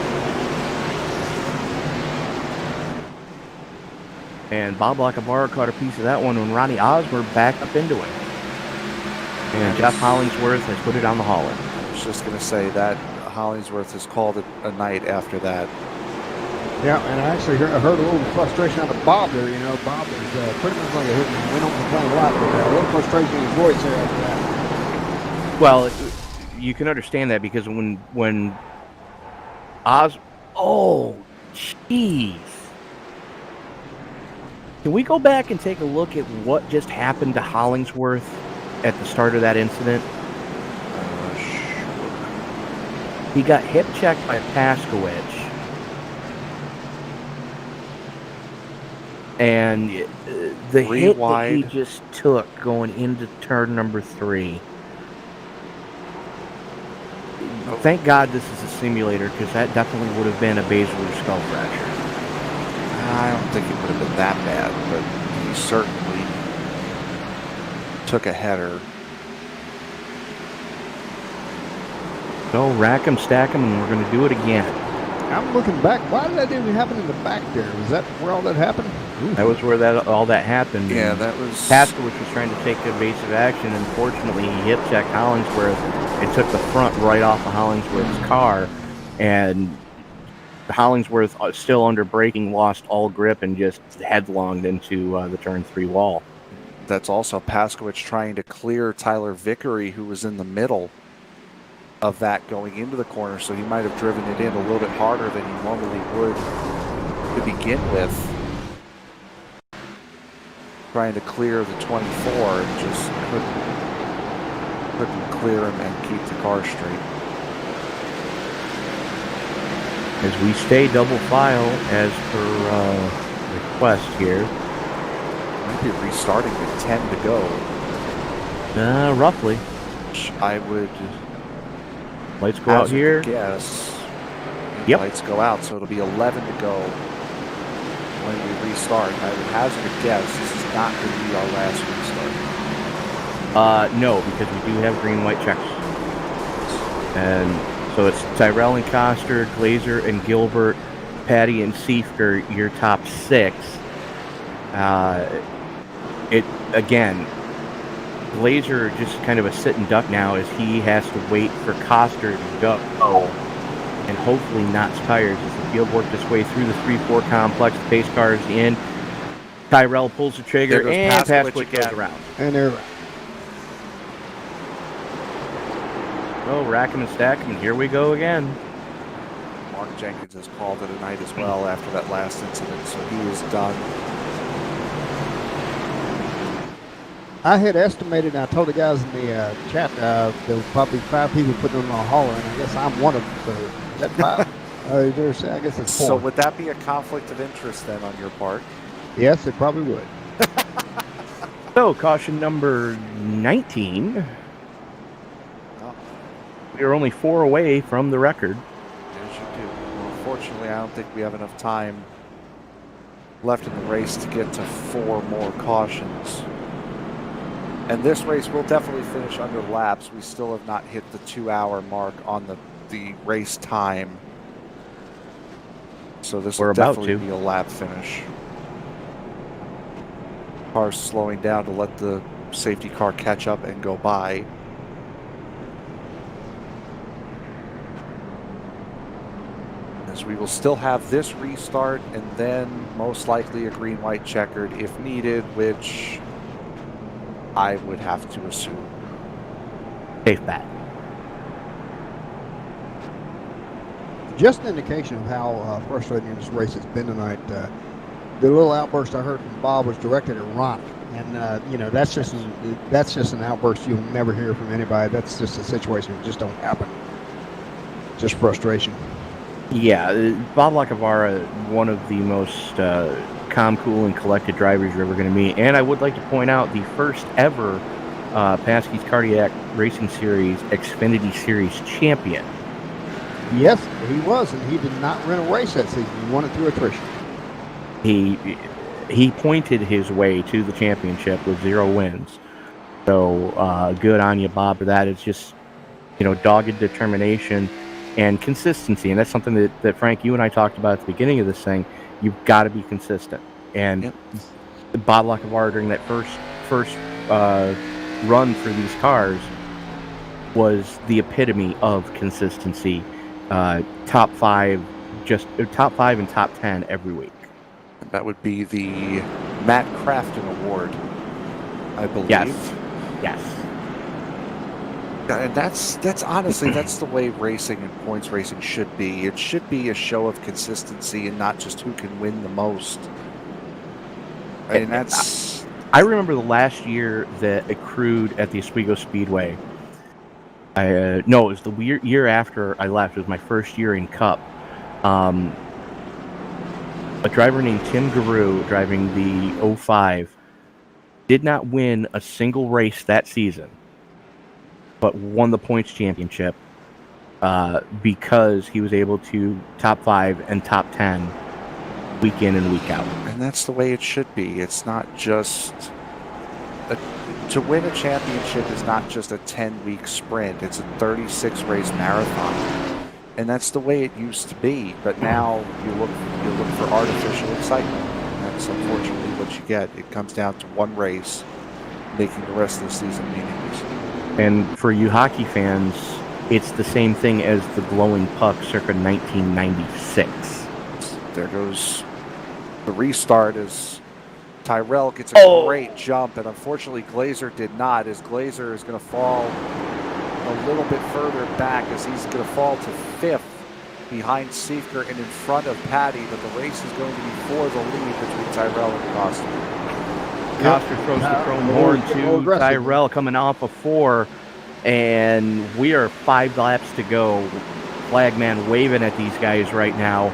And Bob Lacabara caught a piece of that one when Ronnie Osmer backed up into it. And Jeff Hollingsworth has put it on the hauler. I was just going to say that Hollingsworth has called it a night after that. Yeah, and I actually heard a little frustration out of Bob there. Bob was pretty much like a hit and went on the plane a lot, but a little frustration in his voice there after that. Well, you can understand that because when oh, jeez. Can we go back and take a look at what just happened to Hollingsworth at the start of that incident? Sure. He got hip checked by Pasky. And the hit that he just took going into turn number 3. Thank God this is a simulator, because that definitely would have been a basilar skull fracture. I don't think it would have been that bad, but he certainly took a header. So rack him, stack him, and we're going to do it again. I'm looking back. Why did that even happen in the back there? Was that where all that happened? Ooh. That was where all that happened. Yeah, that was... Pasky was trying to take evasive action. Unfortunately, he hip checked Hollingsworth and took the front right off of Hollingsworth's car. And Hollingsworth, still under braking, lost all grip and just headlonged into the turn 3 wall. That's also Pasky trying to clear Tyler Vickery, who was in the middle of that going into the corner, so he might have driven it in a little bit harder than he normally would to begin with. Trying to clear the 24, and just couldn't clear him and keep the car straight. As we stay double file as per request here. might be restarting with 10 to go. Roughly. Which I would Lights go out hazard here. to guess. Yep. Lights go out, so it'll be 11 to go when we restart. I would hazard a guess this is not going to be our last restart. No, because we do have green-white checks. And so it's Tyrell and Coster, Glazer and Gilbert, Patty and Seifker, your top 6. Again, Glazer just kind of a sitting duck now as he has to wait for Coster to go and hopefully not tires as the field worked its way through the 3-4 complex. The pace car is in. Tyrell pulls the trigger and Pasky goes around. And they're Oh, rack 'em and stack 'em, and here we go again. Mark Jenkins has called it a night as well after that last incident, so he is done. I had estimated, and I told the guys in the chat, there were probably 5 people putting on a hauler, and I guess I'm one of them. So is that 5? I guess it's 4. So would that be a conflict of interest then on your part? Yes, it probably would. So, caution number 19. Oh, We are only 4 away from the record. as you do. Well, unfortunately, I don't think we have enough time left in the race to get to 4 more cautions. And this race will definitely finish under laps. We still have not hit the 2-hour mark on the race time. So this will definitely be a lap finish. Car's slowing down to let the safety car catch up and go by. As we will still have this restart and then most likely a green-white checkered if needed, which I would have to assume. Safe bet. Just an indication of how frustrating this race has been tonight. The little outburst I heard from Bob was directed at Ronnie, and that's just an outburst you'll never hear from anybody. That's just a situation that just don't happen. Just frustration. Yeah, Bob Lacavara, one of the most calm, cool, and collected drivers you're ever going to meet. And I would like to point out the first ever Pasky's Cardiac Racing Series Xfinity Series champion. Yes, he was, and he did not win a race that season. He won it through attrition. He pointed his way to the championship with 0 wins. So good on you, Bob, for that. It's just, dogged determination and consistency. And that's something that Frank, you and I talked about at the beginning of this thing. You've got to be consistent. And Bob Lacavara during that first run for these cars was the epitome of consistency. Top 5 and top 10 every week. That would be the Matt Crafton Award, I believe. Yes. And that's honestly, that's the way racing and points racing should be. It should be a show of consistency and not just who can win the most. And that's... I remember the last year that accrued at the Oswego Speedway. No, it was the year after I left. It was my first year in Cup. A driver named Tim Guru, driving the 05, did not win a single race that season, but won the points championship because he was able to top 5 and top 10 week in and week out. And that's the way it should be. It's not just... to win a championship is not just a 10-week sprint. It's a 36-race marathon. And that's the way it used to be. But now you look for artificial excitement. And that's unfortunately what you get. It comes down to one race, making the rest of the season meaningless. And for you hockey fans, it's the same thing as the glowing puck circa 1996. There goes the restart as Tyrell gets a great jump, and unfortunately Glazer did not, as Glazer is going to fall a little bit further back as he's going to fall to 5th behind Seifker and in front of Patty, but the race is going to be for the lead between Tyrell and Coster. Coster throws the chrome horn to Tyrell coming off of 4, and we are 5 laps to go. Flagman waving at these guys right now.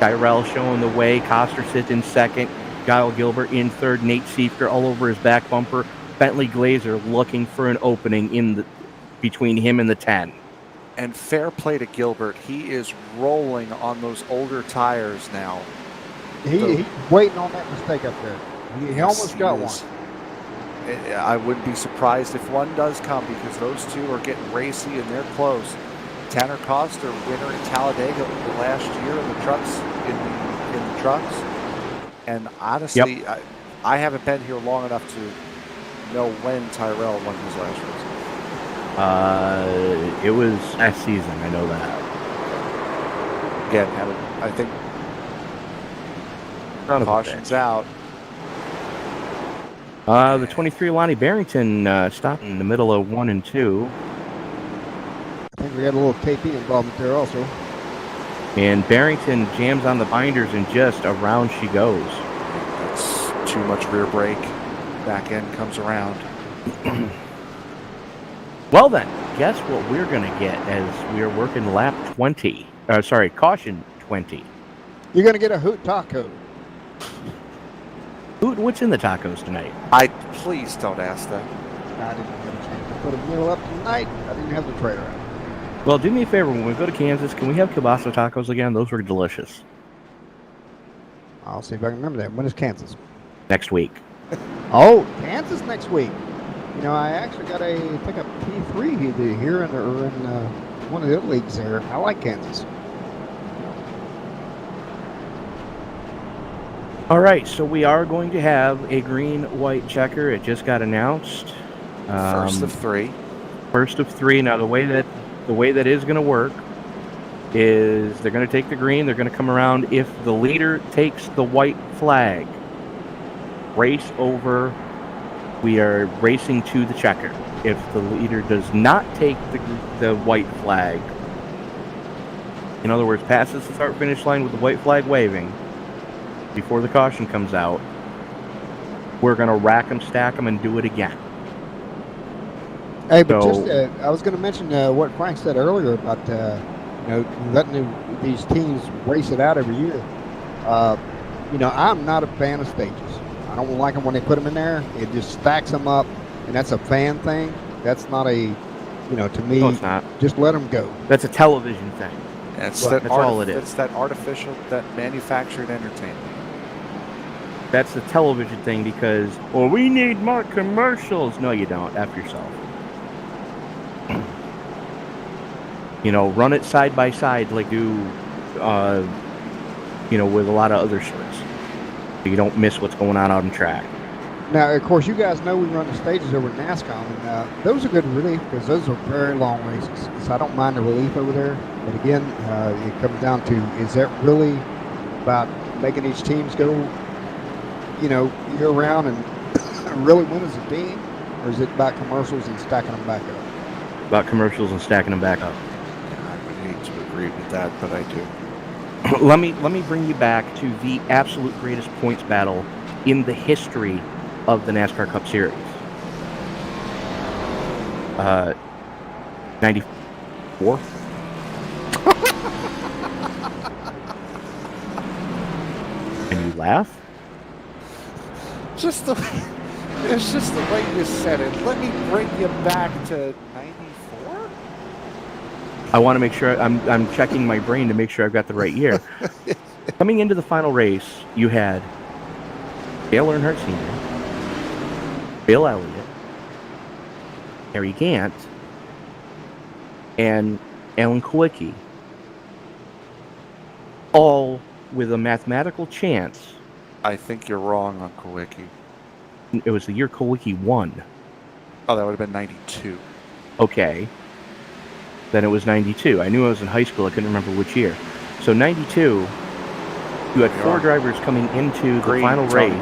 Tyrell showing the way. Coster sits in second. Kyle Gilbert in third, Nate Siefker all over his back bumper. Bentley Glazer looking for an opening between him and the 10. And fair play to Gilbert. He is rolling on those older tires now. He's waiting on that mistake up there. He almost got one. I wouldn't be surprised if one does come, because those two are getting racy and they're close. Tanner Coster, winner in Talladega last year in the trucks, in the trucks. And honestly, I haven't been here long enough to know when Tyrell won his last race. It was last season. I know that. Again, I think caution's out. The 23 Lonnie Barrington stopped in the middle of 1 and 2. I think we got a little KP involvement there also. And Barrington jams on the binders and just around she goes. That's too much rear brake. Back end comes around. Well then, guess what we're going to get as we're working lap 20. Caution 20. You're going to get a Hoot Taco. What's in the tacos tonight? Please don't ask that. I didn't have a chance to put a meal up tonight. I didn't have the trailer out. Well, do me a favor. When we go to Kansas, can we have kielbasa tacos again? Those were delicious. I'll see if I can remember that. When is Kansas? Next week. Oh, Kansas next week. You know, I actually got a P3 here in one of the leagues there. I like Kansas. All right, so we are going to have a green-white checker. It just got announced. First of three. First of three. Now, the way that is going to work is they're going to take the green. They're going to come around. If the leader takes the white flag, race over. We are racing to the checker. If the leader does not take the white flag, in other words, passes the start-finish line with the white flag waving, before the caution comes out, we're going to rack them, stack them, and do it again. Hey, but I was going to mention what Frank said earlier about letting these teams race it out every year. I'm not a fan of stages. I don't like them when they put them in there. It just stacks them up, and that's a fan thing. That's not to me. No, it's not. Just let them go. That's a television thing. That's all it is. It's that artificial, that manufactured entertainment. That's the television thing because, we need more commercials. No, you don't. F yourself. Run it side by side like do, with a lot of other sports. So you don't miss what's going on out on track. Now, of course, you guys know we run the stages over at NASCAR, and those are good relief because those are very long races. So I don't mind the relief over there. But again, it comes down to, is that really about making each teams go, year round and really win as a team? Or is it about commercials and stacking them back up? About commercials and stacking them back up. I would hate to agree with that, but I do. Let me bring you back to the absolute greatest points battle in the history of the NASCAR Cup Series. 94? And you laugh? It's just the way you said it. Let me bring you back to 94? I want to make sure I'm checking my brain to make sure I've got the right year. Coming into the final race, you had Dale Earnhardt Sr., Bill Elliott, Harry Gant, and Alan Kulwicki, all with a mathematical chance. I think you're wrong on Kulwicki. It was the year Kulwicki won. Oh, that would have been 92. Okay. Then it was 92. I knew I was in high school. I couldn't remember which year. So 92, you had four drivers coming into the final race.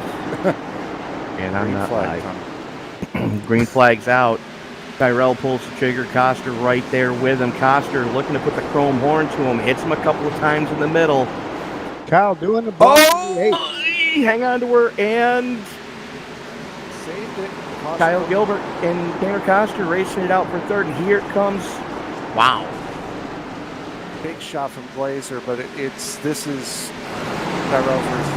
And I'm not live. Green flag's out. Tyrell pulls the trigger. Coster right there with him. Coster looking to put the chrome horn to him. Hits him a couple of times in the middle. Kyle doing the ball. Hang on to her and Saved it. Kyle Gilbert and Tanner Coster racing it out for third. And here it comes. Wow. Big shot from Glazer, but this is Tyrell versus.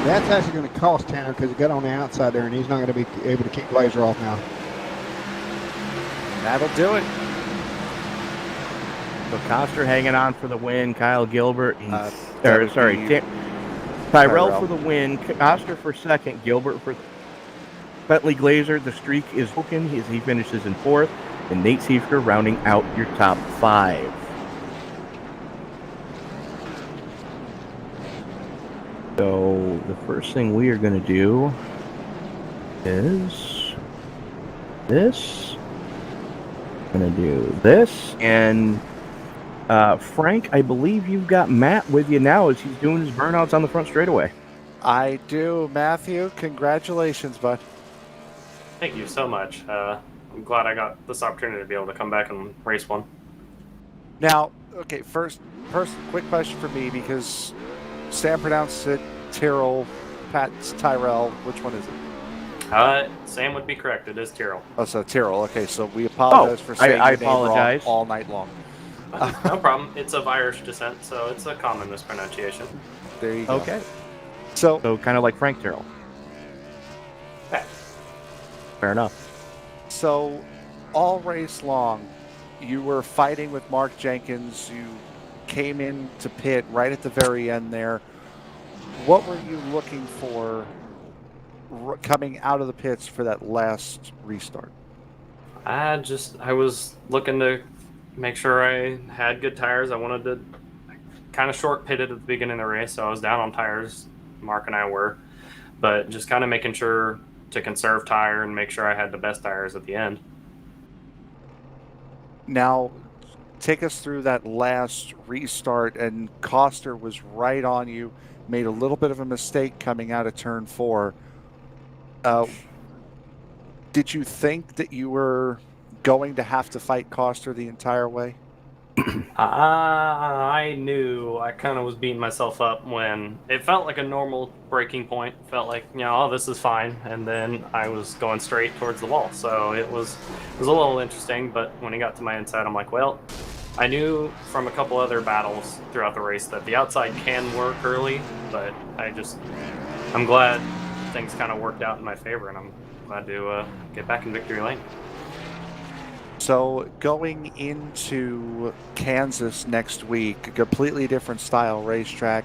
That's actually going to cost Tanner because he got on the outside there, and he's not going to be able to keep Laser off now. And that'll do it. So Coster hanging on for the win. Kyle Gilbert, That would sorry, be Tyrell for the win. Coster for second. Gilbert for Bentley Glazer. The streak is broken. He finishes in fourth, and Nate Seifker rounding out your top five. So the first thing we are going to do is this. I'm going to do this, and Frank, I believe you've got Matt with you now as he's doing his burnouts on the front straightaway. I do. Matthew, congratulations, bud. Thank you so much. I'm glad I got this opportunity to be able to come back and race one. Now, okay, first quick question for me, because Sam pronounced it Tyrrell, Pat's Tyrell. Which one is it? Sam would be correct. It is Tyrrell. Oh, so Tyrrell. Okay, so we apologize for saying I your name wrong apologize. all night long. No problem. It's of Irish descent, so it's a common mispronunciation. There you go. Okay. So So kind of like Frank Terrell. Okay. Fair enough. So all race long, you were fighting with Mark Jenkins. You came in to pit right at the very end there. What were you looking for coming out of the pits for that last restart? I was looking to make sure I had good tires. I wanted to kind of short pitted at the beginning of the race, so I was down on tires. Mark and I were, but just kind of making sure to conserve tire and make sure I had the best tires at the end. Now, take us through that last restart, and Coster was right on you, made a little bit of a mistake coming out of turn 4. Did you think that you were going to have to fight Coster the entire way? I knew I kind of was beating myself up when it felt like a normal breaking point. Felt like, oh, this is fine, and then I was going straight towards the wall. So it was a little interesting. But when he got to my inside, I'm like, well, I knew from a couple other battles throughout the race that the outside can work early, but I'm glad things kind of worked out in my favor, and I'm glad to get back in victory lane. So going into Kansas next week, a completely different style racetrack.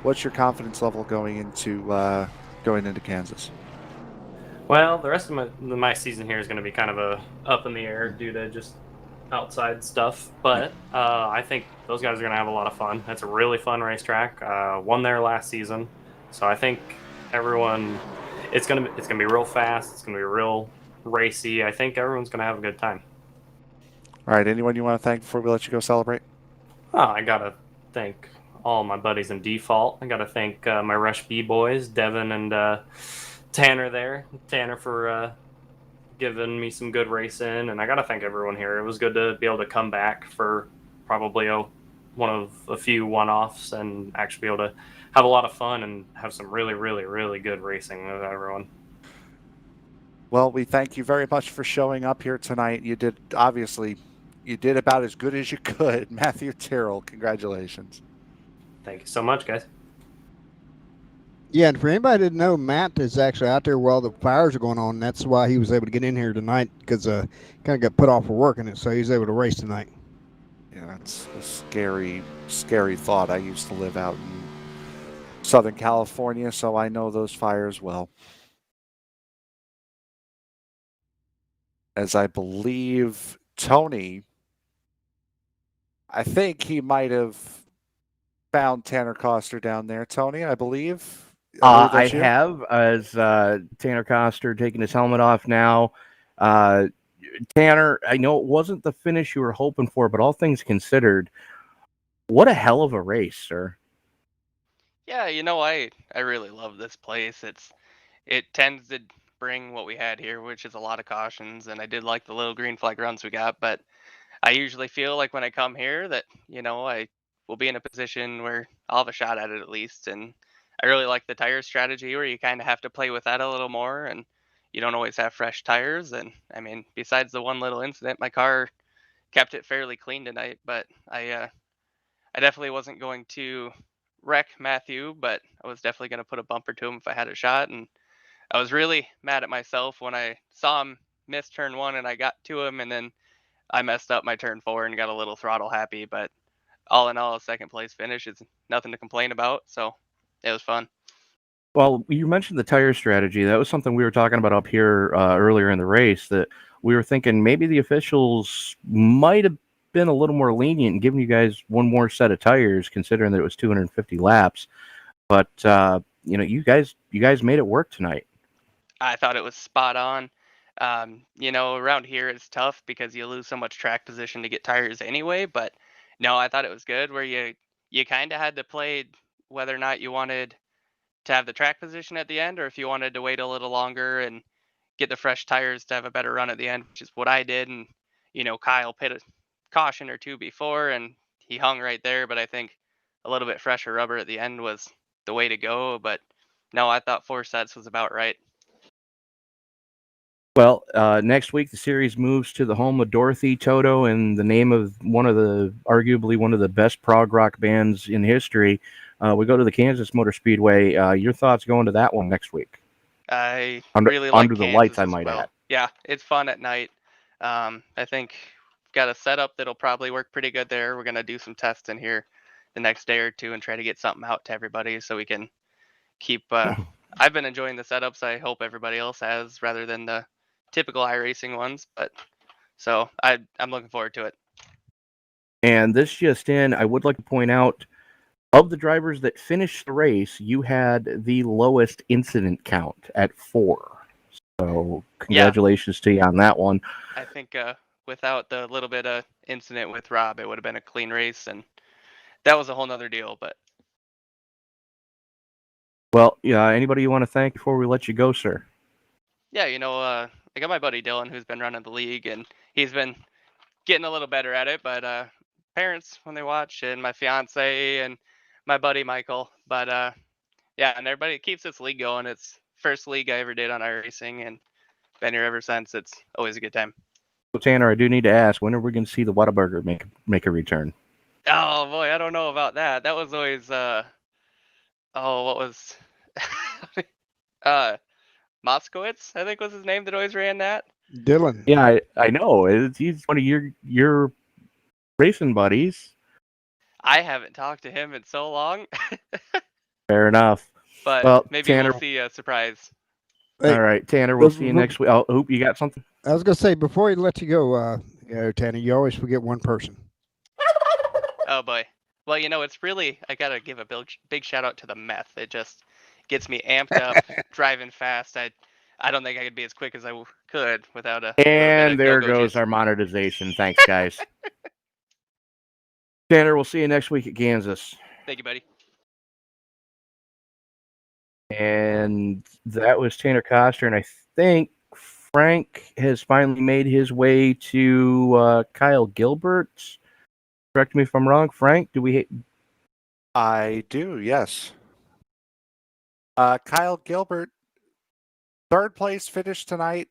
What's your confidence level going into Kansas? Well, the rest of my season here is going to be kind of up in the air due to just outside stuff, but I think those guys are going to have a lot of fun. It's a really fun racetrack. Won there last season, so I think everyone, it's going to be real fast. It's going to be real racy. I think everyone's going to have a good time. All right, anyone you want to thank before we let you go celebrate? Oh, I got to thank all my buddies in default. I got to thank my Rush B boys, Devin and Tanner there. Tanner for giving me some good racing, and I got to thank everyone here. It was good to be able to come back for probably one of a few one-offs and actually be able to have a lot of fun and have some really, really, really good racing with everyone. Well, we thank you very much for showing up here tonight. You did about as good as you could. Matthew Tyrrell, congratulations. Thank you so much, guys. Yeah, and for anybody that didn't know, Matt is actually out there while the fires are going on. That's why he was able to get in here tonight, because kind of got put off for working it, so he was able to race tonight. Yeah, that's a scary, scary thought. I used to live out in Southern California, so I know those fires well. As I believe Tony, I think he might have found Tanner Coster down there. Tony, I believe. I have, as Tanner Coster taking his helmet off now. Tanner, I know it wasn't the finish you were hoping for, but all things considered, what a hell of a race, sir. Yeah, I really love this place. It tends to bring what we had here, which is a lot of cautions, and I did like the little green flag runs we got, but I usually feel like when I come here that, I will be in a position where I'll have a shot at it at least. And I really like the tire strategy where you kind of have to play with that a little more, and you don't always have fresh tires. And I mean, besides the one little incident, my car kept it fairly clean tonight, but I definitely wasn't going to wreck Matthew, but I was definitely going to put a bumper to him if I had a shot. And I was really mad at myself when I saw him miss turn 1 and I got to him, and then I messed up my turn 4 and got a little throttle happy. But all in all, a second place finish is nothing to complain about. So it was fun. Well, you mentioned the tire strategy. That was something we were talking about up here earlier in the race, that we were thinking maybe the officials might have been a little more lenient and giving you guys one more set of tires, considering that it was 250 laps. But you guys made it work tonight. I thought it was spot on. Around here it's tough because you lose so much track position to get tires anyway. But no, I thought it was good where you kind of had to play whether or not you wanted to have the track position at the end, or if you wanted to wait a little longer and get the fresh tires to have a better run at the end, which is what I did. And Kyle pit a caution or two before, and he hung right there. But I think a little bit fresher rubber at the end was the way to go. But no, I thought 4 sets was about right. Well, next week the series moves to the home of Dorothy Toto, and the name of arguably one of the best prog rock bands in history. We go to the Kansas Motor Speedway. Your thoughts going to that one next week? I Under, really like under the Kansas lights, I as might well. add. Yeah, it's fun at night. I think we've got a setup that'll probably work pretty good there. We're gonna do some testing here the next day or two and try to get something out to everybody so we can keep. I've been enjoying the setups. I hope everybody else has, rather than the typical iRacing ones. But so I'm looking forward to it. And this just in, I would like to point out, of the drivers that finished the race, you had the lowest incident count at 4. So congratulations to you on that one. I think without the little bit of incident with Rob, it would have been a clean race, and that was a whole nother deal. But well, yeah. Anybody you want to thank before we let you go, sir? yeah, I got my buddy Dylan, who's been running the league, and he's been getting a little better at it. But parents, when they watch, and my fiance, and my buddy Michael. But yeah, and everybody keeps this league going. It's first league I ever did on iRacing, and been here ever since. It's always a good time. So Tanner, I do need to ask, when are we going to see the Whataburger make a return? Oh boy, I don't know about that. That was always what was Moskowitz, I think was his name, that always ran that. Dylan. Yeah, I know. He's one of your racing buddies. I haven't talked to him in so long. Fair enough. But well, maybe Tanner, we'll see a surprise. Hey, all right, Tanner, we'll see you next week. Oh, hope you got something. I was gonna say, before he let you go, Tanner, you always forget one person. Oh boy. Well, it's really, I gotta give a big shout out to the meth. It just gets me amped up, driving fast. I don't think I could be as quick as I could without a. And there goes our monetization. Thanks, guys. Tanner, we'll see you next week at Kansas. Thank you, buddy. And that was Tanner Koster, and I think Frank has finally made his way to Kyle Gilbert. Correct me if I'm wrong, Frank. I do, yes. Kyle Gilbert, 3rd place finish tonight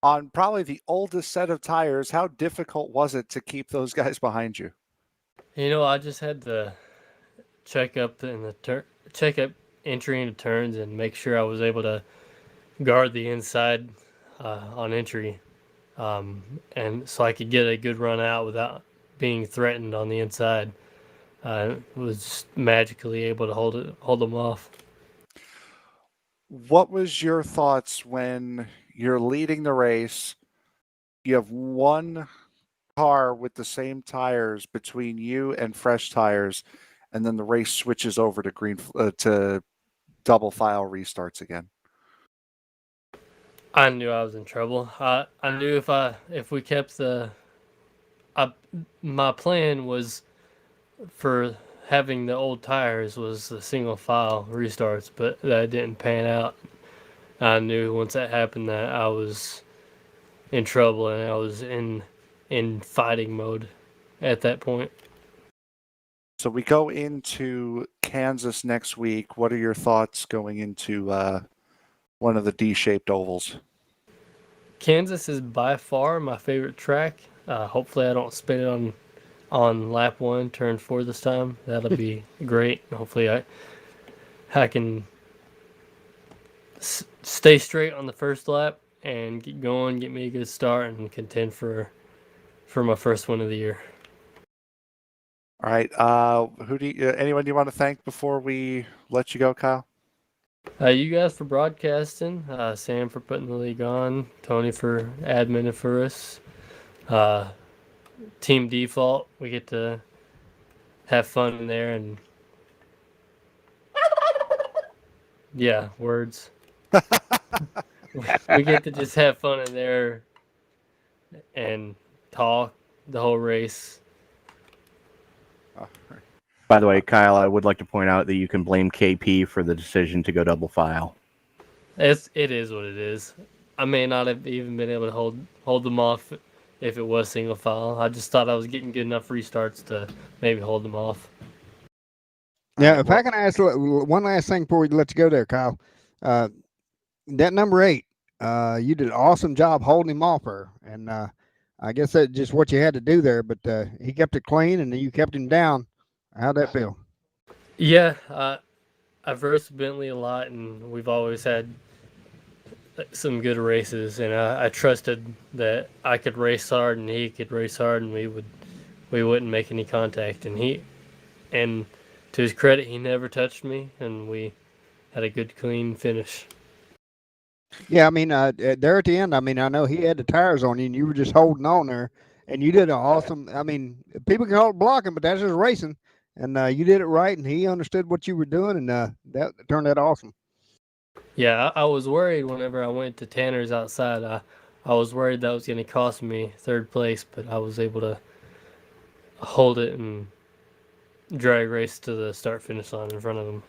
on probably the oldest set of tires. How difficult was it to keep those guys behind you? I just had to check up entry into turns and make sure I was able to guard the inside on entry, and so I could get a good run out without being threatened on the inside. Was just magically able to hold them off. What was your thoughts when you're leading the race? You have one car with the same tires between you and fresh tires, and then the race switches over to to double file restarts again. I knew I was in trouble. I knew if we kept my plan was for having the old tires was the single file restarts, but that didn't pan out. I knew once that happened that I was in trouble and I was in fighting mode at that point. So we go into Kansas next week. What are your thoughts going into one of the D-shaped ovals? Kansas is by far my favorite track. Hopefully I don't spin it on on lap 1, turn 4 this time. That'll be great. Hopefully, I can stay straight on the first lap and get going, get me a good start, and contend for my first win of the year. All right. Anyone you want to thank before we let you go, Kyle? You guys for broadcasting, Sam for putting the league on, Tony for adminning for us, Team Default. We get to have fun in there, and yeah, words. We get to just have fun in there and talk the whole race. By the way, Kyle, I would like to point out that you can blame KP for the decision to go double file. It is what it is. I may not have even been able to hold them off if it was single file. I just thought I was getting good enough restarts to maybe hold them off. Now, if I can ask one last thing before we let you go there, Kyle. That number 8, you did an awesome job holding him off her. And I guess that's just what you had to do there. But he kept it clean, and you kept him down. How'd that feel? Yeah, I've raced Bentley a lot, and we've always had some good races. And I trusted that I could race hard, and he could race hard, and we wouldn't make any contact. And to his credit, he never touched me, and we had a good, clean finish. Yeah, I mean, there at the end, I mean, I know he had the tires on you, and you were just holding on there, and you did an awesome. I mean, people can call it blocking, but that's just racing, and you did it right, and he understood what you were doing, and that turned out awesome. Yeah, I was worried whenever I went to Tanner's outside. I was worried that was going to cost me third place, but I was able to hold it and drag race to the start-finish line in front of him.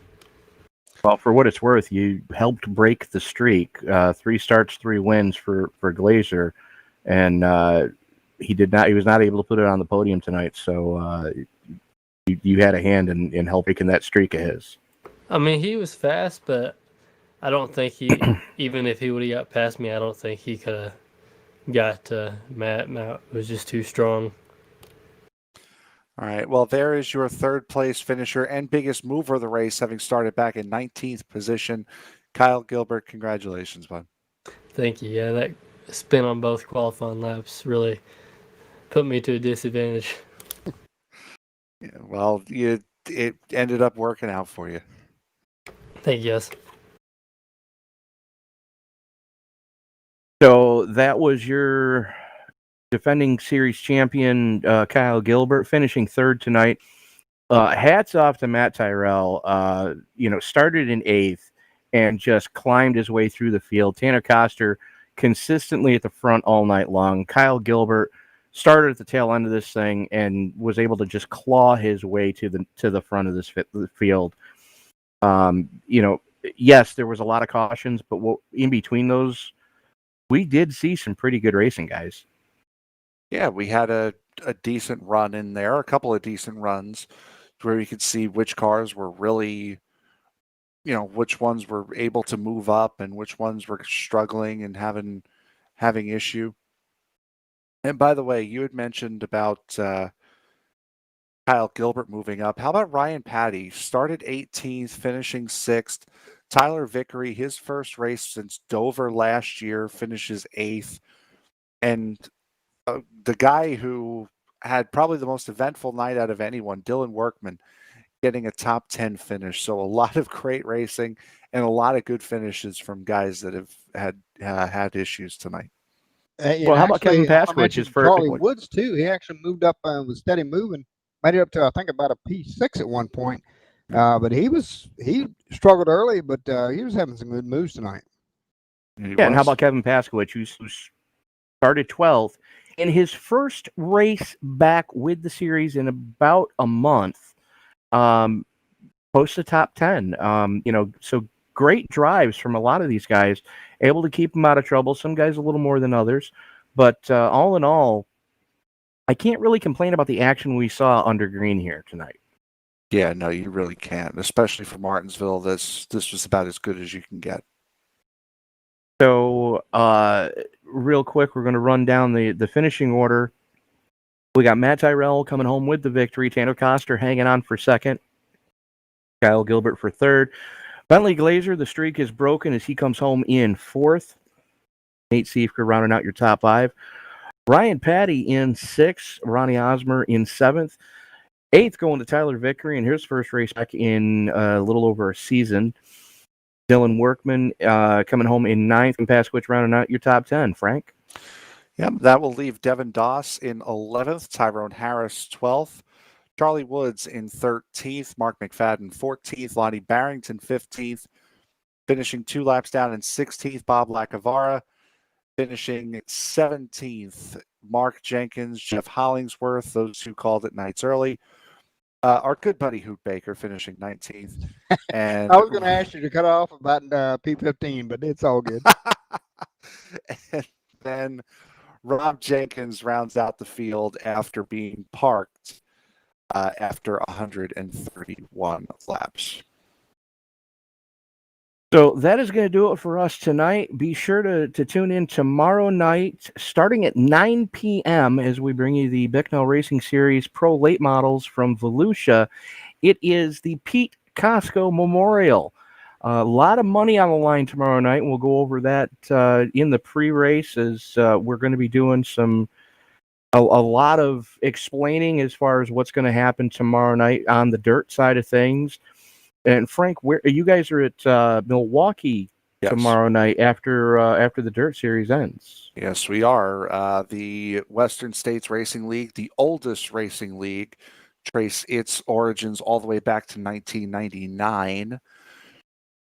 Well, for what it's worth, you helped break the streak. 3 starts, 3 wins for Glazer, and he was not able to put it on the podium tonight. So you had a hand in helping breaking that streak of his. I mean, he was fast, but I don't think even if he would have got past me, I don't think he could have got to Matt. Matt was just too strong. All right. Well, there is your third place finisher and biggest mover of the race, having started back in 19th position. Kyle Gilbert, congratulations, bud. Thank you. Yeah, that spin on both qualifying laps really put me to a disadvantage. Yeah, well, it ended up working out for you. Thank you, guys. So that was your defending series champion, Kyle Gilbert, finishing third tonight. Hats off to Matt Tyrrell. Started in 8th and just climbed his way through the field. Tanner Koster consistently at the front all night long. Kyle Gilbert started at the tail end of this thing and was able to just claw his way to the front of this field. Yes, there was a lot of cautions, but in between those, we did see some pretty good racing, guys. Yeah, we had a decent run in there, a couple of decent runs where you could see which cars were really, which ones were able to move up and which ones were struggling and having issue. And by the way, you had mentioned about Kyle Gilbert moving up. How about Ryan Patty? Started 18th, finishing 6th. Tyler Vickery, his first race since Dover last year, finishes 8th. And the guy who had probably the most eventful night out of anyone, Dylan Workman, getting a top 10 finish. So a lot of great racing and a lot of good finishes from guys that have had issues tonight. Well, how about Kevin Pasky, his first? Charlie Woods too. He actually moved up and was steady moving. Made it up to I think about a P6 at one point. But he struggled early, but he was having some good moves tonight. And how about Kevin Paskowitz, who started 12th in his first race back with the series in about a month? Post the top 10. So great drives from a lot of these guys, able to keep them out of trouble. Some guys a little more than others, but all in all, I can't really complain about the action we saw under green here tonight. Yeah, no, you really can't, especially for Martinsville. This was about as good as you can get. So, real quick, we're going to run down the finishing order. We got Matt Tyrrell coming home with the victory. Tanner Koster hanging on for second. Kyle Gilbert for third. Bentley Glazer, the streak is broken as he comes home in fourth. Nate Siefker rounding out your top five. Ryan Patty in sixth. Ronnie Osmer in seventh. Eighth going to Tyler Vickery in his first race back in a little over a season. Dylan Workman coming home in ninth. And Pasky rounding out your top 10. Frank? Yep, that will leave Devin Doss in 11th, Tyrone Harris 12th, Charlie Woods in 13th, Mark McFadden 14th, Lonnie Barrington 15th, finishing 2 laps down in 16th, Bob Lacavara, finishing 17th, Mark Jenkins, Jeff Hollingsworth, those who called it nights early. Our good buddy Hoot Baker finishing 19th. And I was going to ask you to cut off about P15, but it's all good. And then Rob Jenkins rounds out the field after being parked after 131 laps. So that is going to do it for us tonight. Be sure to tune in tomorrow night, starting at 9 p.m. as we bring you the Bicknell Racing Series Pro Late Models from Volusia. It is the Pete Costco Memorial. A lot of money on the line tomorrow night. We'll go over that in the pre-race as we're going to be doing a lot of explaining as far as what's going to happen tomorrow night on the dirt side of things. And Frank, where you guys are at Milwaukee tomorrow night after the dirt series ends? Yes, we are. The Western States Racing League, the oldest racing league, trace its origins all the way back to 1999.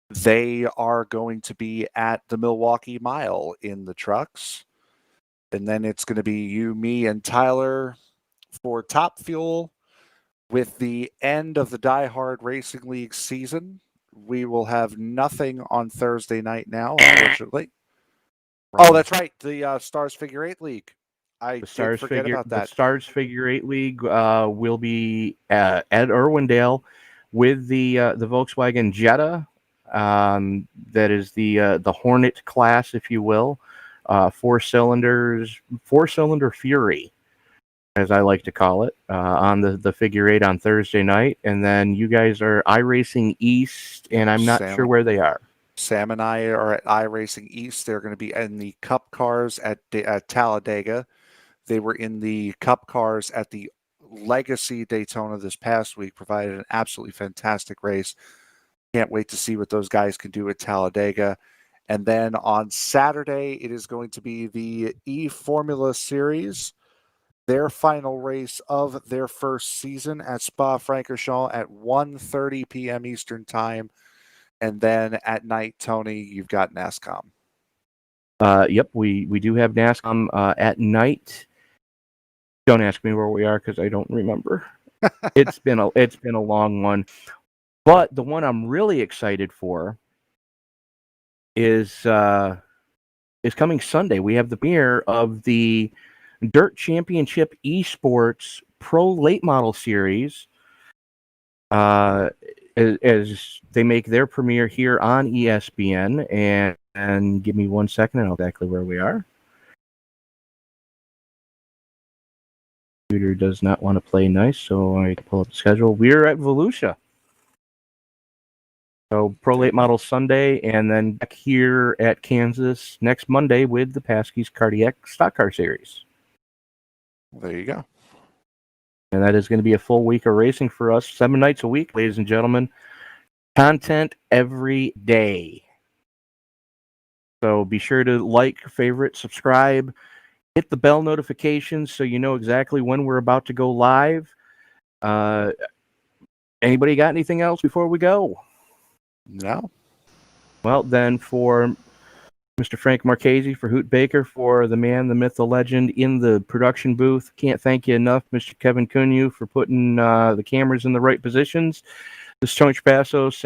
They are going to be at the Milwaukee Mile in the trucks. And then it's going to be you, me, and Tyler for Top Fuel. With the end of the Die Hard Racing League season, we will have nothing on Thursday night now, unfortunately. Oh, that's right. The Stars Figure 8 League. I did forget about that. The Stars Figure 8 League will be at Irwindale with the Volkswagen Jetta. That is the Hornet class, if you will. 4-cylinder Fury, as I like to call it, on the figure 8 on Thursday night. And then you guys are iRacing East, and I'm not sure where they are. Sam and I are at iRacing East. They're going to be in the Cup cars at Talladega. They were in the Cup cars at the Legacy Daytona this past week, provided an absolutely fantastic race. Can't wait to see what those guys can do at Talladega. And then on Saturday, it is going to be the E-Formula Series, their final race of their first season at Spa-Francorchamps at 1:30 p.m. Eastern Time. And then at night, Tony, you've got NASCOM. Yep, we do have NASCOM at night. Don't ask me where we are because I don't remember. It's been a long one. But the one I'm really excited for is coming Sunday. We have the premiere of the Dirt Championship Esports Pro Late Model Series. As they make their premiere here on ESPN. And give me 1 second and I'll know exactly where we are. Computer does not want to play nice, so I pull up the schedule. We're at Volusia. So Pro Late Model Sunday, and then back here at Kansas next Monday with the Pasky's Cardiac Stock Car Series. There you go. And that is going to be a full week of racing for us, 7 nights a week, ladies and gentlemen. Content every day. So be sure to like, favorite, subscribe, hit the bell notifications so you know exactly when we're about to go live. Anybody got anything else before we go? No. Well, then for Mr. Frank Marchese, for Hoot Baker, for the man, the myth, the legend in the production booth. Can't thank you enough, Mr. Kevin Cunyu, for putting the cameras in the right positions. This is Tony Trapasso saying